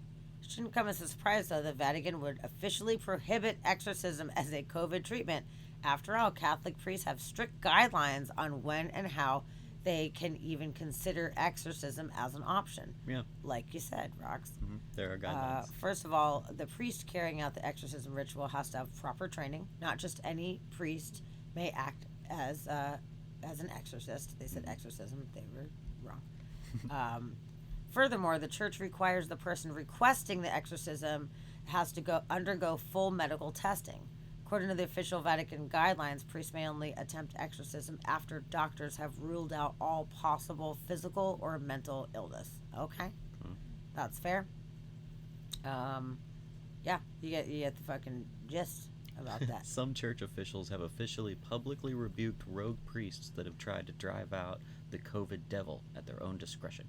Shouldn't come as a surprise, though, the Vatican would officially prohibit exorcism as a COVID treatment. After all, Catholic priests have strict guidelines on when and how they can even consider exorcism as an option. Yeah. Like you said, Rox. Mm-hmm. There are guidelines. First of all, the priest carrying out the exorcism ritual has to have proper training. Not just any priest may act as an exorcist. They said exorcism. They were wrong. Furthermore, the church requires the person requesting the exorcism has to undergo full medical testing. According to the official Vatican guidelines, priests may only attempt exorcism after doctors have ruled out all possible physical or mental illness. Okay, that's fair. Yeah, you get the fucking gist about that. Some church officials have officially publicly rebuked rogue priests that have tried to drive out the COVID devil at their own discretion.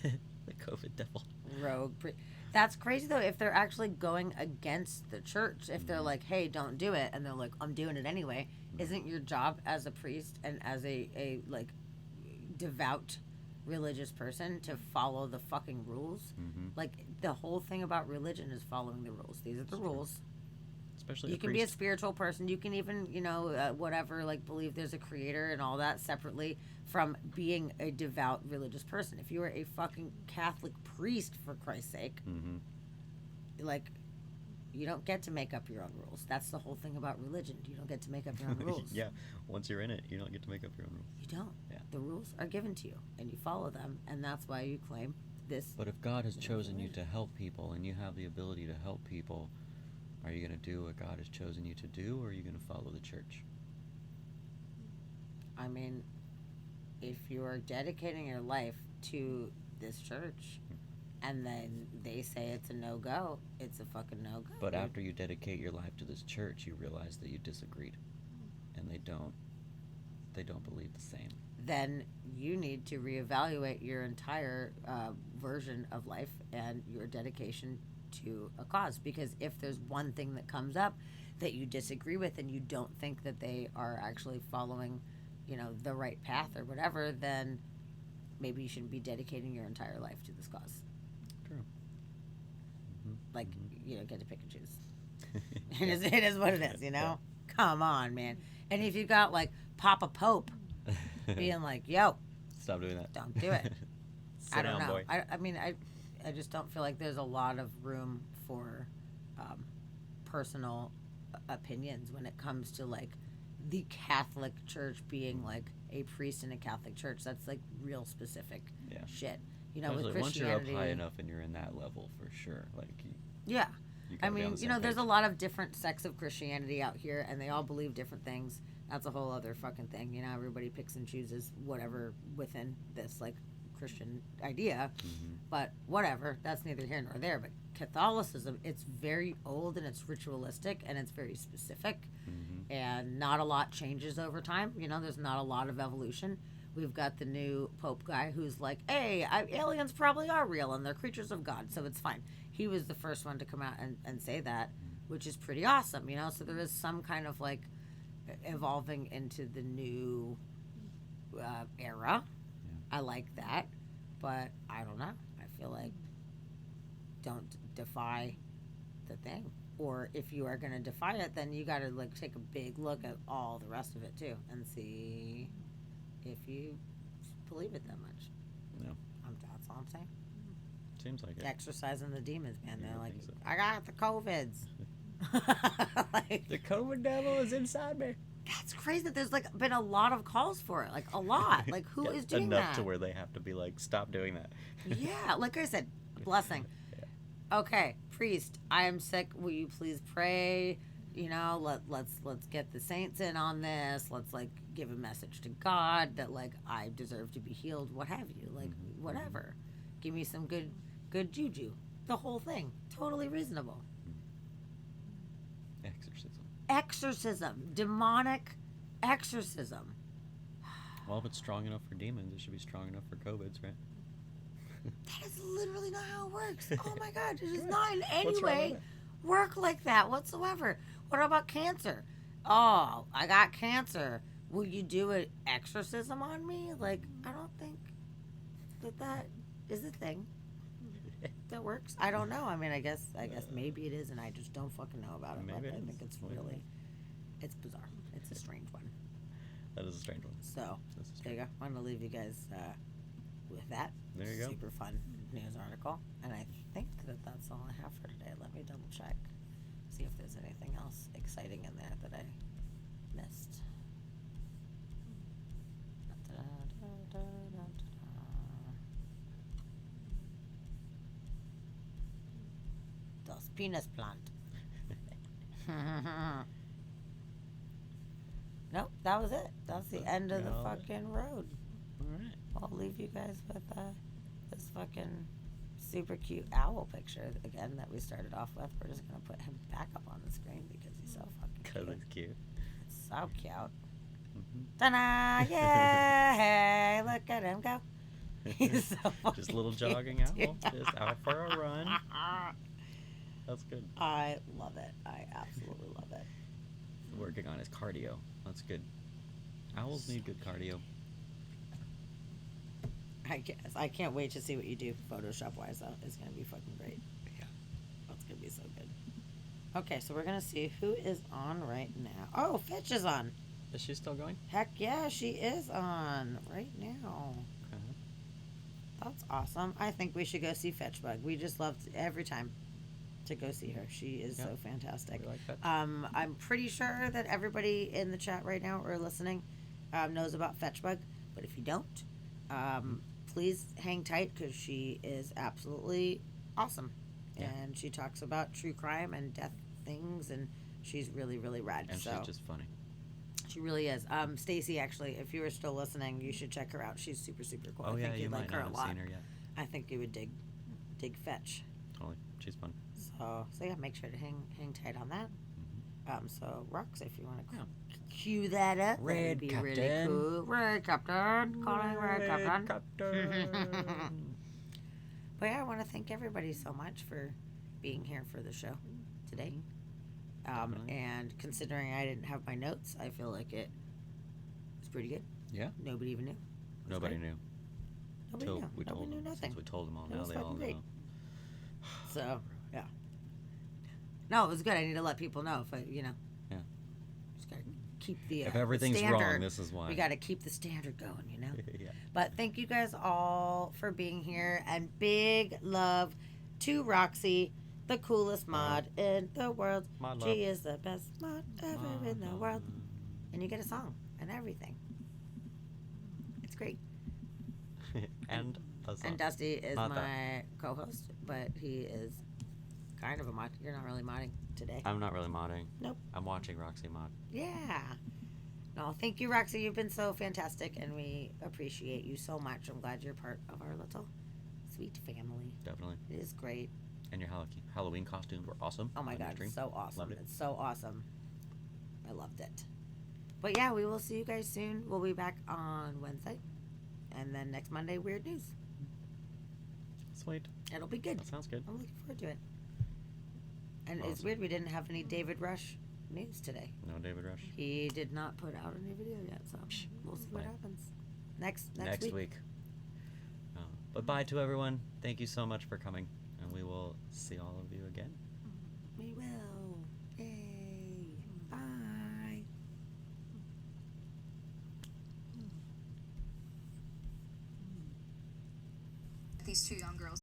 The COVID devil. Rogue priest. That's crazy though. If they're actually going against the church, if they're like, "Hey, don't do it," and they're like, "I'm doing it anyway," isn't your job as a priest and as a like devout religious person to follow the fucking rules? Like the whole thing about religion is following the rules. These are the rules. Especially you can be a spiritual person. You can even, whatever, like believe there's a creator and all that separately from being a devout religious person. If you are a fucking Catholic priest, for Christ's sake, like, you don't get to make up your own rules. That's the whole thing about religion. You don't get to make up your own rules. Yeah, once you're in it, you don't get to make up your own rules. You don't. Yeah. The rules are given to you, and you follow them, and that's why you claim this. But if God has chosen you to help people, and you have the ability to help people, are you going to do what God has chosen you to do, or are you going to follow the church? I mean, if you are dedicating your life to this church, and then they say it's a no-go, it's a fucking no-go. But after you dedicate your life to this church, you realize that you disagreed, and they don't believe the same. Then you need to reevaluate your entire version of life and your dedication to a cause, because if there's one thing that comes up that you disagree with and you don't think that they are actually following, the right path or whatever, then maybe you shouldn't be dedicating your entire life to this cause. True. Like, you don't get to pick and choose. It is what it is, Yeah. Come on, man. And if you got like Papa Pope being like, yo, stop doing that, don't do it. Sit I don't down, know. boy. I mean, I just don't feel like there's a lot of room for personal opinions when it comes to like the Catholic Church being like a priest in a Catholic church. That's like real specific shit. With Especially Christianity. once you're up high enough and you're in that level, for sure. Like, yeah. you I gotta be on mean, the same there's page. a lot of different sects of Christianity out here, and they all believe different things. That's a whole other fucking thing. Everybody picks and chooses whatever within this like Christian idea. But whatever, that's neither here nor there. But Catholicism, it's very old and it's ritualistic and it's very specific, and not a lot changes over time. There's not a lot of evolution. We've got the new Pope guy who's like, hey, aliens probably are real and they're creatures of God, so it's fine. He was the first one to come out and say that, which is pretty awesome, So there is some kind of like evolving into the new era. I like that, but I don't know. I feel like don't defy the thing. Or if you are going to defy it, then you got to like take a big look at all the rest of it too and see if you believe it that much. No. That's all I'm saying. Seems like it. Exercising the demons, man. Yeah, They're I like, think so. I got the COVIDs. The COVID devil is inside me. That's crazy that there's like been a lot of calls for it. Like a lot. Like who is doing enough that? to where they have to be like, stop doing that. Yeah, like I said, blessing. Okay, priest, I am sick. Will you please pray? You know, let's get the saints in on this. Let's like give a message to God that like I deserve to be healed. What have you? Like whatever. Give me some good juju. The whole thing. Totally reasonable. Exorcism. Demonic exorcism. Well, if it's strong enough for demons, it should be strong enough for COVIDs, right? That is literally not how it works. Oh my God. It does not in any What's wrong way with work like that whatsoever. What about cancer? Oh, I got cancer. Will you do an exorcism on me? Like, I don't think that is a thing that works. I don't know. I mean, I guess maybe it is, and I just don't fucking know about it. Maybe But I it think is. it's bizarre. It's a strange one. That is a strange one. So, there you go. I want to leave you guys with that. There you go. Super fun news article. And I think that's all I have for today. Let me double check. See if there's anything else exciting in there that I missed. Dos penis plant. Nope, that was it. That's the end of the fucking road. Alright. I'll leave you guys with this fucking super cute owl picture again that we started off with. We're just gonna put him back up on the screen because he's so fucking cute. Because it's cute. It's so cute. Ta-da! Yay! Look at him go. He's so fucking Just a little jogging cute. owl. Just out for a run. That's good. I love it. I absolutely love it. Working on his cardio. That's good. Owls need good cardio. I guess. I can't wait to see what you do Photoshop wise though. It's gonna be fucking great. Yeah. That's gonna be so good. Okay, so we're gonna see who is on right now. Oh, Fitch is on. Is she still going? Heck yeah, she is on right now. Okay. That's awesome. I think we should go see Fetchbug. We just love every time to go see her. She is so fantastic. We like Fetch. I'm pretty sure that everybody in the chat right now or listening knows about Fetchbug. But if you don't, please hang tight because she is absolutely awesome. Yeah. And she talks about true crime and death things, and she's really, really rad. And so she's just funny. she really is. Stacy, actually, if you are still listening, you should check her out. She's super, super cool. Oh, I yeah, think you you'd might like her not a have lot. seen her yet. I think you would dig Fetch. Totally. She's fun. So yeah, make sure to hang tight on that. So Rox, if you want to cue that up, that'd Red be really Captain. cool. Red Captain, calling Red Captain. But yeah, I want to thank everybody so much for being here for the show today. And considering I didn't have my notes, I feel like it was pretty good. Yeah. Nobody even knew. Nobody knew. Nobody Till knew. we Nobody told knew them. nothing. Since we told them all, It now was they all fucking great. know. So yeah. No, it was good. I need to let people know if I, Yeah. just gotta keep the If everything's the wrong, standard. this is why. We gotta keep the standard going, you know. Yeah. But thank you guys all for being here, and big love to Roxy, the coolest mod in the world. Mod She love. is the best mod ever in the world, and you get a song and everything. It's great. And a song. And Dusty is Not that. my co-host, but he is kind of a mod. You're not really modding today. I'm not really modding. Nope. I'm watching Roxy mod. Yeah. No, thank you, Roxy. You've been so fantastic, and we appreciate you so much. I'm glad you're part of our little sweet family. Definitely. It is great. And your Halloween costumes were awesome. Oh my on your God, stream. so awesome. Loved it. It's so awesome. I loved it. But yeah, we will see you guys soon. We'll be back on Wednesday. And then next Monday, Weird News. Sweet. It'll be good. That sounds good. I'm looking forward to it. And it's Awesome. weird we didn't have any David Rush news today. No David Rush. He did not put out any video yet, so we'll see what Fine. happens. Next Next week. But bye to everyone. Thank you so much for coming. And we will see all of you again. We will. Yay. Bye. these two young girls.